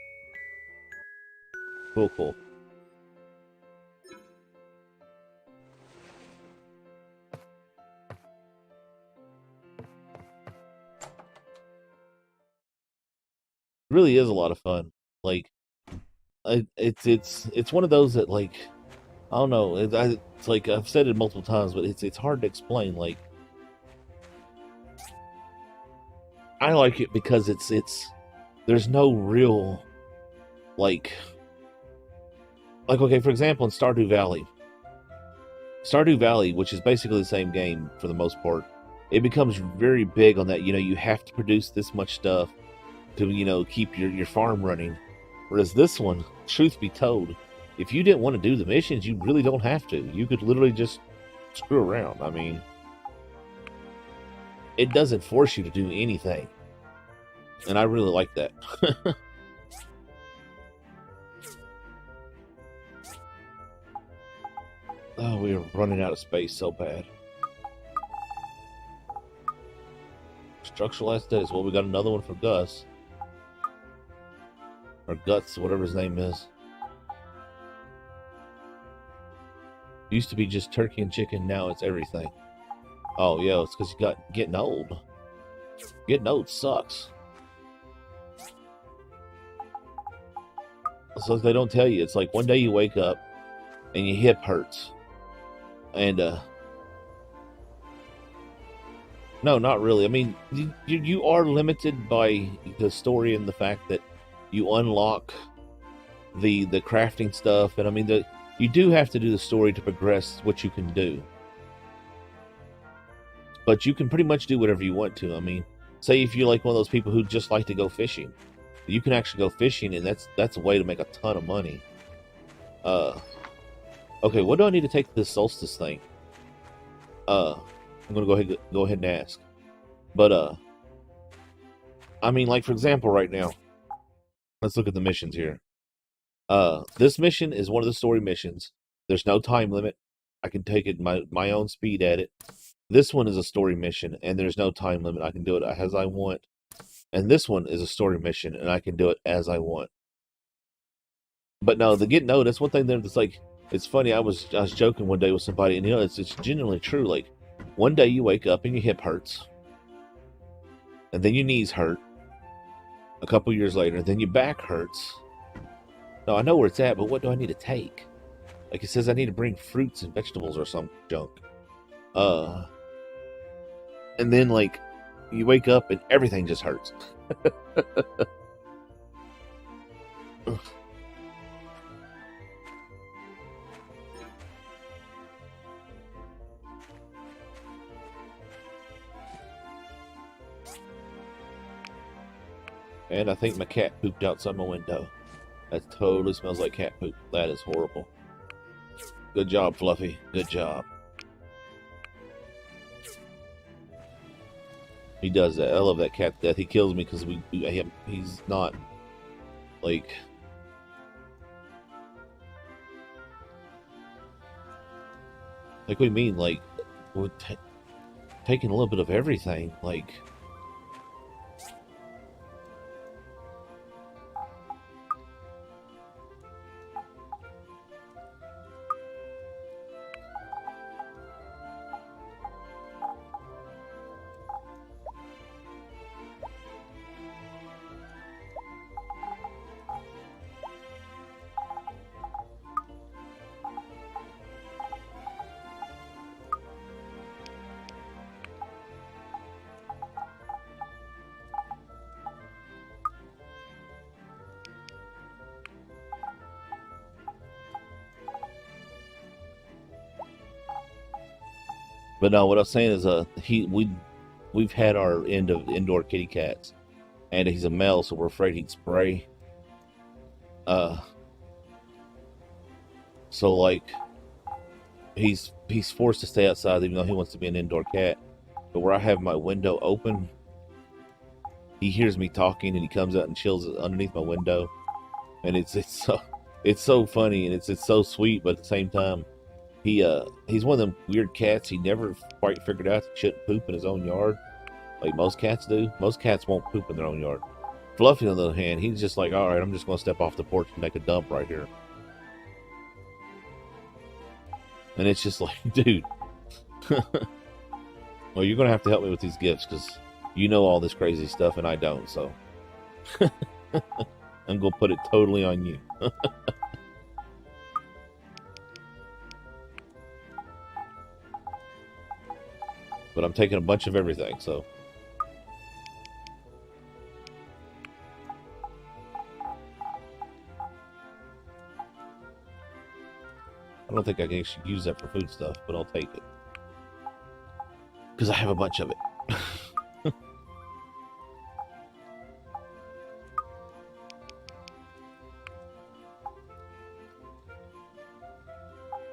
Cool, cool. It really is a lot of fun. Like, it's one of those that, like, I don't know. It's like I've said it multiple times, but it's hard to explain. Like, I like it because it's there's no real like okay, for example, in Stardew Valley, Stardew Valley, which is basically the same game for the most part, it becomes very big on that. You know, you have to produce this much stuff to, you know, keep your farm running. Whereas this one, truth be told, if you didn't want to do the missions, you really don't have to. You could literally just screw around. I mean, it doesn't force you to do anything. And I really like that. Oh, we are running out of space so bad. Structural aesthetics. Well, we got another one for Gus. Or Guts, whatever his name is. Used to be just turkey and chicken, now it's everything. Oh, yeah, it's because you got getting old. Getting old sucks. So they don't tell you. It's like one day you wake up and your hip hurts. And, no, not really. I mean, you are limited by the story and the fact that you unlock the crafting stuff. And I mean, you do have to do the story to progress what you can do. But you can pretty much do whatever you want to. I mean, say if you're like one of those people who just like to go fishing. You can actually go fishing, and that's a way to make a ton of money. Okay, what do I need to take this solstice thing? I'm gonna go ahead and ask. But I mean, like for example, right now, let's look at the missions here. This mission is one of the story missions. There's no time limit. I can take it my own speed at it. This one is a story mission, and there's no time limit. I can do it as I want. And this one is a story mission, and I can do it as I want. But no, the get that's one thing that's like, it's funny. I was joking one day with somebody, and you know, it's genuinely true. Like, one day you wake up and your hip hurts, and then your knees hurt. A couple years later, then your back hurts. No, I know where it's at, but what do I need to take? Like it says, I need to bring fruits and vegetables or some junk. And then like you wake up and everything just hurts. And I think my cat pooped outside my window. That totally smells like cat poop. That is horrible. Good job, Fluffy. Good job. He does that. I love that cat to death. He kills me because he's not like what do you mean? Like we're taking a little bit of everything. Like but no, what I was saying is we've had our end of indoor kitty cats, and he's a male, so we're afraid he'd spray. So like he's forced to stay outside even though he wants to be an indoor cat. But where I have my window open, he hears me talking and he comes out and chills underneath my window, and it's so funny and it's so sweet, but at the same time, he's one of them weird cats. He never quite figured out he shouldn't poop in his own yard, like most cats do. Most cats won't poop in their own yard. Fluffy, on the other hand, he's just like, all right, I'm just going to step off the porch and make a dump right here. And it's just like, dude. Well, you're going to have to help me with these gifts because you know all this crazy stuff and I don't, so. I'm going to put it totally on you. But I'm taking a bunch of everything, so. I don't think I can actually use that for food stuff, but I'll take it. Because I have a bunch of it.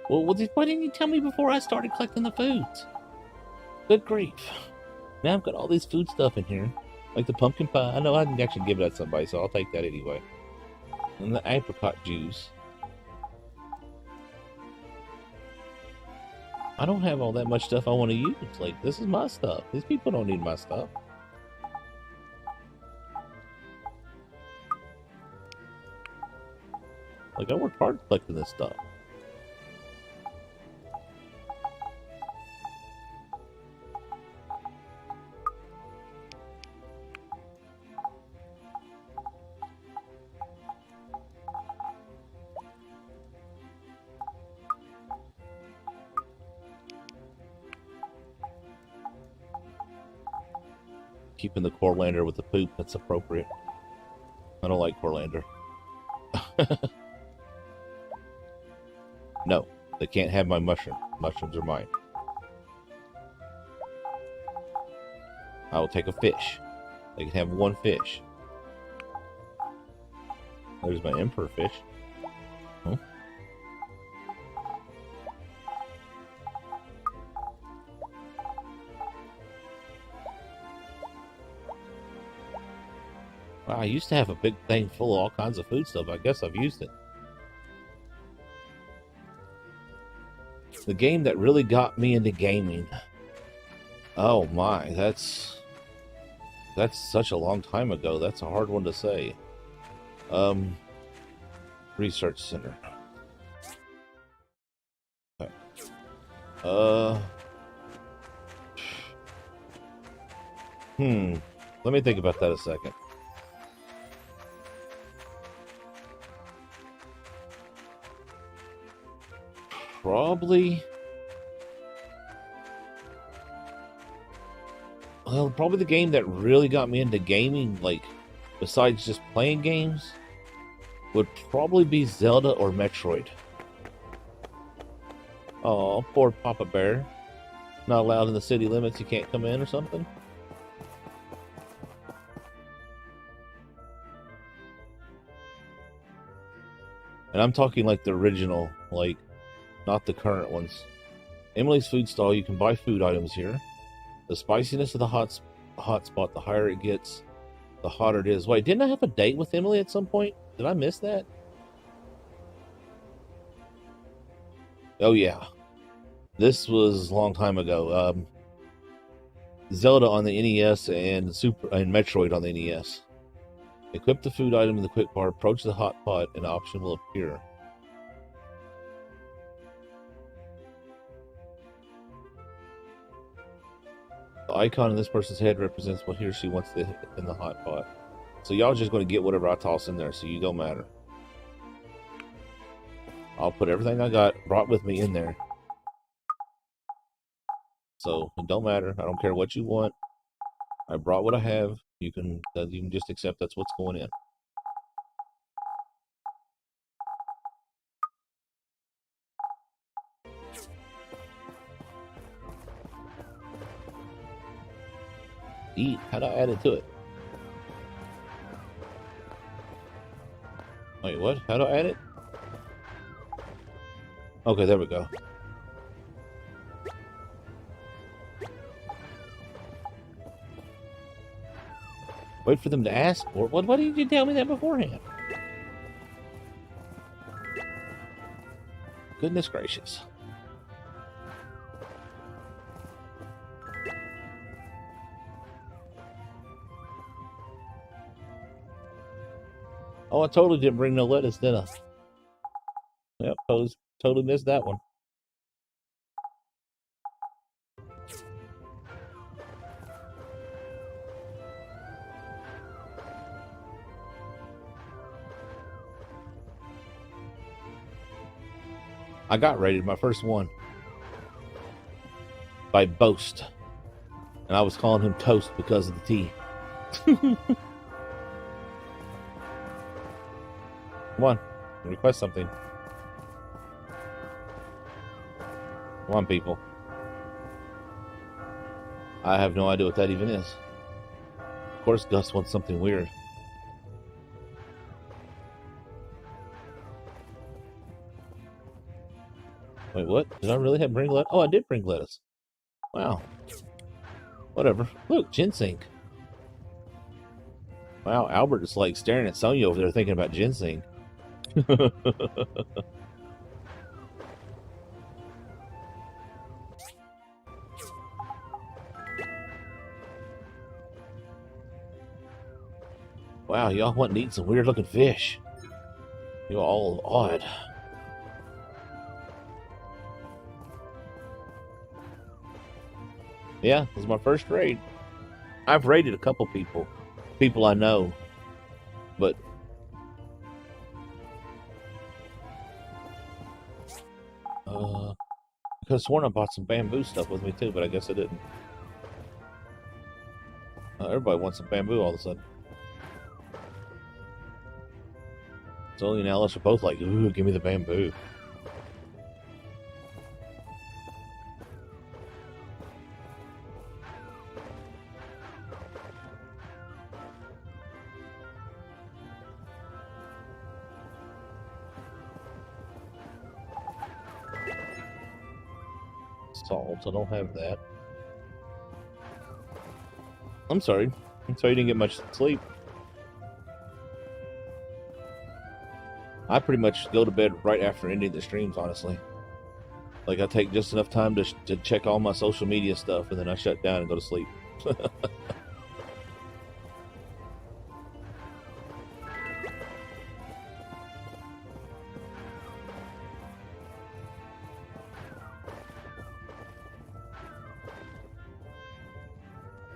Well, why didn't you tell me before I started collecting the foods? Good grief. Now I've got all this food stuff in here. Like the pumpkin pie. I know I can actually give that to somebody, so I'll take that anyway. And the apricot juice. I don't have all that much stuff I want to use. Like, this is my stuff. These people don't need my stuff. Like, I worked hard collecting this stuff. Keeping the Corlander with the poop, that's appropriate. I don't like Corlander. No, they can't have my mushroom. Mushrooms are mine. I will take a fish. They can have one fish. There's my emperor fish. Huh? Wow, I used to have a big thing full of all kinds of food stuff. I guess I've used it. The game that really got me into gaming. Oh my, that's such a long time ago. That's a hard one to say. Research center. Okay. Let me think about that a second. Probably the game that really got me into gaming, like, besides just playing games, would probably be Zelda or Metroid. Oh, poor Papa Bear. Not allowed in the city limits, you can't come in or something? And I'm talking like the original, like, not the current ones. Emily's food stall, you can buy food items here. The spiciness of the hot spot, the higher it gets, the hotter it is. Wait, didn't I have a date with Emily at some point? Did I miss that? Oh yeah. This was a long time ago. Zelda on the NES and Metroid on the NES. Equip the food item in the quick bar, approach the hot pot, and an option will appear. The icon in this person's head represents what he or she wants to hit in the hot pot. So y'all just going to get whatever I toss in there, so you don't matter. I'll put everything I brought with me in there. So it don't matter. I don't care what you want. I brought what I have. You can just accept that's what's going in. Eat. How do I add it to it? Wait, what? How do I add it? Okay, there we go. Wait for them to ask for it. Why didn't you tell me that beforehand? Goodness gracious. Oh, I totally didn't bring no lettuce, did I? Yep, totally missed that one. I got rated my first one by Boast, and I was calling him Toast because of the T. Come on, request something. Come on, people. I have no idea what that even is. Of course, Gus wants something weird. Wait, what? Did I really bring lettuce? Oh, I did bring lettuce. Wow. Whatever. Look, ginseng. Wow, Albert is like staring at Sonya over there thinking about ginseng. Wow, y'all want to eat some weird looking fish. You're all odd. Yeah, this is my first raid. I've raided a couple people I know, but I could have sworn I bought some bamboo stuff with me too, but I guess I didn't. Everybody wants some bamboo all of a sudden. Zoe and Alice are both like, ooh, give me the bamboo. Salt, I don't have that. I'm sorry you didn't get much sleep. I pretty much go to bed right after ending the streams, honestly. Like, I take just enough time to check all my social media stuff, and then I shut down and go to sleep. But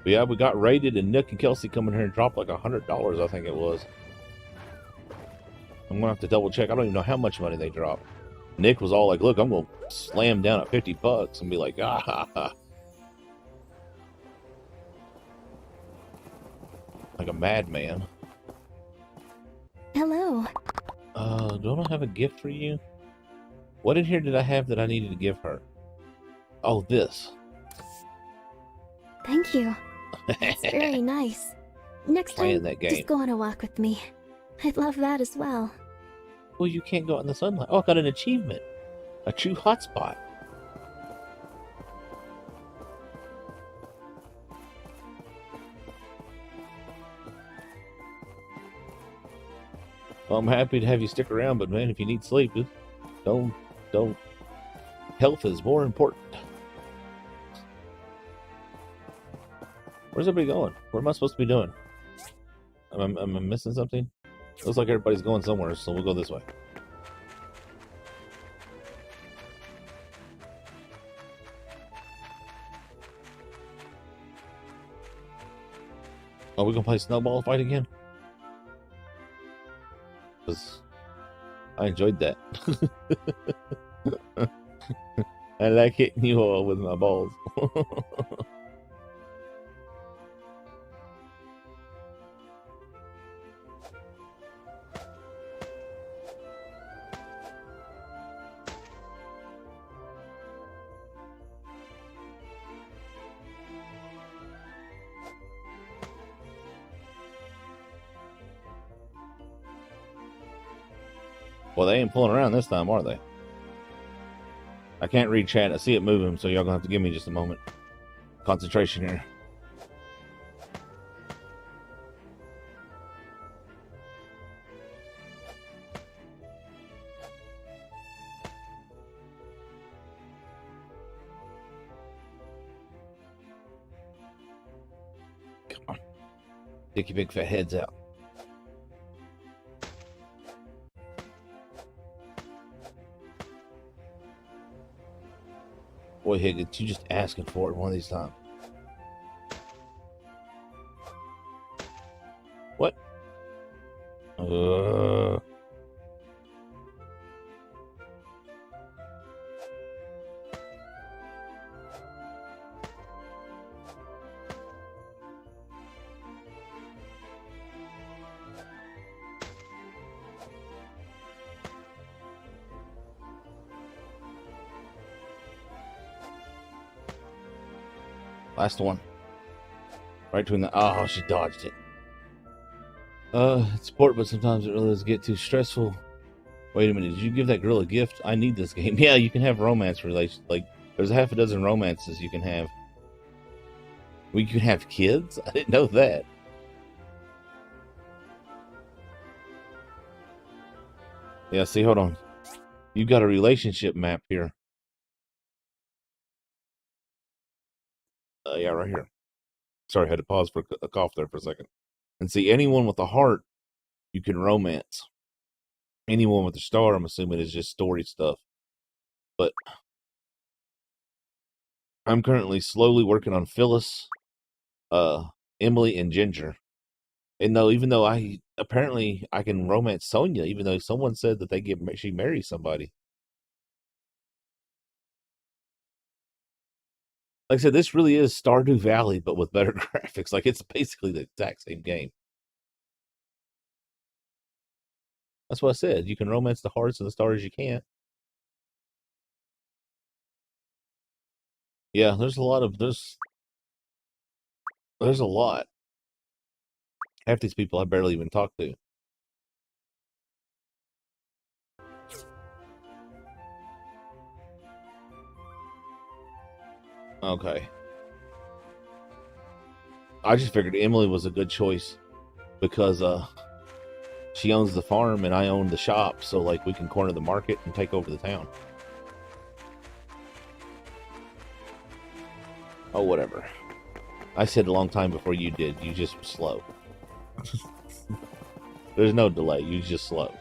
yeah, we got raided, and Nick and Kelsey come in here and dropped like $100, I think it was. I'm gonna have to double check. I don't even know how much money they dropped. Nick was all like, look, I'm gonna slam down at $50 and be like, ah ha ha. Like a madman. Hello. Don't I have a gift for you? What in here did I have that I needed to give her? Oh, this. Thank you. It's very nice. Next Playing time, that game. just go on a walk with me. I'd love that as well. Well, you can't go out in the sunlight. Oh, I got an achievement. A true hotspot. Well, I'm happy to have you stick around, but man, if you need sleep, don't. Health is more important. Where's everybody going? What am I supposed to be doing? Am I missing something? Looks like everybody's going somewhere, so we'll go this way. Are we gonna play snowball fight again? Because I enjoyed that. I like hitting you all with my balls. Well, they ain't pulling around this time, are they? I can't read chat. I see it moving, so y'all gonna have to give me just a moment. Concentration here. Come on. Stick your big fat heads out. Boy, Higgins, you just asking for it one of these times. What? Last one. Right between the... Oh, she dodged it. It's sport, but sometimes it really does get too stressful. Wait a minute, did you give that girl a gift? I need this game. Yeah, you can have romance relations. Like, there's a half a dozen romances you can have. We can have kids? I didn't know that. Yeah, see, hold on. You got a relationship map here. Yeah, right here. Sorry, I had to pause for a cough there for a second. And see, anyone with a heart, you can romance. Anyone with a star, I'm assuming, is just story stuff. But I'm currently slowly working on Phyllis, Emily, and Ginger. And no, even though I can romance Sonia, even though someone said that she marries somebody. Like I said, this really is Stardew Valley, but with better graphics. Like, it's basically the exact same game. That's what I said. You can romance the hearts and the stars you can't. Yeah, there's a lot. Half these people I barely even talk to. Okay. I just figured Emily was a good choice because she owns the farm and I own the shop, so like we can corner the market and take over the town. Oh, whatever. I said a long time before you did. You just were slow. There's no delay. You just slow.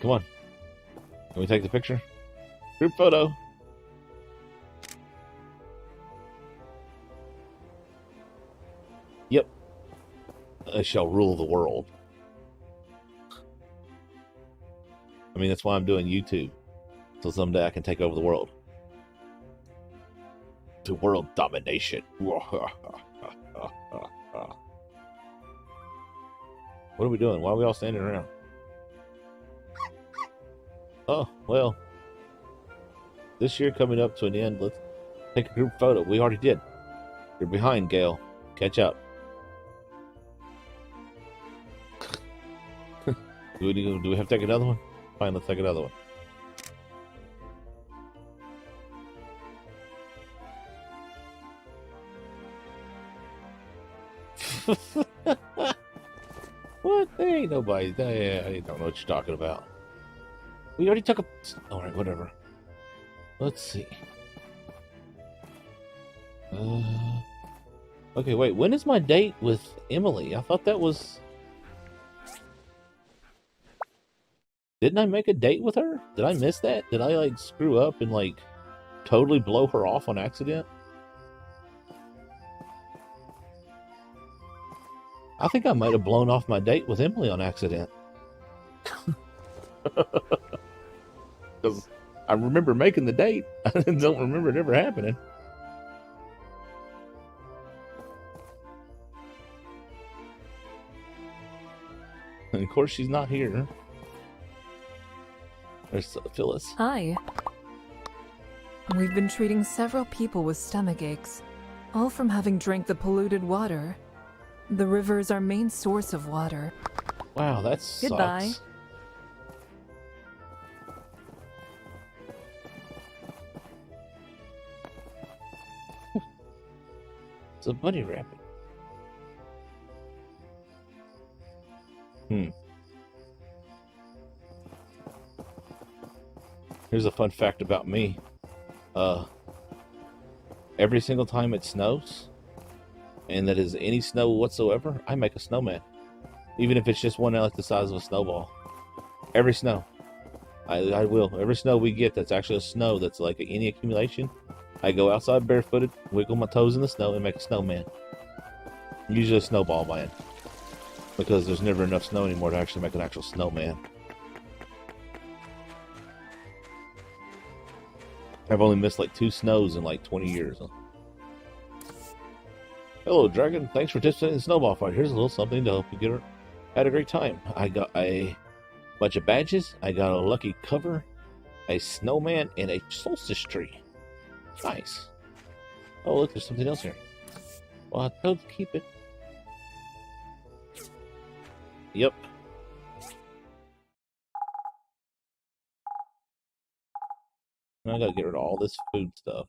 Come on. Can we take the picture? Group photo. Yep. I shall rule the world. I mean, that's why I'm doing YouTube. So someday I can take over the world. To world domination. What are we doing? Why are we all standing around? Oh, well. This year coming up to an end, let's take a group photo. We already did. You're behind, Gail. Catch up. Do we have to take another one? Fine, let's take another one. What? There ain't nobody. I don't know what you're talking about. We already took a... Alright, whatever. Let's see. Okay, wait. When is my date with Emily? I thought that was... Didn't I make a date with her? Did I miss that? Did I, like, screw up and, like, totally blow her off on accident? I think I might have blown off my date with Emily on accident. Because I remember making the date. I don't remember it ever happening. And of course, she's not here. There's Phyllis. Hi. We've been treating several people with stomach aches, all from having drank the polluted water. The river is our main source of water. Wow, that sucks. Goodbye. It's a bunny rabbit. Here's a fun fact about me. Every single time it snows, and that is any snow whatsoever, I make a snowman. Even if it's just one like the size of a snowball. Every snow. I will. Every snow we get that's actually a snow that's like any accumulation, I go outside barefooted, wiggle my toes in the snow, and make a snowman. Usually a snowball man. Because there's never enough snow anymore to actually make an actual snowman. I've only missed like 2 snows in like 20 years. Hello, Dragon. Thanks for participating in the snowball fight. Here's a little something to help you had a great time. I got a bunch of badges. I got a lucky cover, a snowman, and a solstice tree. Nice. Oh, look, there's something else here. Well, I'll tell to keep it. Yep. I gotta get rid of all this food stuff.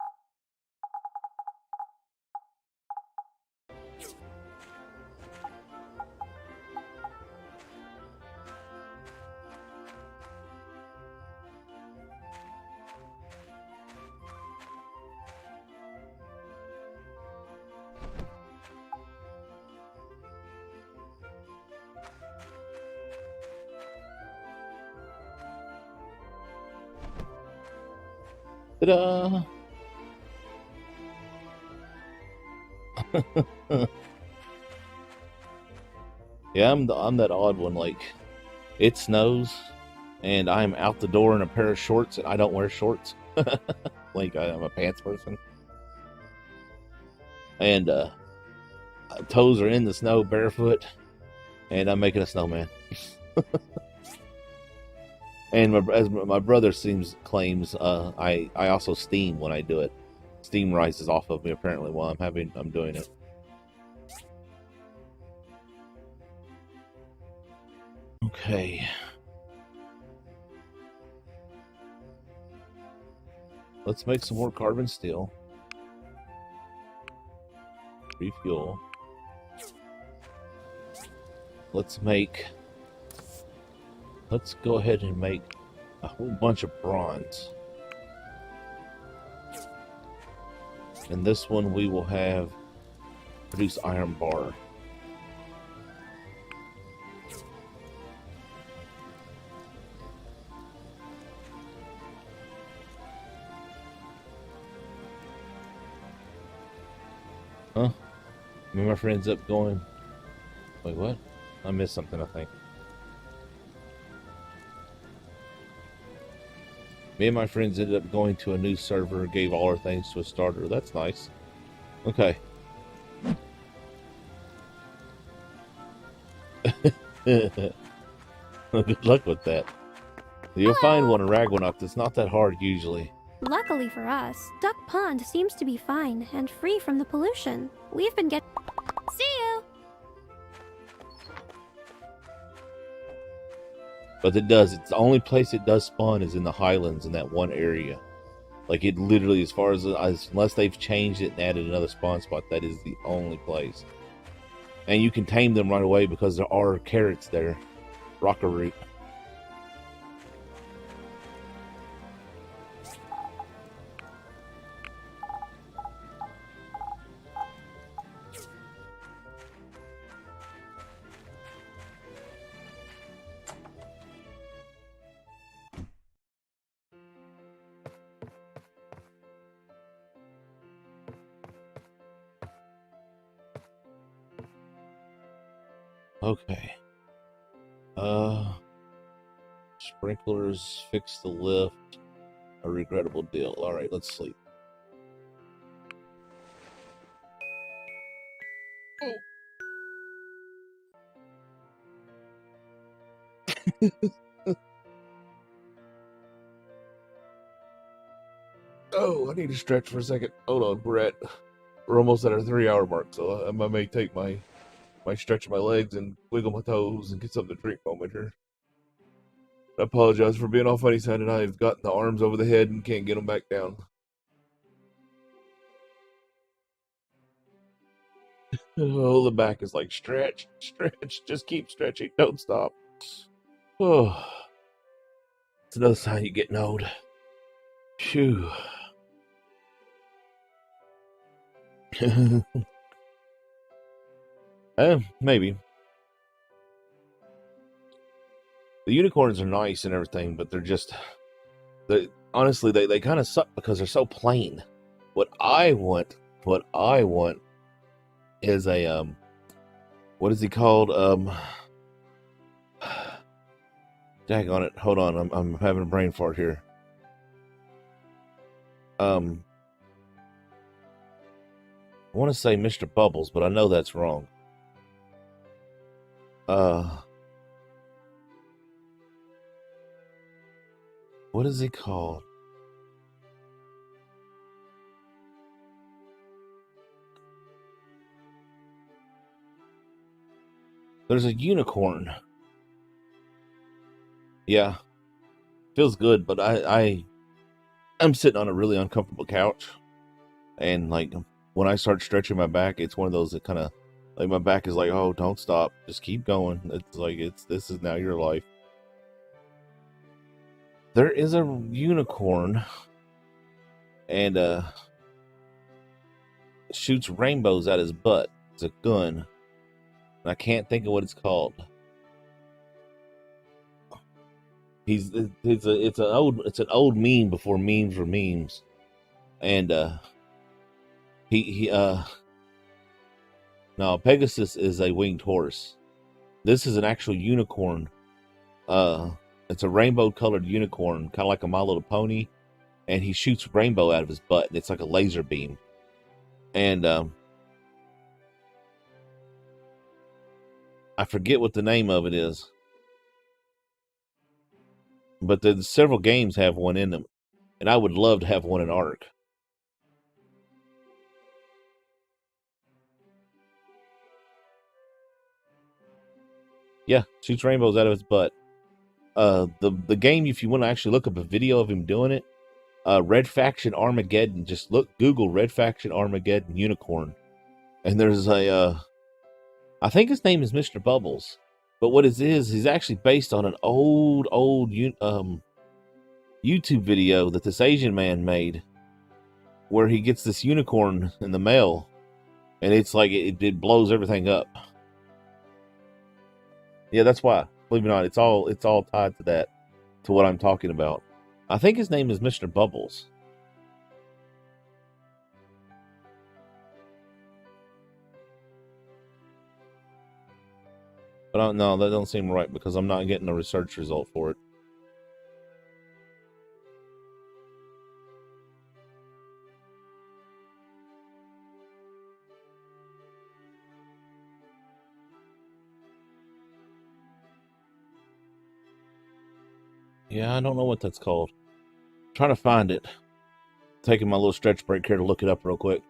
Ta-da! Yeah, I'm that odd one. Like, it snows, and I'm out the door in a pair of shorts, and I don't wear shorts. Like, I'm a pants person, and toes are in the snow barefoot, and I'm making a snowman. And as my brother claims, I also steam when I do it. Steam rises off of me apparently while I'm doing it. Okay. Let's make some more carbon steel. Refuel. Let's go ahead and make a whole bunch of bronze. And this one we will have produce iron bar. Huh? Me and my friends up going. Wait, what? I missed something, I think. Me and my friends ended up going to a new server, gave all our things to a starter. That's nice. Okay. Good luck with that. You'll find one in Ragnarok. It's not that hard usually. Luckily for us, Duck Pond seems to be fine and free from the pollution. We've been get. See you! But it's the only place it does spawn is in the highlands in that one area. Like, it literally, as far as unless they've changed it and added another spawn spot, that is the only place. And you can tame them right away because there are carrots there. Rocker root. Okay. Sprinklers fix the lift. A regrettable deal. Alright, let's sleep. Oh, I need to stretch for a second. Hold on, we're almost at our 3-hour mark, so I may take my stretch my legs and wiggle my toes and get something to drink moment here. I apologize for being all funny sounding. I've gotten the arms over the head and can't get them back down. Oh, the back is like stretch, just keep stretching, don't stop. Oh, it's another sign you're getting old. Phew. Maybe. The unicorns are nice and everything, but honestly, they kind of suck because they're so plain. What I want is a, what is he called? Dag on it. Hold on. I'm having a brain fart here. I want to say Mr. Bubbles, but I know that's wrong. What is he called? There's a unicorn. Yeah, feels good, but I'm sitting on a really uncomfortable couch, and like when I start stretching my back, it's one of those that kind of like my back is like, oh, don't stop, just keep going. It's like this is now your life. There is a unicorn, and shoots rainbows out his butt. It's a gun, and I can't think of what it's called. It's an old meme before memes were memes, and he no, Pegasus is a winged horse. This is an actual unicorn. It's a rainbow colored unicorn, kind of like a My Little Pony, and he shoots rainbow out of his butt, and it's like a laser beam. And I forget what the name of it is, but there's several games have one in them, and I would love to have one in Ark. Yeah, shoots rainbows out of his butt. The game, if you want to actually look up a video of him doing it, Red Faction Armageddon. Just Google Red Faction Armageddon unicorn, and there's a I think his name is Mr. Bubbles, but what it is, he's actually based on an old YouTube video that this Asian man made, where he gets this unicorn in the mail, and it's like it blows everything up. Yeah, that's why. Believe it or not, it's all tied to that, to what I'm talking about. I think his name is Mr. Bubbles. But I don't know, that don't seem right because I'm not getting a research result for it. Yeah, I don't know what that's called. I'm trying to find it. Taking my little stretch break here to look it up real quick.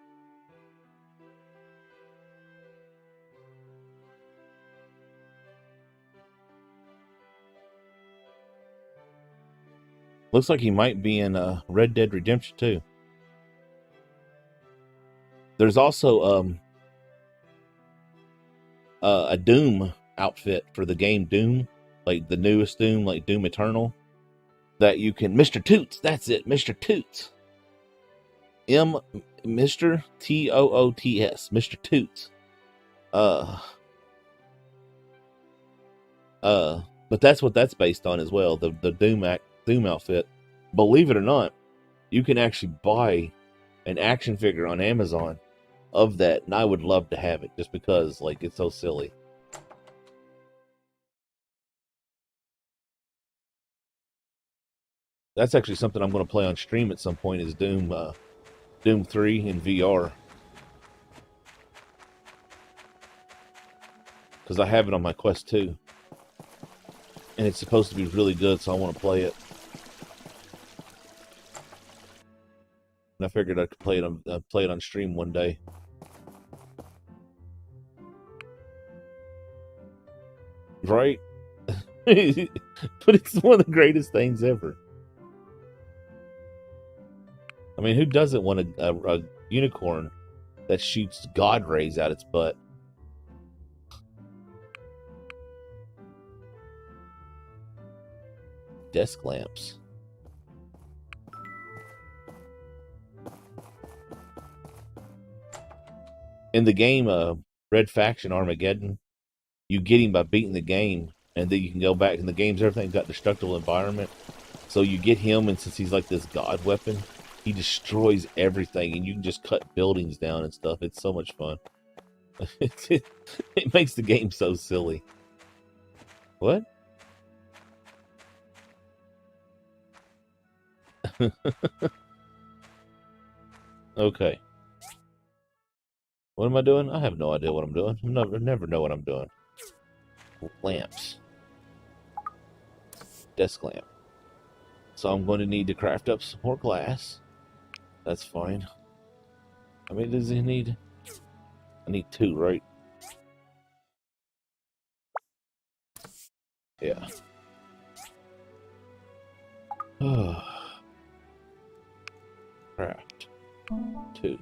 Looks like he might be in Red Dead Redemption 2. There's also a Doom outfit for the game Doom, like the newest Doom, like Doom Eternal, that you can. Mr. Toots, that's it, Mr. Toots. Mr. Toots, Mr. Toots. But that's what that's based on as well. The Doom outfit. Believe it or not, you can actually buy an action figure on Amazon of that, and I would love to have it just because, like, it's so silly. That's actually something I'm going to play on stream at some point. Is Doom 3 in VR, because I have it on my Quest 2, and it's supposed to be really good, so I want to play it. And I figured I could play it on stream one day. Right? But it's one of the greatest things ever. I mean, who doesn't want a unicorn that shoots God rays out its butt? Desk lamps. In the game Red Faction Armageddon, you get him by beating the game, and then you can go back, and the game's everything's got destructible environment. So you get him, and since he's like this god weapon, he destroys everything, and you can just cut buildings down and stuff. It's so much fun. It makes the game so silly. What? Okay. What am I doing? I have no idea what I'm doing. I never know what I'm doing. Lamps. Desk lamp. So I'm going to need to craft up some more glass. That's fine. How many does he need? I need 2, right? Yeah. Craft. 2.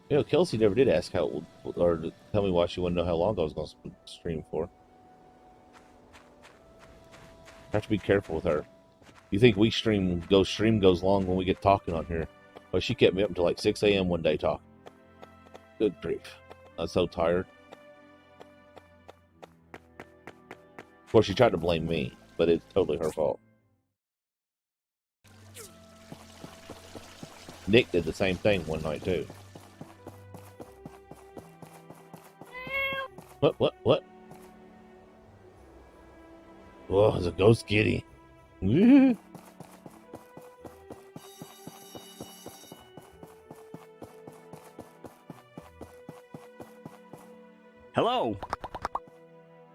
You know, Kelsey never did ask how, or tell me why she wanted to know how long I was going to stream for. I have to be careful with her. You think we stream goes long when we get talking on here? Well, she kept me up until like 6 a.m. one day talking. Good grief. I'm so tired. Of course, she tried to blame me, but it's totally her fault. Nick did the same thing one night, too. What? Oh, it's a ghost kitty. Hello.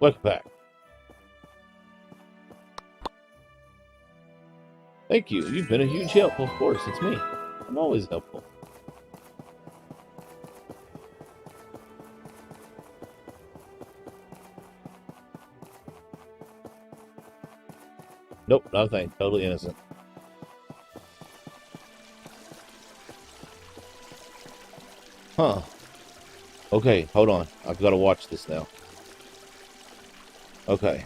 Welcome back. Thank you. You've been a huge help. Of course, it's me. I'm always helpful. Nope, nothing. Totally innocent. Huh. Okay, hold on. I've got to watch this now. Okay.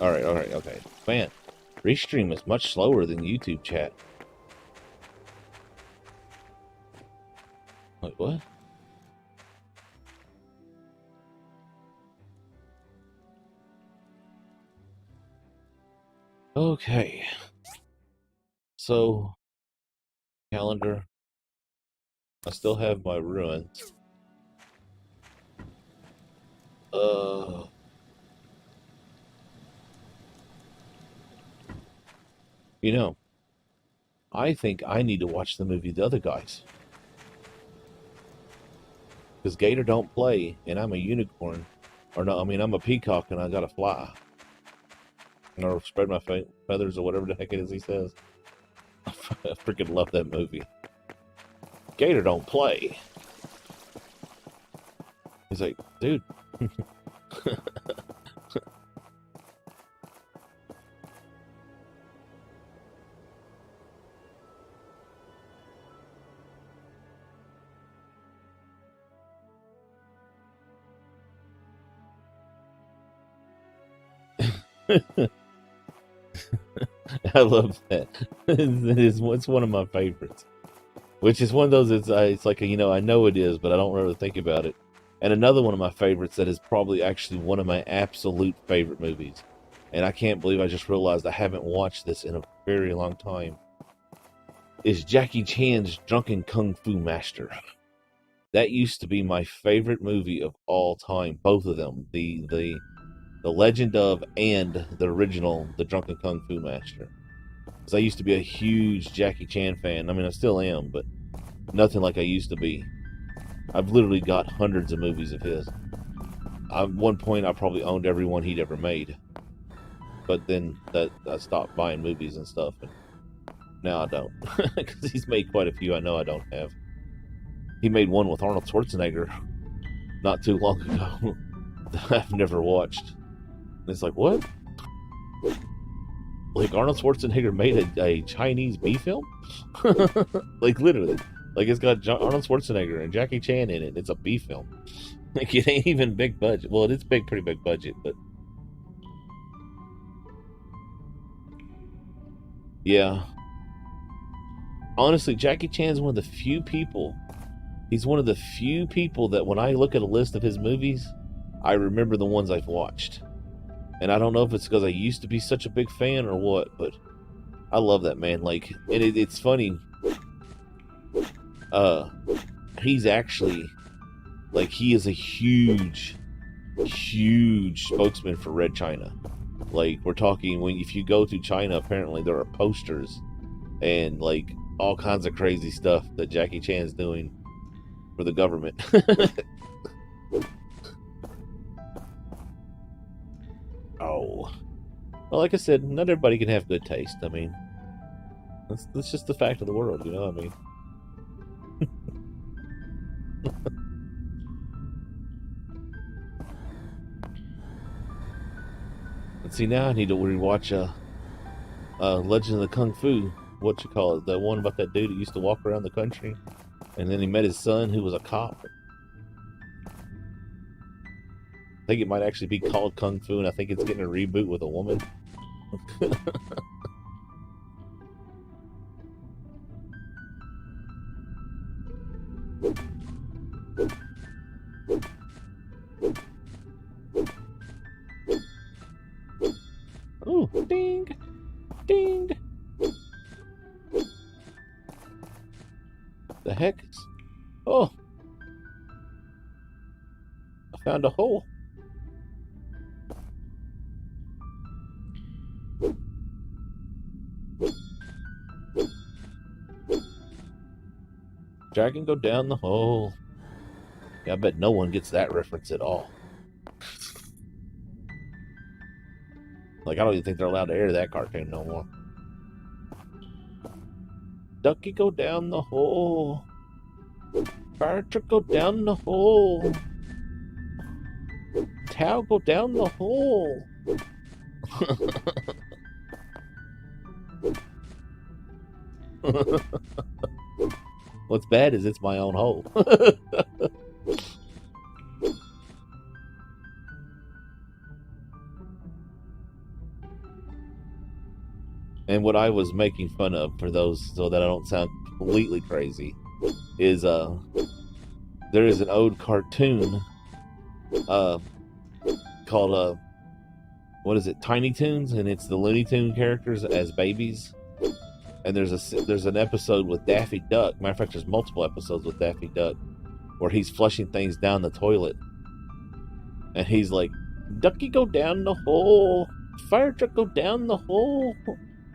Alright, okay. Man, Restream is much slower than YouTube chat. Wait, what? Okay. So, calendar. I still have my ruins. You know, I think I need to watch the movie The Other Guys. Because Gator don't play, and I'm a unicorn. Or no, I mean, I'm a peacock, and I gotta fly. Or spread my feathers, or whatever the heck it is he says. I freaking love that movie. Gator don't play. He's like, dude. I love that. It's one of my favorites. Which is one of those, it's like, you know, I know it is, but I don't really think about it. And another one of my favorites that is probably actually one of my absolute favorite movies. And I can't believe I just realized I haven't watched this in a very long time. Is Jackie Chan's Drunken Kung Fu Master. That used to be my favorite movie of all time. Both of them. The Legend of and the original, The Drunken Kung Fu Master. Because I used to be a huge Jackie Chan fan. I mean, I still am, but nothing like I used to be. I've literally got hundreds of movies of his. At one point, I probably owned every one he'd ever made. But then I stopped buying movies and stuff. And now I don't. Because he's made quite a few I know I don't have. He made one with Arnold Schwarzenegger not too long ago that I've never watched. And it's like, what? Like, Arnold Schwarzenegger made a Chinese B film? Like, literally. Like, it's got Arnold Schwarzenegger and Jackie Chan in it. It's a B film. Like, it ain't even big budget. Well, it's pretty big budget, but... yeah. Honestly, Jackie Chan's one of the few people... He's one of the few people that when I look at a list of his movies, I remember the ones I've watched. And I don't know if it's because I used to be such a big fan or what, but I love that man. Like, and it's funny. He's actually, like, he is a huge spokesman for Red China. Like, we're talking, if you go to China, apparently there are posters and, like, all kinds of crazy stuff that Jackie Chan's doing for the government. Oh. Well, like I said, not everybody can have good taste. I mean, that's just the fact of the world, you know what I mean? Let's see, now I need to rewatch Legend of the Kung Fu. What you call it? That one about that dude that used to walk around the country, and then he met his son, who was a cop. I think it might actually be called Kung Fu, and I think it's getting a reboot with a woman. Oh, ding, ding. The heck? Oh, I found a hole. Dragon go down the hole. Yeah, I bet no one gets that reference at all. Like, I don't even think they're allowed to air that cartoon no more. Ducky go down the hole. Fire truck go down the hole. Towel go down the hole. What's bad is it's my own hole. And what I was making fun of, for those, so that I don't sound completely crazy, is there is an old cartoon called what is it, Tiny Toons, and it's the Looney Tune characters as babies. And there's an episode with Daffy Duck. Matter of fact, there's multiple episodes with Daffy Duck where he's flushing things down the toilet, and he's like, "Ducky go down the hole, fire truck go down the hole,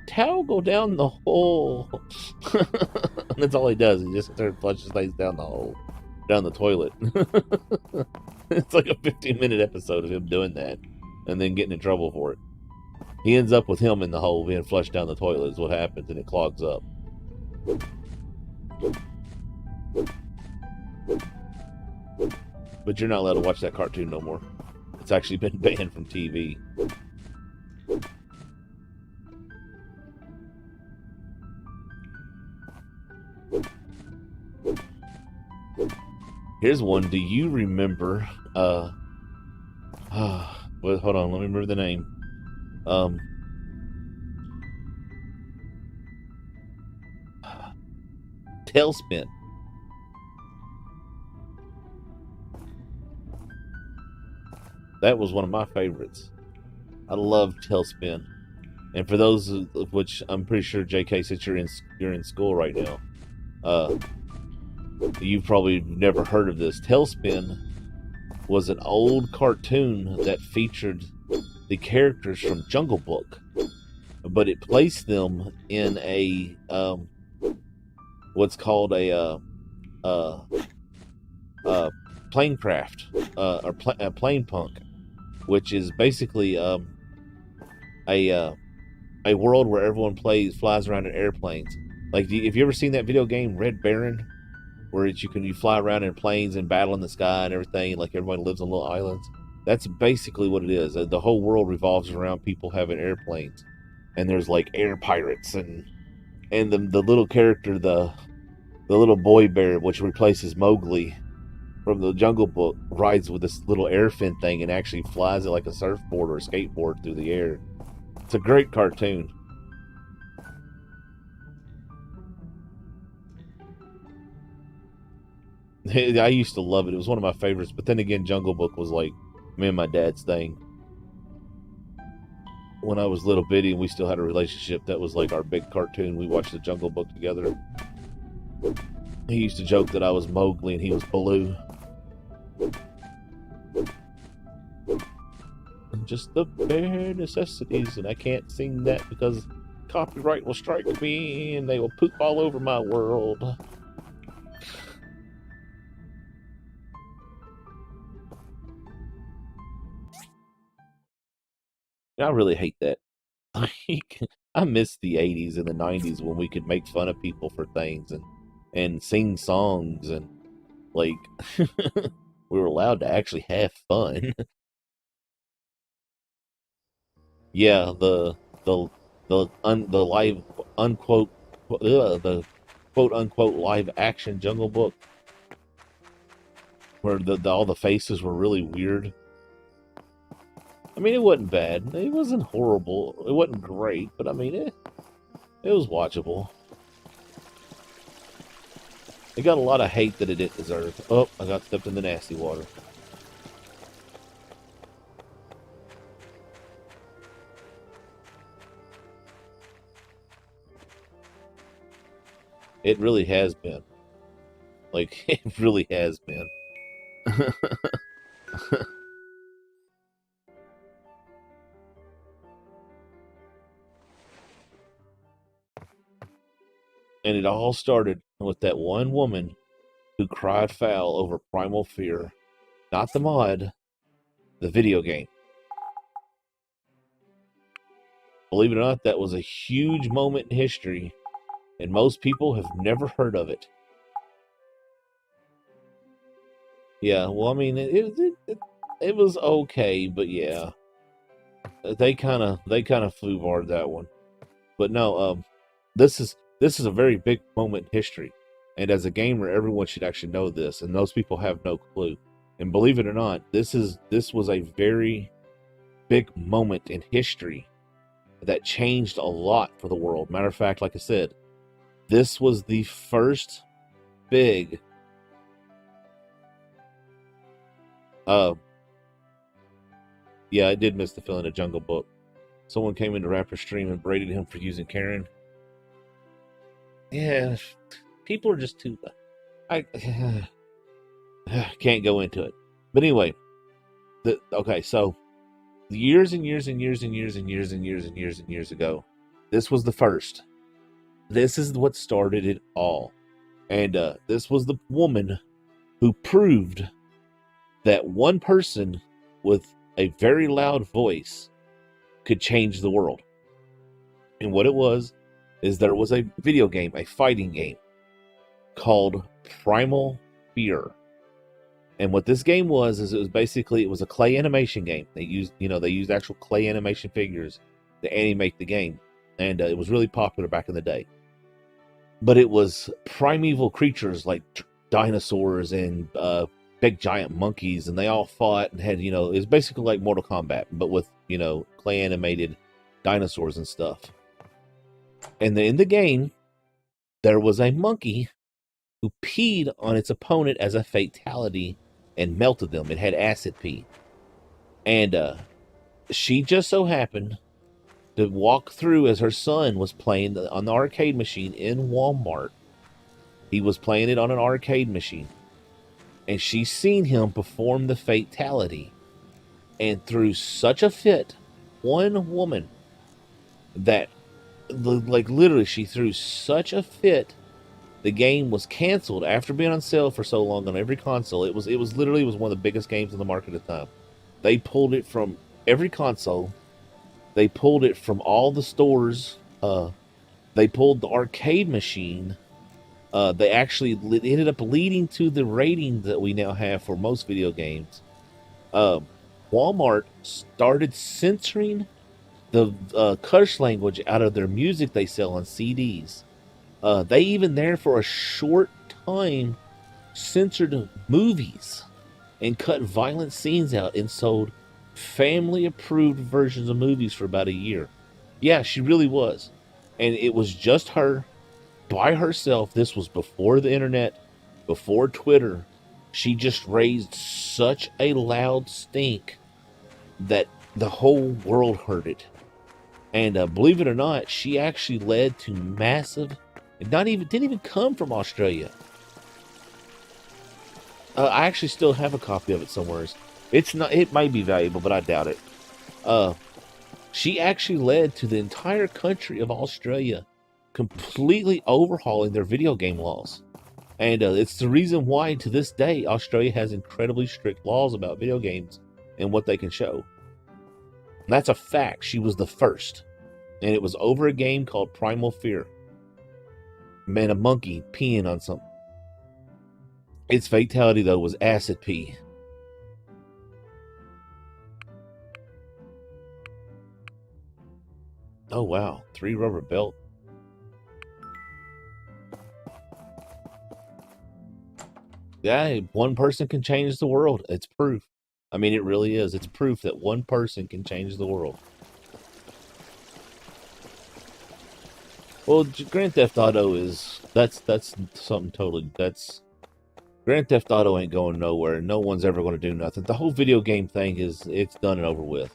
towel go down the hole." And that's all he does. He just flushes things down the hole, down the toilet. It's like a 15-minute episode of him doing that, and then getting in trouble for it. He ends up with him in the hole being flushed down the toilet is what happens, and it clogs up. But you're not allowed to watch that cartoon no more. It's actually been banned from TV. Here's one. Do you remember well, hold on, let me remember the name. Tailspin. That was one of my favorites. I love Tailspin. And for those of which I'm pretty sure, JK, since you're in school right now, you've probably never heard of this. Tailspin was an old cartoon that featured the characters from Jungle Book, but it placed them in a what's called a plane craft, or a plane punk, which is basically a world where everyone flies around in airplanes. Like, if you ever seen that video game Red Baron, where you fly around in planes and battle in the sky and everything, like everybody lives on little islands. That's basically what it is. The whole world revolves around people having airplanes, and there's like air pirates, and the little character, the little boy bear, which replaces Mowgli from the Jungle Book, rides with this little air fin thing and actually flies it like a surfboard or a skateboard through the air. It's a great cartoon. I used to love it. It was one of my favorites. But then again, Jungle Book was like me and my dad's thing. When I was little bitty and we still had a relationship, that was like our big cartoon. We watched the Jungle Book together. He used to joke that I was Mowgli and he was Baloo. Just the bare necessities, and I can't sing that because copyright will strike me and they will poop all over my world. I really hate that. Like, I miss the 80s and the 90s when we could make fun of people for things and sing songs and, like, we were allowed to actually have fun. Yeah, the live unquote the quote unquote live action Jungle Book where all the faces were really weird. I mean, it wasn't bad. It wasn't horrible. It wasn't great, but I mean, it was watchable. It got a lot of hate that it didn't deserve. Oh, I got stepped in the nasty water. It really has been. Like, it really has been. And it all started with that one woman who cried foul over Primal Fear. Not the mod, the video game. Believe it or not, that was a huge moment in history, and most people have never heard of it. Yeah, well, I mean, it was okay, but yeah, they kind of flew hard that one. But no, this is a very big moment in history, and as a gamer, everyone should actually know this, and those people have no clue. And believe it or not, this was a very big moment in history that changed a lot for the world. Matter of fact, like I said, this was the first big yeah, I did miss the feeling of Jungle Book. Someone came into Rapper's stream and braided him for using Karen. Yeah, people are just too... I can't go into it. But anyway, okay, so years and years and years and years and years and years and years and years ago, this was the first. This is what started it all. And this was the woman who proved that one person with a very loud voice could change the world. And what it was is there was a video game, a fighting game called Primal Fear. And what this game was is it was a clay animation game. They used actual clay animation figures to animate the game, and it was really popular back in the day. But it was primeval creatures like dinosaurs and big giant monkeys, and they all fought and had, it was basically like Mortal Kombat, but with, clay animated dinosaurs and stuff. And in the game, there was a monkey who peed on its opponent as a fatality and melted them. It had acid pee. And she just so happened to walk through as her son was playing on the arcade machine in Walmart. He was playing it on an arcade machine. And she seen him perform the fatality. And threw such a fit, one woman, that, like, literally, she threw such a fit, the game was canceled after being on sale for so long on every console. It was literally one of the biggest games in the market at the time. They pulled it from every console. They pulled it from all the stores. They pulled the arcade machine. They actually ended up leading to the rating that we now have for most video games. Walmart started censoring the curse language out of their music they sell on CDs. They even there for a short time censored movies and cut violent scenes out and sold family approved versions of movies for about a year. Yeah, she really was. And it was just her by herself. This was before the internet, before Twitter. She just raised such a loud stink that the whole world heard it. And believe it or not, she actually led to massive... It didn't even come from Australia. I actually still have a copy of it somewhere. It's not. It might be valuable, but I doubt it. She actually led to the entire country of Australia completely overhauling their video game laws. And it's the reason why, to this day, Australia has incredibly strict laws about video games and what they can show. And that's a fact. She was the first. And it was over a game called Primal Fear. Man, a monkey peeing on something. Its fatality, though, was acid pee. Oh, wow. 3 rubber belt. Yeah, one person can change the world. It's proof. I mean, it really is. It's proof that one person can change the world. Well, Grand Theft Auto is... That's something totally... Grand Theft Auto ain't going nowhere. No one's ever going to do nothing. The whole video game thing is... It's done and over with.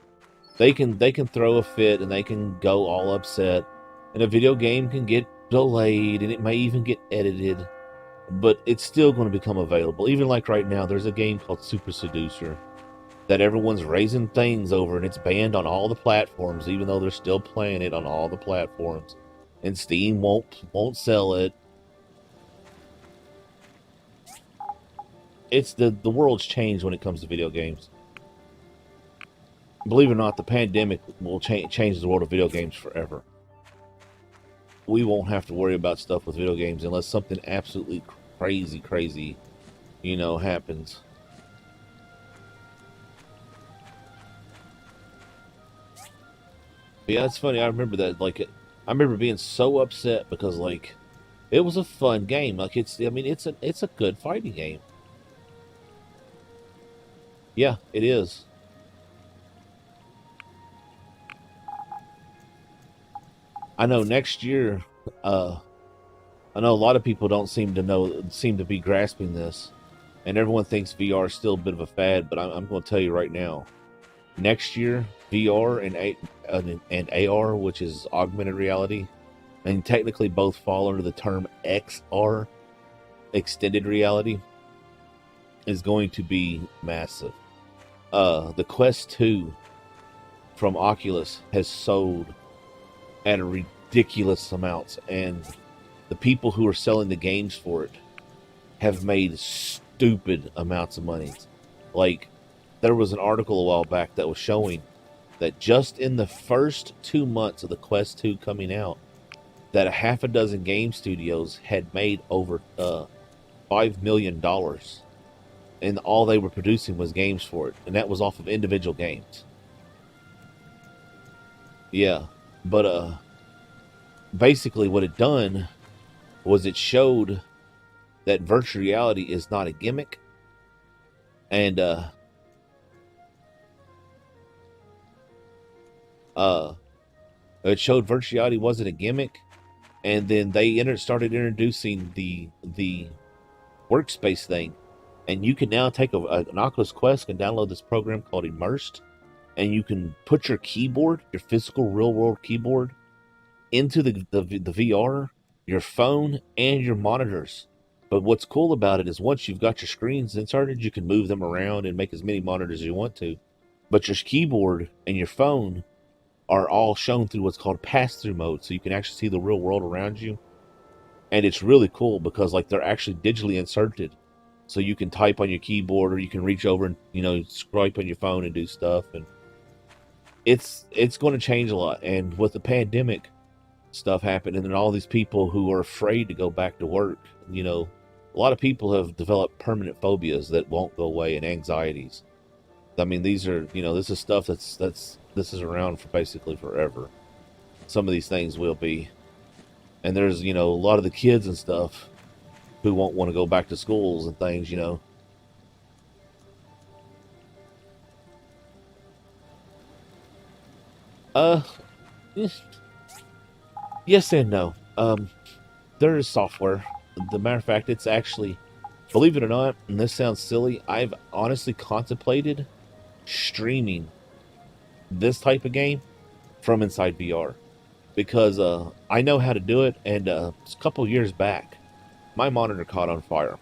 They can throw a fit and they can go all upset. And a video game can get delayed and it may even get edited. But it's still going to become available. Even like right now, there's a game called Super Seducer that everyone's raising things over, and it's banned on all the platforms, even though they're still playing it on all the platforms. And Steam won't sell it. It's the world's changed when it comes to video games. Believe it or not, the pandemic will change the world of video games forever. We won't have to worry about stuff with video games unless something absolutely crazy, you know, happens. But yeah, it's funny. I remember that. Like, I remember being so upset because, like, it was a fun game. Like, it's a good fighting game. Yeah, it is. I know next year, I know a lot of people don't seem to be grasping this, and everyone thinks VR is still a bit of a fad. But I'm going to tell you right now, next year, VR and AR, which is augmented reality, and technically both fall under the term XR, extended reality, is going to be massive. The Quest 2 from Oculus has sold at a ridiculous amounts, and the people who are selling the games for it have made stupid amounts of money. Like, there was an article a while back that was showing that just in the first 2 months of the Quest 2 coming out, that a half a dozen game studios had made over $5 million, and all they were producing was games for it, and that was off of individual games. Yeah, but basically what it done was it showed that virtual reality is not a gimmick, and it showed virtual reality wasn't a gimmick, and then they started introducing the workspace thing, and you can now take an Oculus Quest and download this program called Immersed, and you can put your keyboard, your physical real world keyboard, into the VR, your phone, and your monitors. But what's cool about it is once you've got your screens inserted, you can move them around and make as many monitors as you want to. But your keyboard and your phone are all shown through what's called pass-through mode, so you can actually see the real world around you. And it's really cool because, like, they're actually digitally inserted, so you can type on your keyboard or you can reach over and, you know, swipe on your phone and do stuff. And it's going to change a lot. And with the pandemic stuff happening and all these people who are afraid to go back to work, you know, a lot of people have developed permanent phobias that won't go away, and anxieties. I mean, these are, you know, this is stuff this is around for basically forever. Some of these things will be. And there's, you know, a lot of the kids and stuff who won't want to go back to schools and things, you know. Yes and no. There is software. The matter of fact, it's actually, believe it or not, and this sounds silly, I've honestly contemplated streaming this type of game from inside VR, because I know how to do it. And a couple years back, my monitor caught on fire.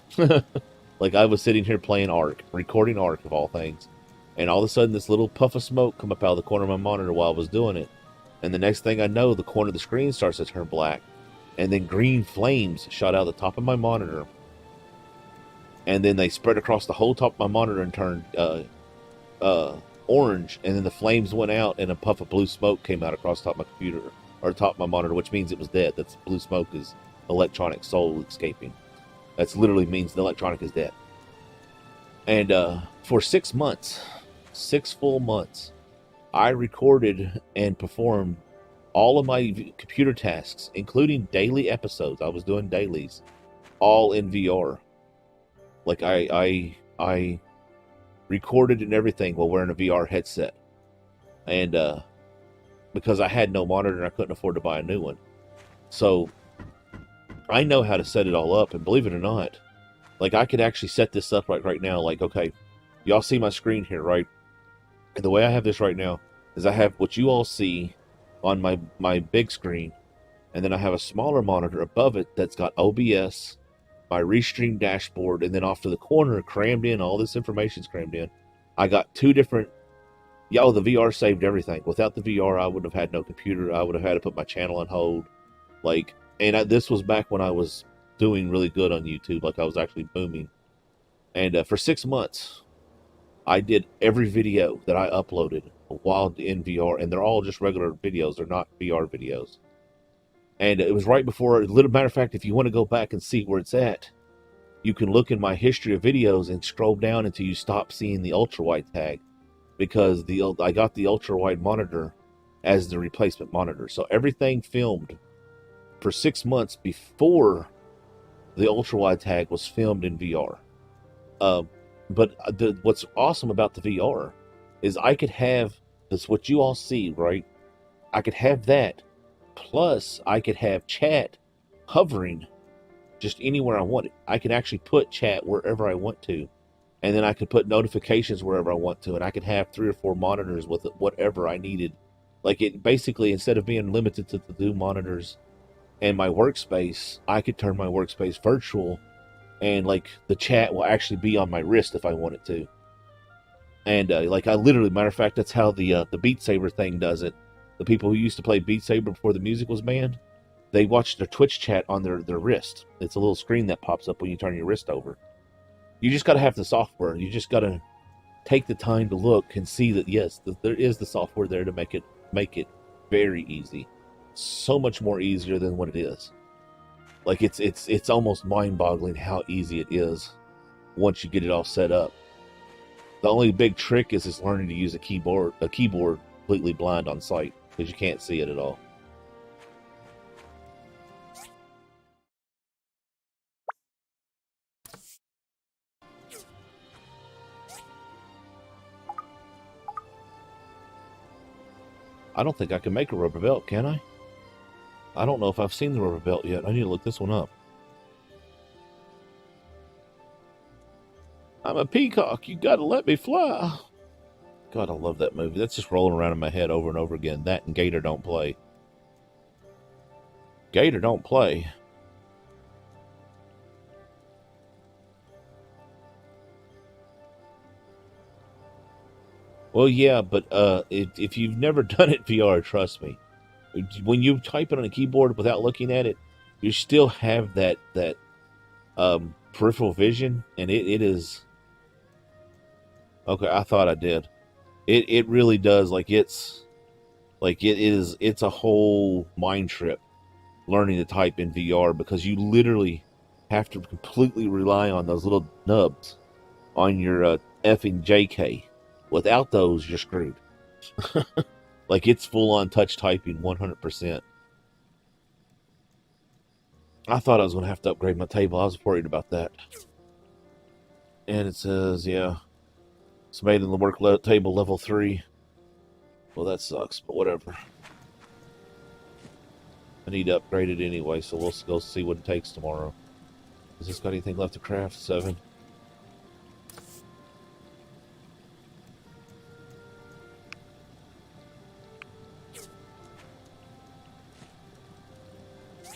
Like, I was sitting here playing Ark, recording Ark of all things, And all of a sudden, this little puff of smoke come up out of the corner of my monitor while I was doing it. And the next thing I know, the corner of the screen starts to turn black. And then green flames shot out the top of my monitor. And then they spread across the whole top of my monitor and turned orange. And then the flames went out and a puff of blue smoke came out across the top of my computer, or top of my monitor, which means it was dead. That's blue smoke is electronic soul escaping. That's literally means the electronic is dead. And for 6 months, 6 full months, I recorded and performed all of my computer tasks, including daily episodes. I was doing dailies, all in VR. Like I recorded and everything while wearing a VR headset. And because I had no monitor and I couldn't afford to buy a new one. So I know how to set it all up, and believe it or not, like I could actually set this up right now. Like, okay, y'all see my screen here, right? And the way I have this right now is I have what you all see on my big screen, and then I have a smaller monitor above it that's got OBS, my Restream dashboard, and then off to the corner, crammed in, all this information's crammed in. I got 2 different, the VR saved everything. Without the VR, I would have had no computer. I would have had to put my channel on hold. Like, and this was back when I was doing really good on YouTube, like I was actually booming. And for 6 months, I did every video that I uploaded while in VR, and they're all just regular videos. They're not VR videos. And it was right before, little matter of fact, if you want to go back and see where it's at, you can look in my history of videos and scroll down until you stop seeing the ultra wide tag, because I got the ultra wide monitor as the replacement monitor. So everything filmed for 6 months before the ultra wide tag was filmed in VR. But what's awesome about the VR is I could have this, what you all see, right? I could have that, plus I could have chat hovering just anywhere I want it. I can actually put chat wherever I want to, and then I could put notifications wherever I want to, and I could have 3 or 4 monitors with whatever I needed. Like, it basically, instead of being limited to the 2 monitors and my workspace, I could turn my workspace virtual, and like the chat will actually be on my wrist if I wanted to. And like I literally, matter of fact, that's how the Beat Saber thing does it. The people who used to play Beat Saber before the music was banned, they watch their Twitch chat on their wrist. It's a little screen that pops up when you turn your wrist over. You just got to have the software. You just got to take the time to look and see that, yes, there is the software there to make it very easy. So much more easier than what it is. Like, it's almost mind-boggling how easy it is once you get it all set up. The only big trick is learning to use a keyboard completely blind on sight, because you can't see it at all. I don't think I can make a rubber belt, can I? I don't know if I've seen the rubber belt yet. I need to look this one up. I'm a peacock. You gotta let me fly. God, I love that movie. That's just rolling around in my head over and over again. That and Gator Don't Play. Gator Don't Play. Well, yeah, but if you've never done it VR, trust me, when you type it on a keyboard without looking at it, you still have that peripheral vision, and it is okay. I thought I did. It really does. It's a whole mind trip learning to type in VR, because you literally have to completely rely on those little nubs on your effing JK. Without those, you're screwed. Like, it's full-on touch typing 100%. I thought I was going to have to upgrade my table. I was worried about that. And it says, yeah, it's made in the work table level 3. Well, that sucks, but whatever. I need to upgrade it anyway, so we'll go see what it takes tomorrow. Has this got anything left to craft? 7.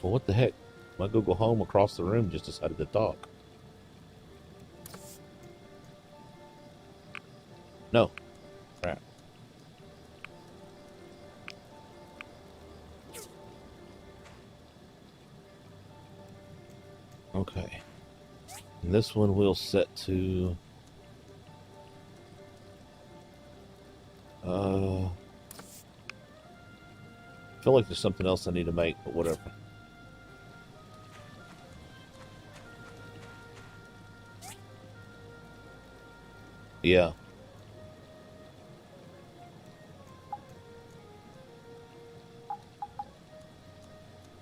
Well, what the heck? My Google Home across the room just decided to talk. No, Okay. And this one we'll set to... I feel like there's something else I need to make, but whatever. Yeah.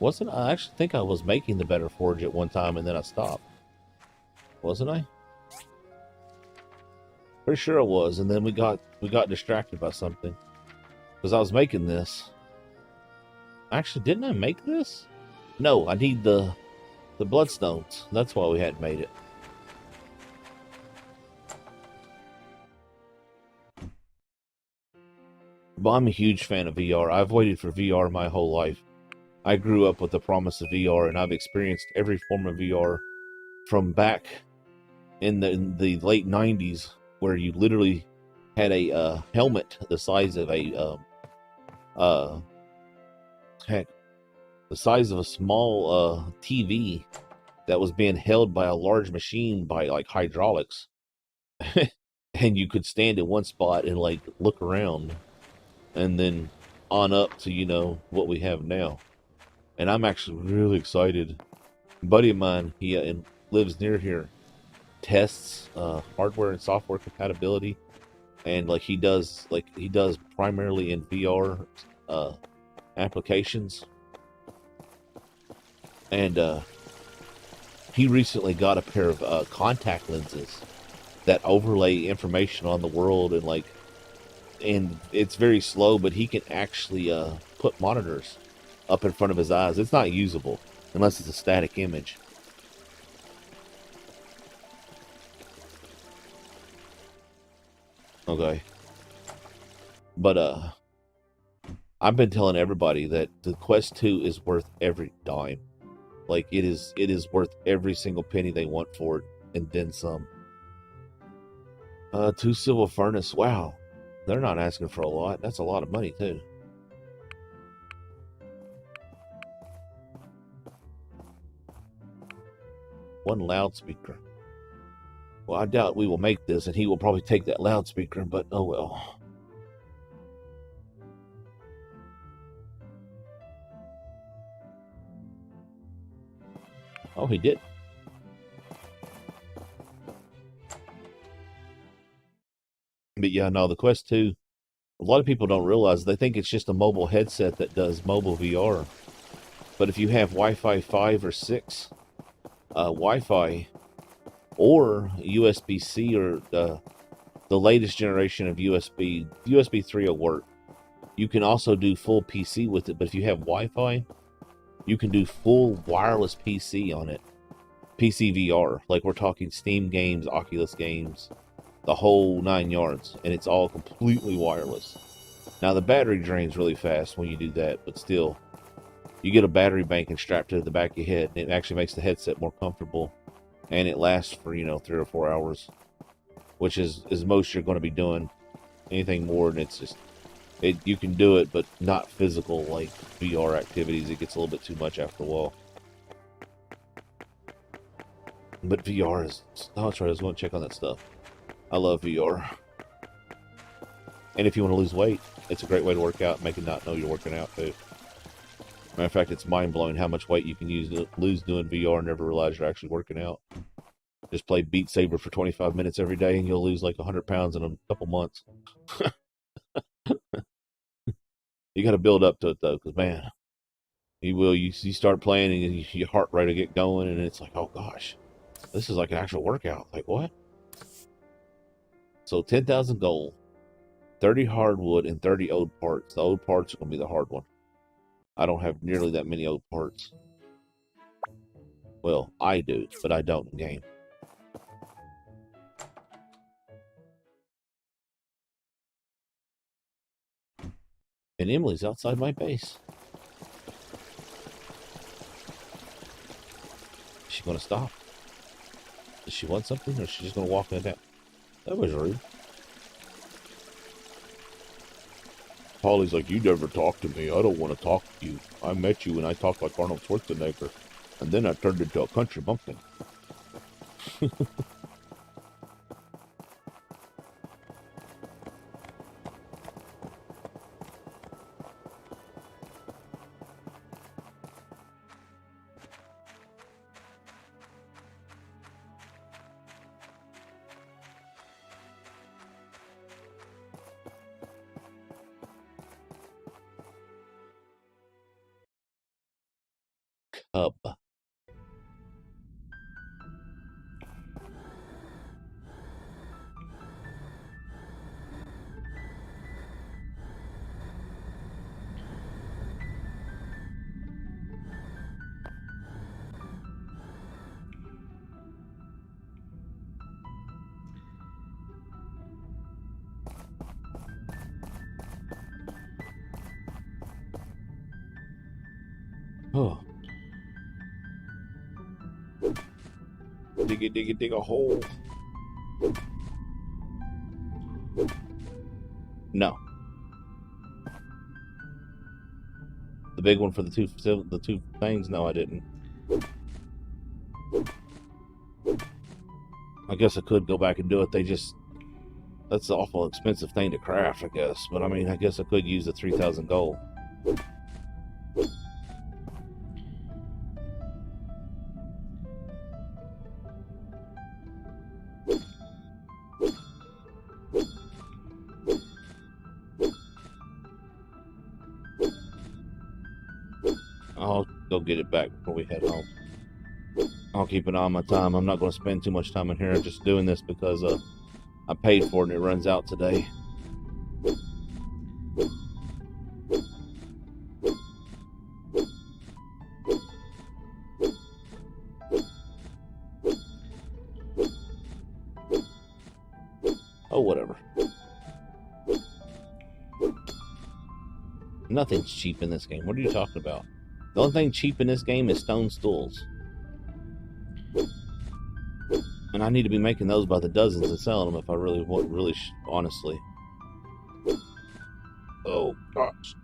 I actually think I was making the better forge at one time and then I stopped. Wasn't I? Pretty sure I was, and then we got distracted by something. Because I was making this. Actually, didn't I make this? No, I need the bloodstones. That's why we hadn't made it. But I'm a huge fan of VR. I've waited for VR my whole life. I grew up with the promise of VR, and I've experienced every form of VR from back in the late 90s, where you literally had a helmet the size of a the size of a small TV that was being held by a large machine by like hydraulics. And you could stand in one spot and like look around, and then on up to, you know, what we have now. And I'm actually really excited. A buddy of mine, he lives near here, tests hardware and software compatibility, and like he does primarily in VR applications. And he recently got a pair of contact lenses that overlay information on the world, and it's very slow, but he can actually put monitors up in front of his eyes. It's not usable unless it's a static image. Okay. But I've been telling everybody that the Quest 2 is worth every dime. Like, it is worth every single penny they want for it, and then some. 2 silver furnace. Wow. They're not asking for a lot. That's a lot of money, too. One loudspeaker. Well, I doubt we will make this, and he will probably take that loudspeaker, but oh well. Oh, he did. But yeah, no, the Quest 2, a lot of people don't realize, they think it's just a mobile headset that does mobile VR. But if you have Wi-Fi 5 or 6, Wi-Fi, or USB-C, or the latest generation of USB 3 will work. You can also do full PC with it, but if you have Wi-Fi, you can do full wireless PC on it. PC VR, like we're talking Steam games, Oculus games, the whole 9 yards, and it's all completely wireless. Now the battery drains really fast when you do that, but still, you get a battery bank and strap to the back of your head, and it actually makes the headset more comfortable, and it lasts for, 3 or 4 hours, which is most you're going to be doing. Anything more, and it's just, you can do it, but not physical like VR activities. It gets a little bit too much after a while. But VR is, oh, that's right, I was going to check on that stuff. I love VR. And if you want to lose weight, it's a great way to work out and make it not know you're working out too. Matter of fact, it's mind-blowing how much weight you can lose doing VR and never realize you're actually working out. Just play Beat Saber for 25 minutes every day and you'll lose like 100 pounds in a couple months. You got to build up to it though, because man, you start playing and your heart rate will get going, and it's like, oh gosh, this is like an actual workout. Like, what? So 10,000 gold, 30 hardwood, and 30 old parts. The old parts are going to be the hard one. I don't have nearly that many old parts. Well, I do, but I don't in game. And Emily's outside my base. Is she going to stop? Does she want something, or is she just going to walk in down? That was rude. Polly's like, you never talk to me. I don't want to talk to you. I met you and I talk like Arnold Schwarzenegger. And then I turned into a country bumpkin. Cub. Oh. Dig a hole. No. The big one for the two things? No, I didn't. I guess I could go back and do it. That's an awful expensive thing to craft, I guess. But I mean, I guess I could use the 3,000 gold. I'll go get it back before we head home. I'll keep an eye on my time. I'm not going to spend too much time in here. I'm just doing this because I paid for it and it runs out today. Oh, whatever. Nothing's cheap in this game. What are you talking about? The only thing cheap in this game is stone stools. And I need to be making those by the dozens and selling them if I really want, honestly. Oh, gosh.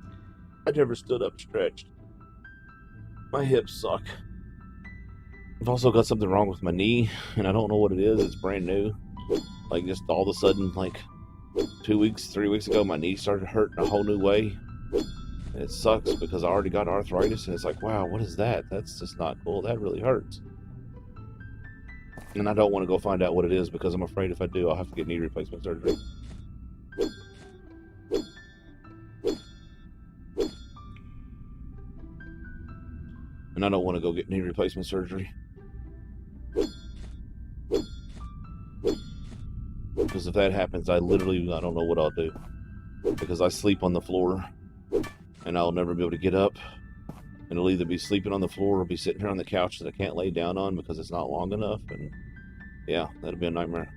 I never stood up stretched. My hips suck. I've also got something wrong with my knee, and I don't know what it is. It's brand new. Like, just all of a sudden, like, 2 weeks, 3 weeks ago, my knee started hurting a whole new way. And it sucks because I already got arthritis, and it's like, wow, what is that? That's just not cool. That really hurts. And I don't want to go find out what it is because I'm afraid if I do, I'll have to get knee replacement surgery. And I don't want to go get knee replacement surgery. Because if that happens, I don't know what I'll do. Because I sleep on the floor, and I'll never be able to get up. And it'll either be sleeping on the floor or be sitting here on the couch that I can't lay down on because it's not long enough. And yeah, that'll be a nightmare.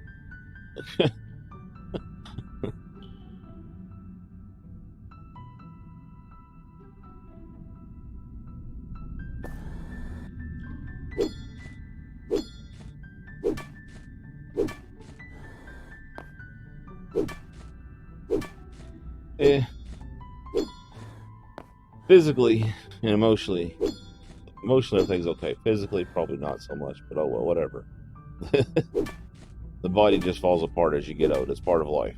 Physically and emotionally everything's okay. Physically, probably not so much, but oh well, whatever. The body just falls apart as you get old. It's part of life.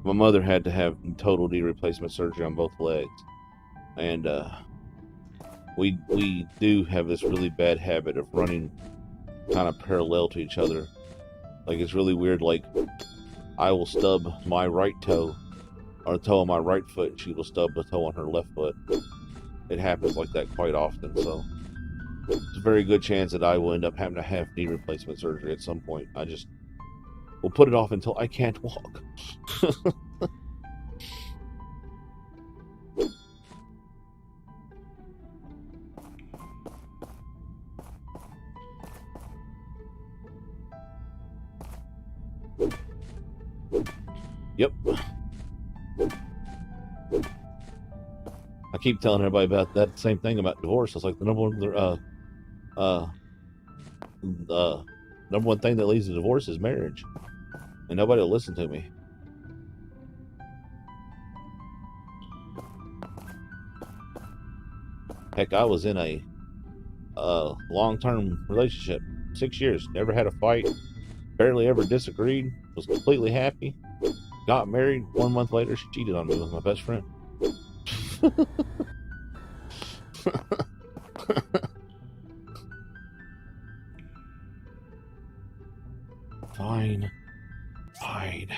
My mother had to have total knee replacement surgery on both legs, and we do have this really bad habit of running kind of parallel to each other. Like, it's really weird. Like, I will stub my right toe or toe on my right foot, and she will stub the toe on her left foot. It happens like that quite often, so it's a very good chance that I will end up having to have knee replacement surgery at some point. I just will put it off until I can't walk. Yep. I keep telling everybody about that same thing about divorce. It's like the number one thing that leads to divorce is marriage, and nobody will listen to me. Heck, I was in a long-term relationship, 6 years, never had a fight, barely ever disagreed, was completely happy. Got married. 1 month later, she cheated on me with my best friend. Fine. Fine.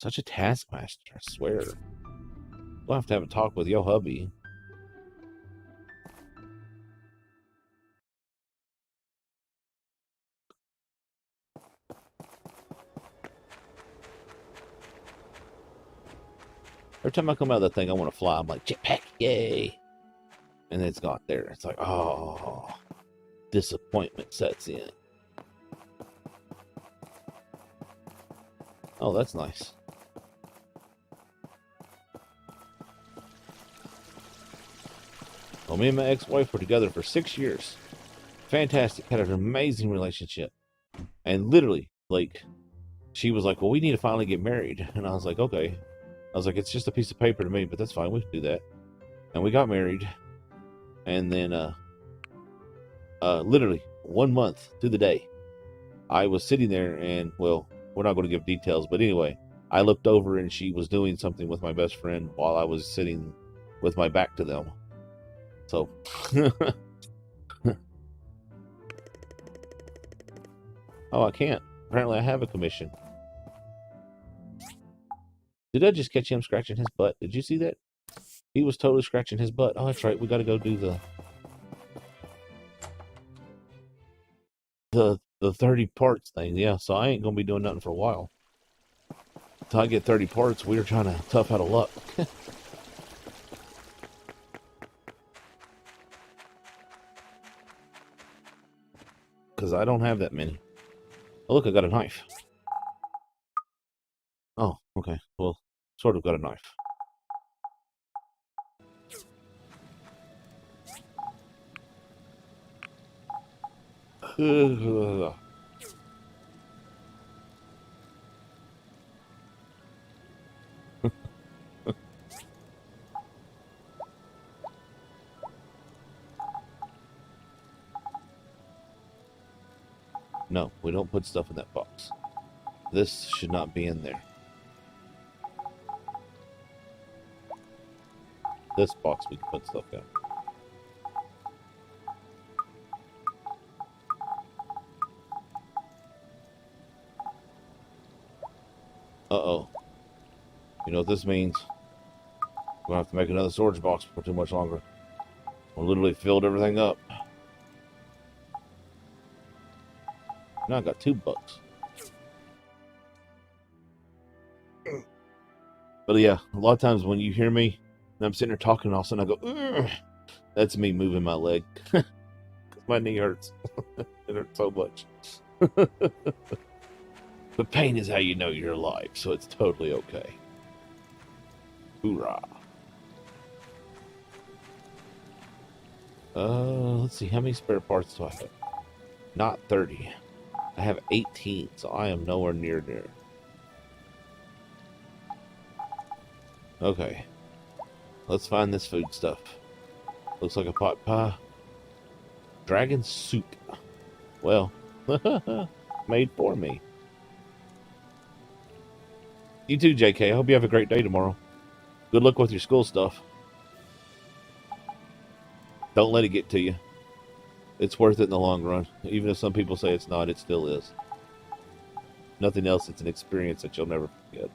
Such a taskmaster, I swear. We'll have to have a talk with yo hubby. Every time I come out of that thing, I want to fly. I'm like, jetpack, yay! And then it's not there. It's like, oh, disappointment sets in. Oh, that's nice. Well, me and my ex-wife were together for 6 years. Fantastic. Had an amazing relationship. And literally, like, she was like, well, we need to finally get married. And I was like, okay. I was like, it's just a piece of paper to me, but that's fine. We can do that. And we got married. And then, literally 1 month to the day, I was sitting there and, well, we're not going to give details, but anyway, I looked over and she was doing something with my best friend while I was sitting with my back to them. So, oh, I can't. Apparently, I have a commission. Did I just catch him scratching his butt? Did you see that? He was totally scratching his butt. Oh, that's right. We got to go do the 30 parts thing. Yeah, so I ain't gonna be doing nothing for a while. Until I get 30 parts, we're trying to tough out of luck. Because I don't have that many. Oh, look, I got a knife. Oh, okay. Well, sort of got a knife. No, we don't put stuff in that box. This should not be in there. This box we can put stuff in. Uh-oh. You know what this means? We're going to have to make another storage box for too much longer. We literally filled everything up. Now I got $2. But yeah, a lot of times when you hear me and I'm sitting there talking, all of a sudden I go, ugh, that's me moving my leg. Because my knee hurts. It hurts so much. But pain is how you know you're alive, so it's totally okay. Hoorah. Let's see, how many spare parts do I have? Not 30. I have 18, so I am nowhere near there. Okay. Let's find this food stuff. Looks like a pot pie. Dragon soup. Well, made for me. You too, JK. I hope you have a great day tomorrow. Good luck with your school stuff. Don't let it get to you. It's worth it in the long run. Even if some people say it's not, it still is. Nothing else, it's an experience that you'll never forget.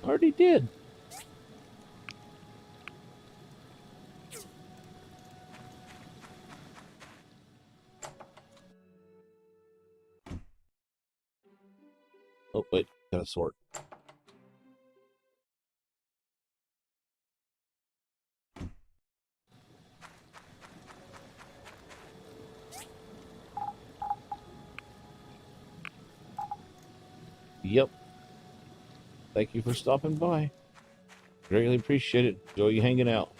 Already did. Oh, wait. Got a sword. Yep. Thank you for stopping by. Greatly appreciate it. Enjoy you hanging out.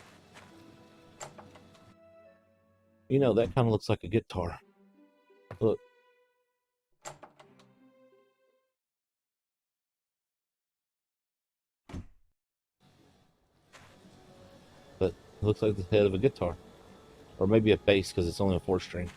You know, that kind of looks like a guitar. Look. But it looks like the head of a guitar. Or maybe a bass because it's only a 4-string.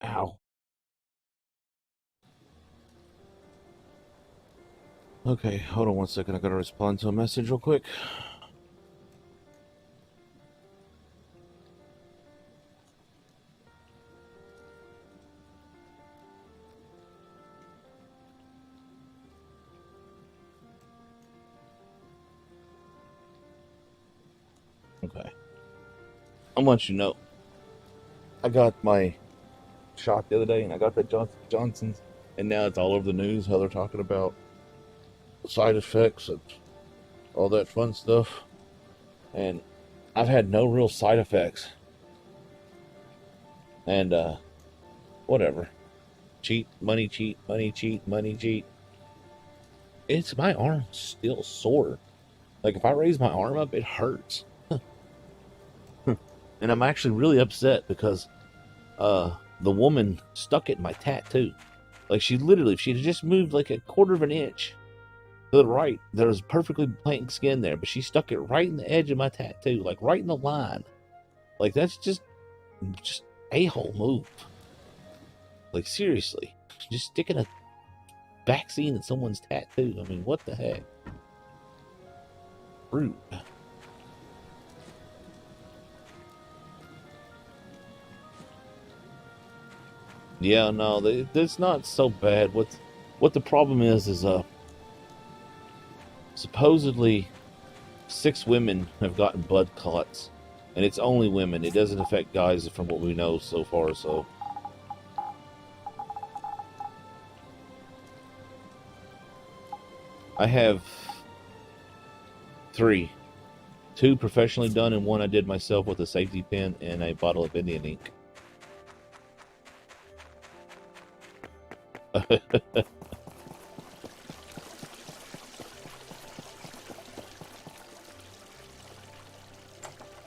Ow. Okay, hold on one second. I gotta respond to a message real quick. Okay. I want you to know, I got my shot the other day, and I got that Johnson's, and now it's all over the news how they're talking about side effects and all that fun stuff. And I've had no real side effects. And whatever. Cheat, money cheat, money cheat, money cheat. It's my arm still sore. Like if I raise my arm up, it hurts. And I'm actually really upset because the woman stuck it in my tattoo. Like she literally, if she had just moved like a quarter of an inch to the right, there was perfectly blank skin there, but she stuck it right in the edge of my tattoo, like right in the line. Like that's just a-hole move. Like seriously, just sticking a vaccine in someone's tattoo. I mean, what the heck? Rude. Yeah, no, it's not so bad. What the problem is supposedly 6 women have gotten blood clots, and it's only women. It doesn't affect guys from what we know so far. So I have 3, 2 professionally done, and 1 I did myself with a safety pin and a bottle of Indian ink.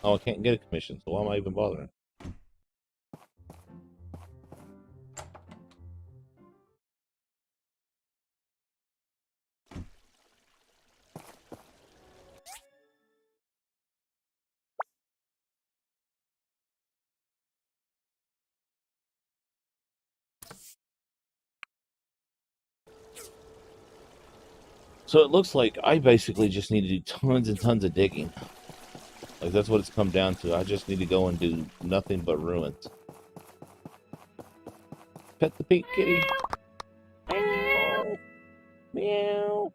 Oh, I can't get a commission, so why am I even bothering? So it looks like I basically just need to do tons and tons of digging. Like that's what it's come down to. I just need to go and do nothing but ruins. Pet the pink kitty. Meow. Meow.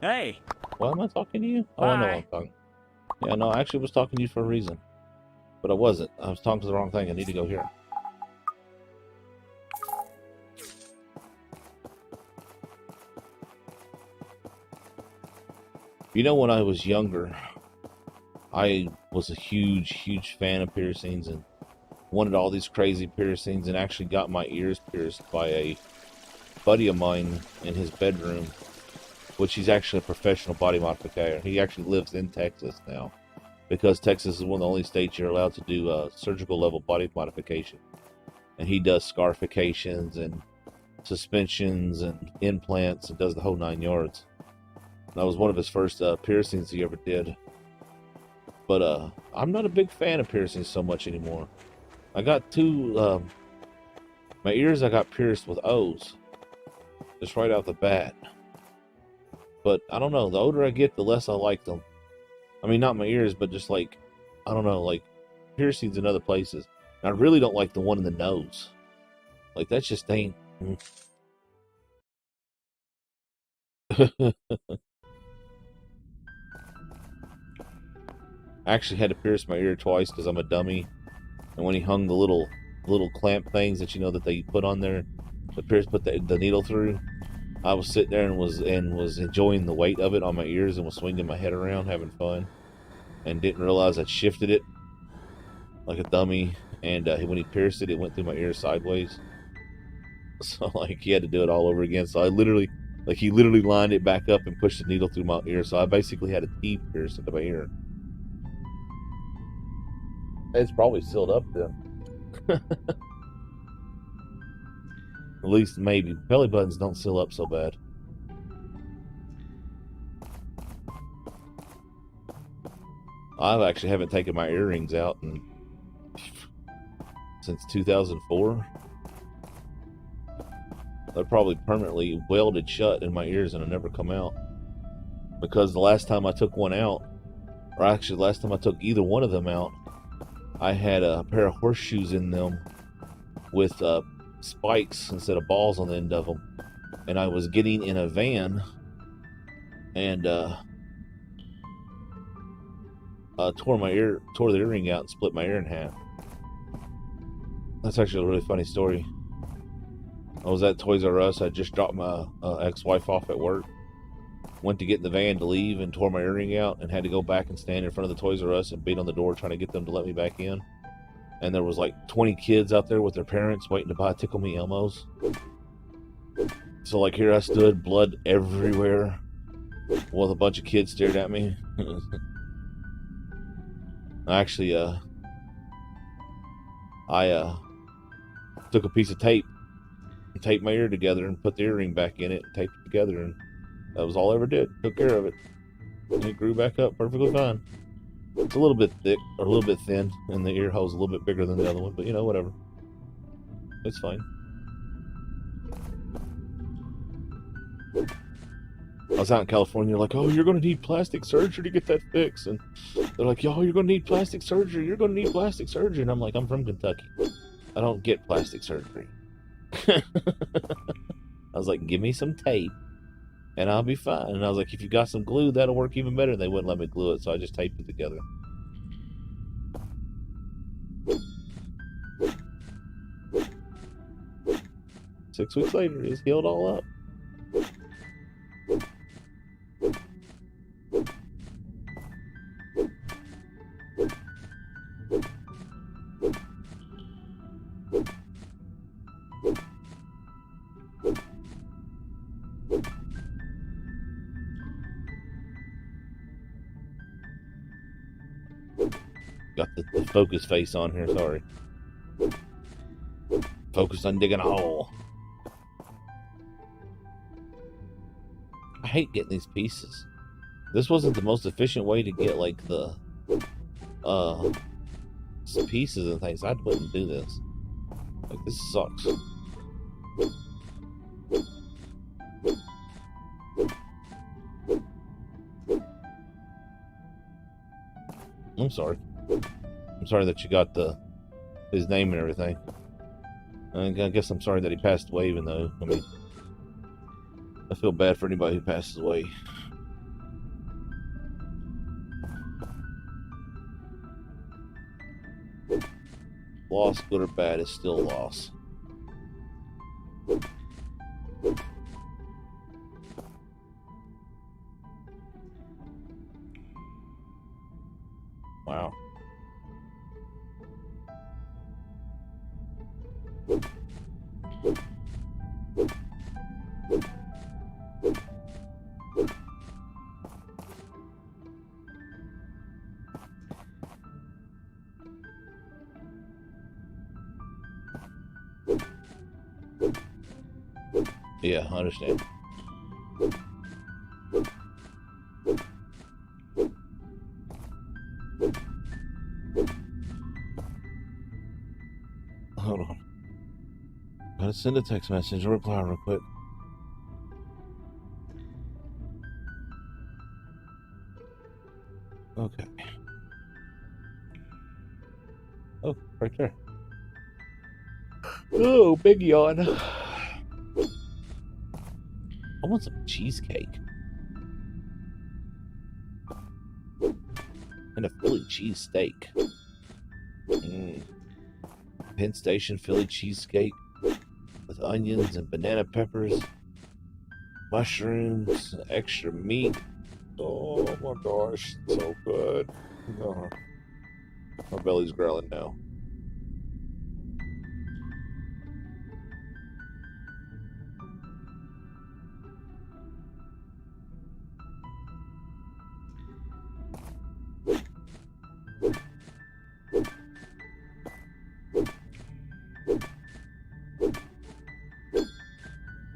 Hey. Why am I talking to you? Oh, I know why I'm talking. Yeah, no, I actually was talking to you for a reason. But I wasn't. I was talking to the wrong thing. I need to go here. You know, when I was younger, I was a huge fan of piercings and wanted all these crazy piercings, and actually got my ears pierced by a buddy of mine in his bedroom, which he's actually a professional body modifier. He actually lives in Texas now, because Texas is one of the only states you're allowed to do surgical level body modification. And he does scarifications and suspensions and implants and does the whole 9 yards. That was one of his first piercings he ever did. But I'm not a big fan of piercings so much anymore. I got 2, my ears I got pierced with O's, just right out the bat. But I don't know, the older I get, the less I like them. I mean, not my ears, but just like, I don't know, like piercings in other places. And I really don't like the one in the nose. Like, that just ain't. I actually had to pierce my ear twice because I'm a dummy. And when he hung the little clamp things that you know that they put on there to put the needle through, I was sitting there and was enjoying the weight of it on my ears and was swinging my head around, having fun, and didn't realize I'd shifted it like a dummy. And when he pierced it, it went through my ear sideways. So like he had to do it all over again. So he literally lined it back up and pushed the needle through my ear. So I basically had a T pierced into my ear. It's probably sealed up then. At least maybe. Belly buttons don't seal up so bad. I actually haven't taken my earrings out since 2004. They're probably permanently welded shut in my ears and have never come out. Because the last time I took one out, or actually the last time I took either one of them out, I had a pair of horseshoes in them with spikes instead of balls on the end of them. And I was getting in a van and tore the earring out and split my ear in half. That's actually a really funny story. I was at Toys R Us. I just dropped my ex-wife off at work. Went to get in the van to leave and tore my earring out and had to go back and stand in front of the Toys R Us and beat on the door trying to get them to let me back in. And there was like 20 kids out there with their parents waiting to buy Tickle Me Elmos. So like here I stood, blood everywhere, while a bunch of kids stared at me. Actually, I took a piece of tape and taped my ear together and put the earring back in it and taped it together, and that was all I ever did. Took care of it. And it grew back up perfectly fine. It's a little bit thick, or a little bit thin, and the ear hole's a little bit bigger than the other one, but you know, whatever. It's fine. I was out in California, like, oh, you're going to need plastic surgery to get that fixed. And they're like, yo, you're going to need plastic surgery. You're going to need plastic surgery. And I'm like, I'm from Kentucky. I don't get plastic surgery. I was like, give me some tape and I'll be fine. And I was like, if you got some glue, that'll work even better. And they wouldn't let me glue it, so I just taped it together. Six weeks later, it's healed all up. Got the focus face on here, sorry. Focus on digging a hole. I hate getting these pieces. This wasn't the most efficient way to get like the some pieces and things. I wouldn't do this. Like, this sucks. I'm sorry. I'm sorry that you got his name and everything. I guess I'm sorry that he passed away, even though, I mean, I feel bad for anybody who passes away. Loss, good or bad, is still a loss. Wow. Yeah, I understand. Hold on. Gotta send a text message or reply real quick. Okay. Oh, right there. Oh, big yawn. I want some cheesecake. And a Philly cheesesteak. Penn Station Philly cheesesteak with onions and banana peppers, mushrooms, extra meat. Oh my gosh, so good. Oh, my belly's growling now.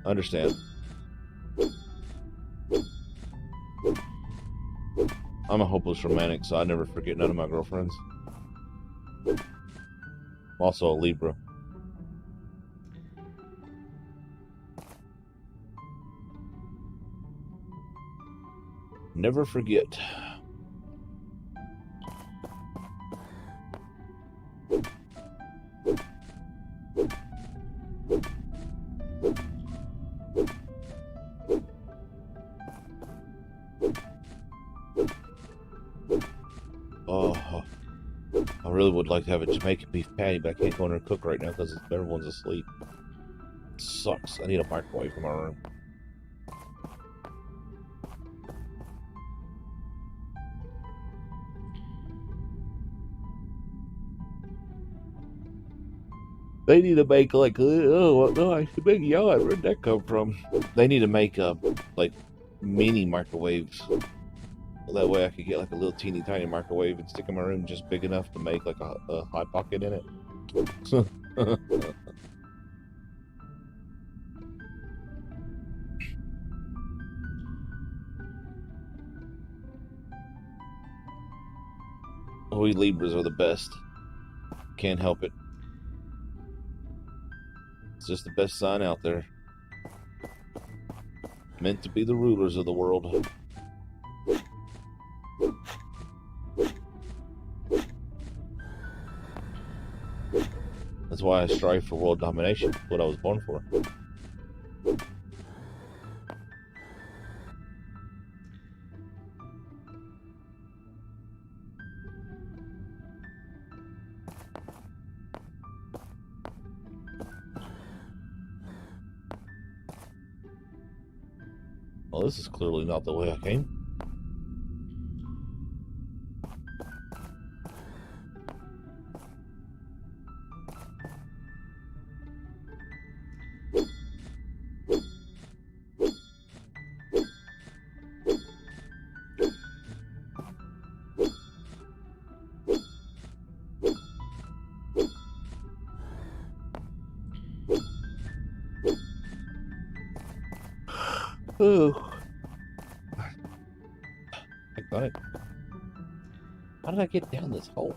Understand. I'm a hopeless romantic, so I never forget none of my girlfriends. I'm also a Libra. Never forget. Oh, I really would like to have a Jamaican beef patty, but I can't go in there and cook right now because everyone's asleep. It sucks. I need a microwave for my room. They need to make like, oh no, big yawn. Where'd that come from? They need to make like mini microwaves. That way I could get like a little teeny tiny microwave and stick in my room just big enough to make like a hot pocket in it. We Libras are the best. Can't help it. It's just the best sign out there. Meant to be the rulers of the world. That's why I strive for world domination. That's what I was born for. Well, this is clearly not the way I came. Oh. I got it. How did I get down this hole?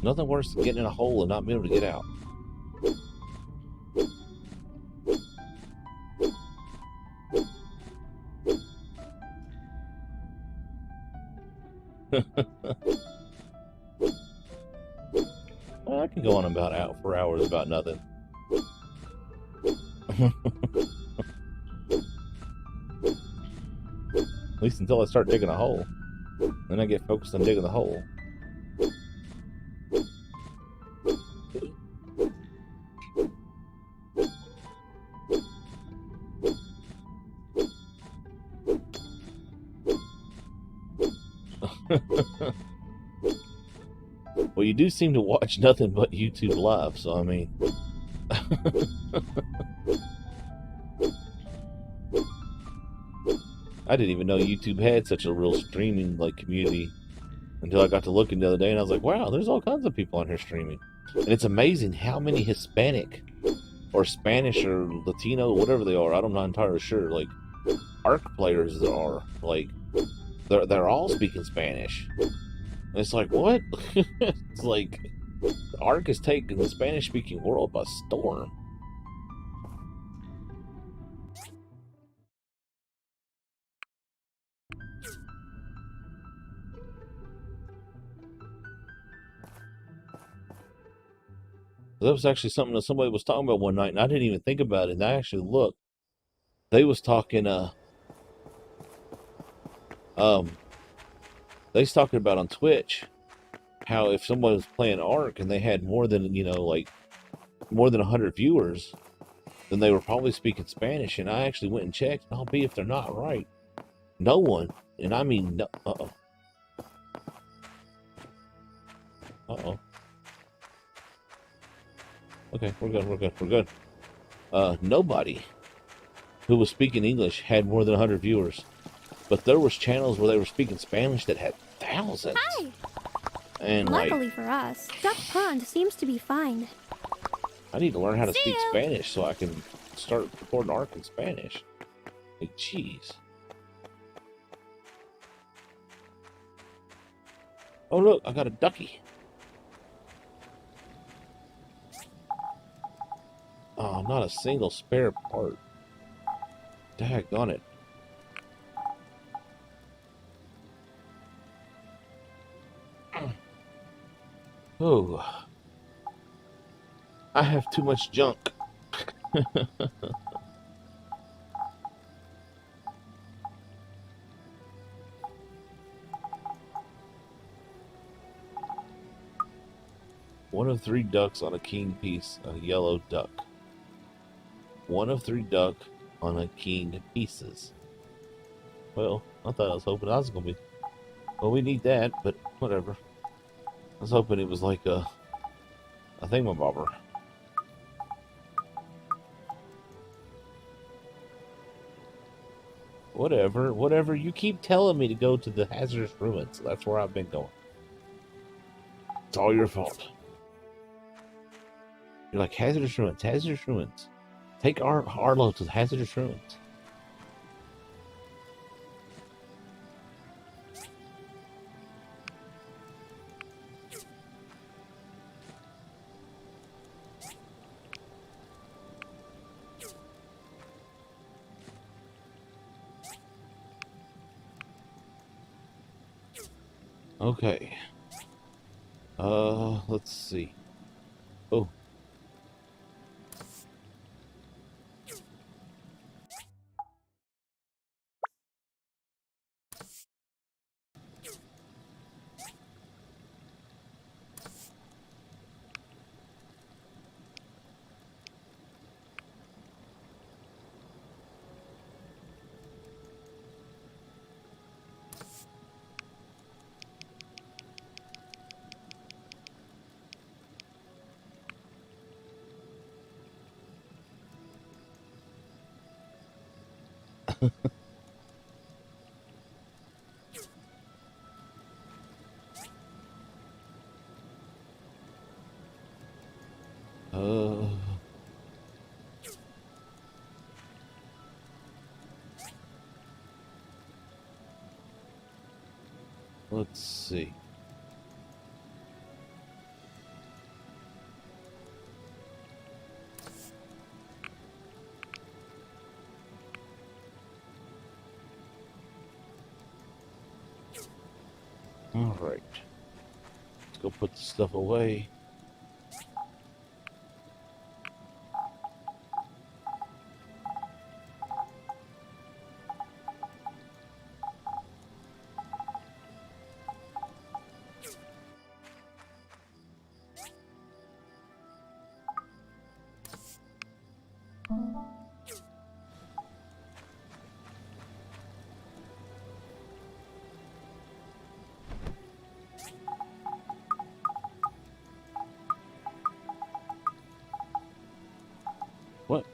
Nothing worse than getting in a hole and not being able to get out. I can go on about out for hours about nothing. At least until I start digging a hole. Then I get focused on digging the hole. Well, you do seem to watch nothing but YouTube Live, so I mean... I didn't even know YouTube had such a real streaming like community until I got to looking the other day, and I was like, wow, there's all kinds of people on here streaming. And it's amazing how many Hispanic or Spanish or Latino, whatever they are, I'm not entirely sure, like, ARC players there are. Like, they're all speaking Spanish. And it's like, what? It's like, ARC is taking the Spanish-speaking world by storm. That was actually something that somebody was talking about one night, and I didn't even think about it. And I actually looked. They was talking. Um, they was talking about on Twitch how if someone was playing Ark and they had more than like more than 100 viewers, then they were probably speaking Spanish. And I actually went and checked. And I'll be if they're not right. No one, and I mean, no, uh oh. Okay, we're good. We're good. We're good. Nobody who was speaking English had more than 100 viewers, but there was channels where they were speaking Spanish that had thousands. Hi! And Luckily like, for us, Duck Pond seems to be fine. I need to learn how to See speak you. Spanish so I can start recording Ark in Spanish. Like, jeez. Oh look, I got a ducky. Oh, not a single spare part. Daggone it. Oh, I have too much junk. One of 3 ducks on a king piece, a yellow duck. One of 3 duck on a king pieces. Well, I thought I was hoping I was gonna be. Well, we need that, but whatever. I was hoping it was like a thingamabobber. Whatever. You keep telling me to go to the hazardous ruins. That's where I've been going. It's all your fault. You're like, hazardous ruins, hazardous ruins. Take Arlo to the hazardous ruins. Okay. Let's see. Oh. Uh, let's see. All right. Let's go put the stuff away.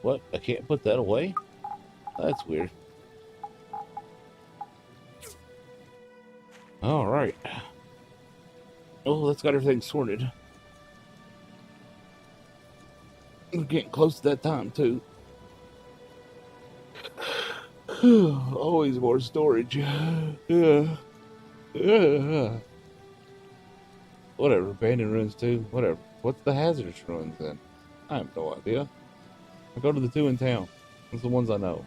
What? I can't put that away? That's weird. All right. Oh, that's got everything sorted. We're getting close to that time, too. Always more storage. Yeah. Whatever. Abandoned ruins, too. Whatever. What's the hazardous ruins, then? I have no idea. I go to the 2 in town. That's the ones I know.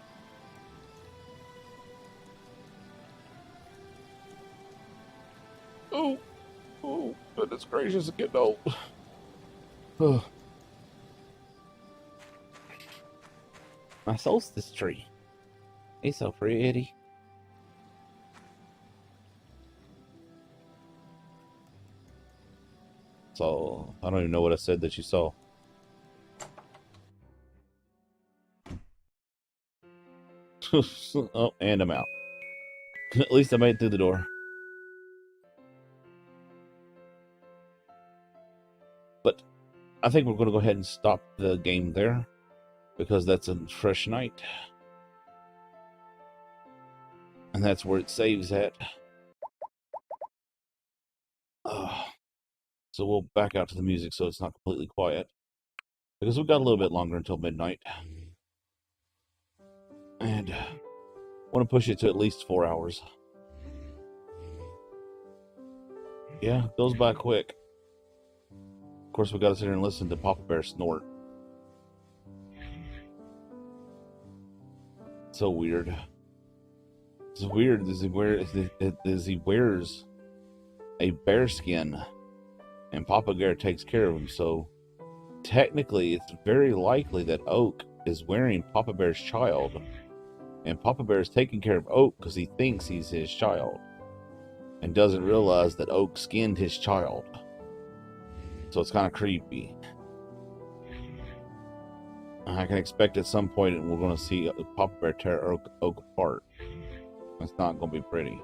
Oh, goodness gracious, it's getting old. My solstice tree. He's so pretty. So, I don't even know what I said that you saw. Oh, and I'm out. At least I made it through the door. But I think we're going to go ahead and stop the game there, because that's a fresh night. And that's where it saves at. So we'll back out to the music so it's not completely quiet, because we've got a little bit longer until midnight. And I want to push it to at least 4 hours. Yeah, it goes by quick. Of course, we got to sit here and listen to Papa Bear snort. So weird. It's weird as he wears a bear skin, and Papa Bear takes care of him. So technically, it's very likely that Oak is wearing Papa Bear's child, and Papa Bear is taking care of Oak because he thinks he's his child, and doesn't realize that Oak skinned his child. So it's kind of creepy. I can expect at some point we're going to see Papa Bear tear Oak apart. It's not going to be pretty.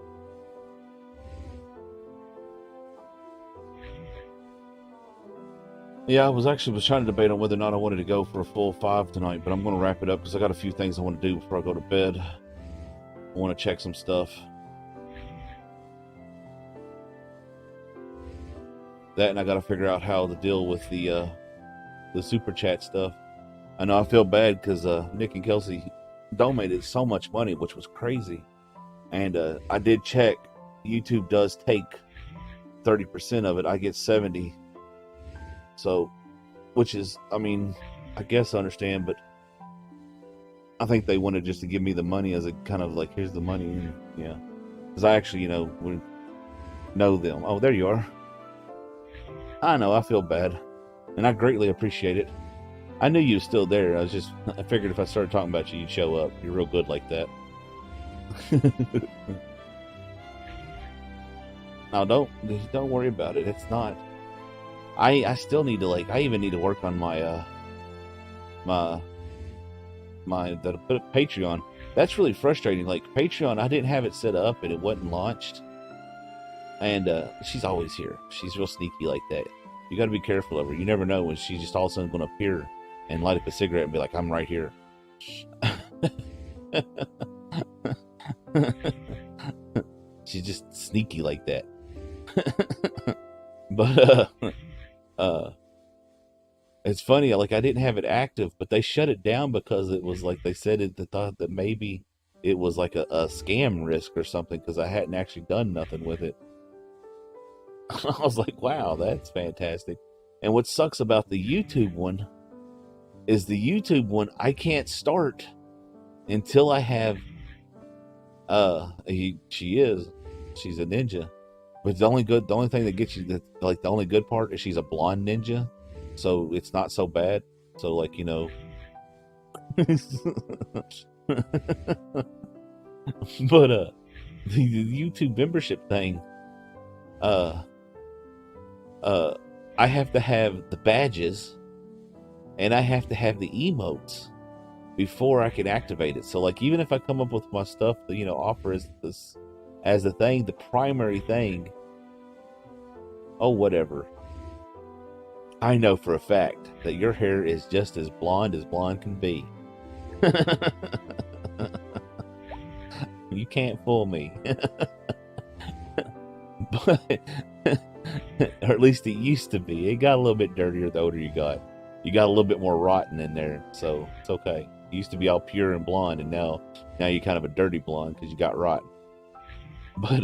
Yeah, I was trying to debate on whether or not I wanted to go for a full 5 tonight, but I'm going to wrap it up because I got a few things I want to do before I go to bed. I want to check some stuff. That, and I got to figure out how to deal with the super chat stuff. I know I feel bad because Nick and Kelsey donated so much money, which was crazy. And I did check. YouTube does take 30% of it. I get 70%. So, which is, I mean, I guess I understand, but I think they wanted just to give me the money as a kind of like, here's the money. And, yeah. Because I actually, know them. Oh, there you are. I know, I feel bad. And I greatly appreciate it. I knew you were still there. I figured if I started talking about you, you'd show up. You're real good like that. No, don't worry about it. It's not. I still need to I even need to work on my Patreon. That's really frustrating. Like Patreon, I didn't have it set up and it wasn't launched. And she's always here. She's real sneaky like that. You got to be careful of her. You never know when she's just all of a sudden going to appear and light up a cigarette and be like, "I'm right here." She's just sneaky like that. But it's funny. Like I didn't have it active, but they shut it down because it was like they said they thought that maybe it was like a scam risk or something because I hadn't actually done nothing with it. I was like, wow, that's fantastic. And what sucks about the YouTube one is I can't start until I have she's a ninja. But the only thing that gets you the only good part is she's a blonde ninja. So it's not so bad. So but the YouTube membership thing, I have to have the badges and I have to have the emotes before I can activate it. So even if I come up with my stuff that offer as the thing, the primary thing, oh whatever. I know for a fact that your hair is just as blonde can be. You can't fool me. But or at least it used to be. It got a little bit dirtier the older you got. You got a little bit more rotten in there, so it's okay. You used to be all pure and blonde, and now you're kind of a dirty blonde because you got rotten. But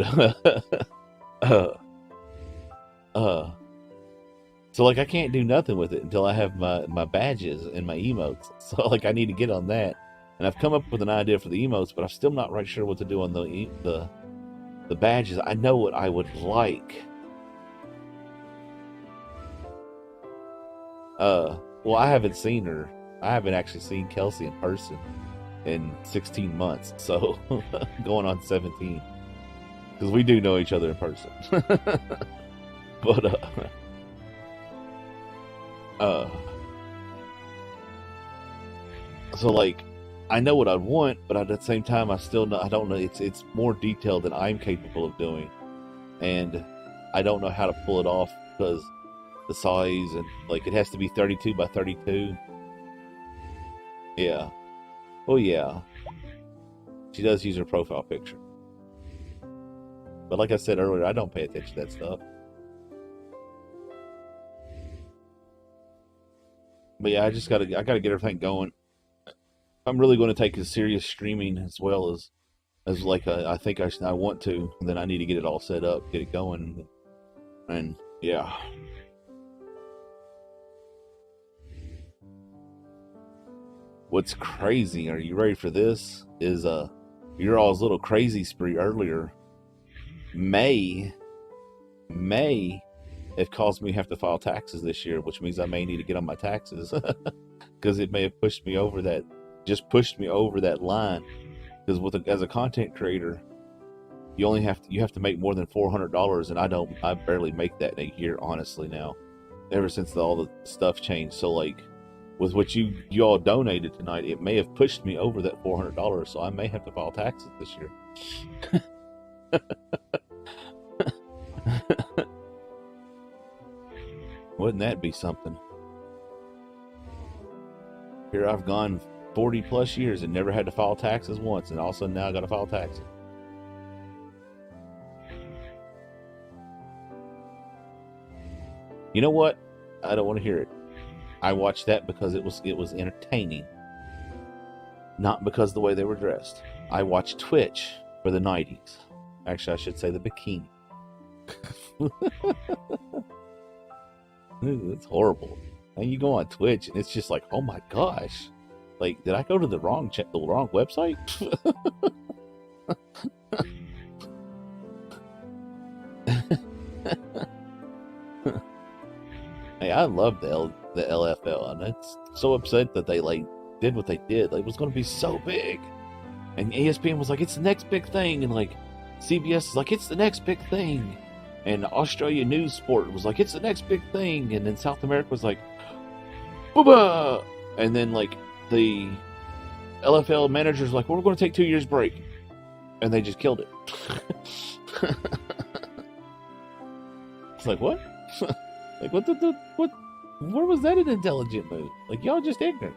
so I can't do nothing with it until I have my badges and my emotes. So I need to get on that, and I've come up with an idea for the emotes, but I'm still not right sure what to do on the badges. I know what I would like. Well, I haven't seen her. I haven't actually seen Kelsey in person. in 16 months. So going on 17. Because we do know each other in person. But so like I know what I want, but at the same time I don't know, it's more detailed than I'm capable of doing. And I don't know how to pull it off because the size and like it has to be 32 by 32. Yeah. Oh yeah. She does use her profile picture. But like I said earlier, I don't pay attention to that stuff. But yeah, I gotta get everything going. I'm really going to take a serious streaming as well as like I think I want to. And then I need to get it all set up, get it going, and yeah. What's crazy? Are you ready for this? Is your all's little crazy spree earlier. May have caused me to have to file taxes this year, which means I may need to get on my taxes because it may have pushed me over that line. Because as a content creator, you have to make more than $400, and I barely make that in a year, honestly. Now, ever since all the stuff changed, so like with what you all donated tonight, it may have pushed me over that $400, so I may have to file taxes this year. Wouldn't that be something? Here I've gone 40 plus years and never had to file taxes once, and all of a sudden now I gotta file taxes. You know what? I don't want to hear it. I watched that because it was entertaining, not because of the way they were dressed. I watched Twitch for the 90s. Actually, I should say the bikini. It's horrible. And you go on Twitch and it's just like, oh my gosh, like did I go to the wrong website? Hey, I love the LFL, and it's so upset that they like did what they did. Like, it was going to be so big, and ESPN was like, it's the next big thing, and like CBS is like, it's the next big thing, and Australia News Sport was like, it's the next big thing, and then South America was like, booba, and then like the LFL managers like, well, we're going to take 2 years break, and they just killed it. It's like, what? Like, what? Where was that an intelligent move? Like, y'all just ignorant.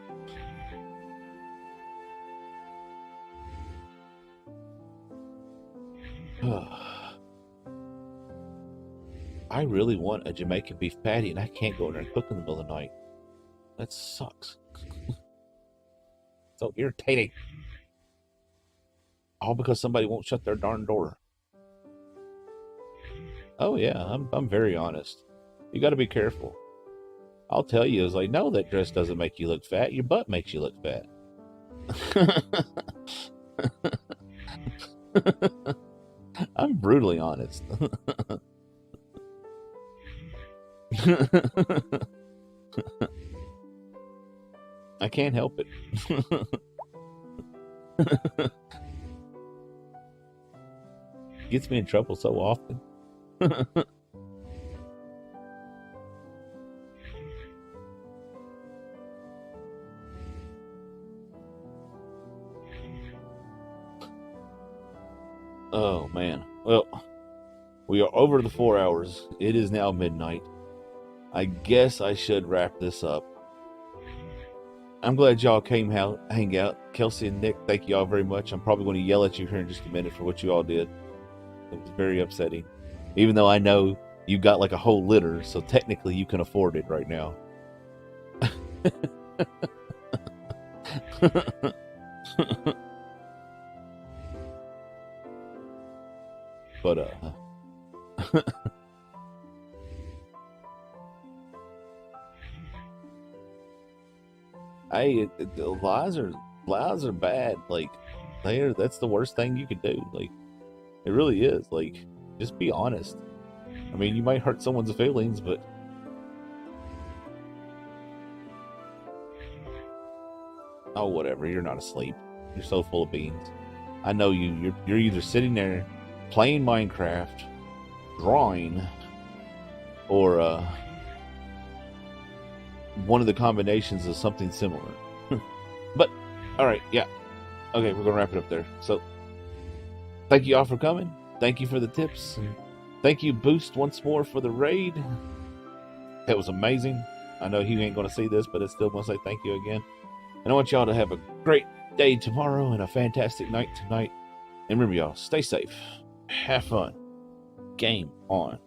I really want a Jamaican beef patty, and I can't go in there and cook in the middle of the night. That sucks. So irritating. All because somebody won't shut their darn door. Oh yeah, I'm very honest. You got to be careful. I'll tell you, it's like, no, that dress doesn't make you look fat. Your butt makes you look fat. I'm brutally honest. I can't help it. Gets me in trouble so often. Oh man. Well, we are over the 4 hours. It is now midnight. I guess I should wrap this up. I'm glad y'all came hang out. Kelsey and Nick, thank you all very much. I'm probably going to yell at you here in just a minute for what you all did. It was very upsetting. Even though I know you got like a whole litter, so technically you can afford it right now. But hey, lies are bad. Like, that's the worst thing you could do. Like, it really is. Like, just be honest. I mean, you might hurt someone's feelings, but oh, whatever. You're not asleep. You're so full of beans. I know you. You're either sitting there playing Minecraft, drawing, or one of the combinations of something similar. But all right, yeah. Okay, we're gonna wrap it up there. So thank you all for coming. Thank you for the tips. Thank you, Boost, once more for the raid. That was amazing. I know he ain't gonna see this, but I still want to say thank you again. And I want y'all to have a great day tomorrow and a fantastic night tonight. And remember, y'all, stay safe, have fun, game on.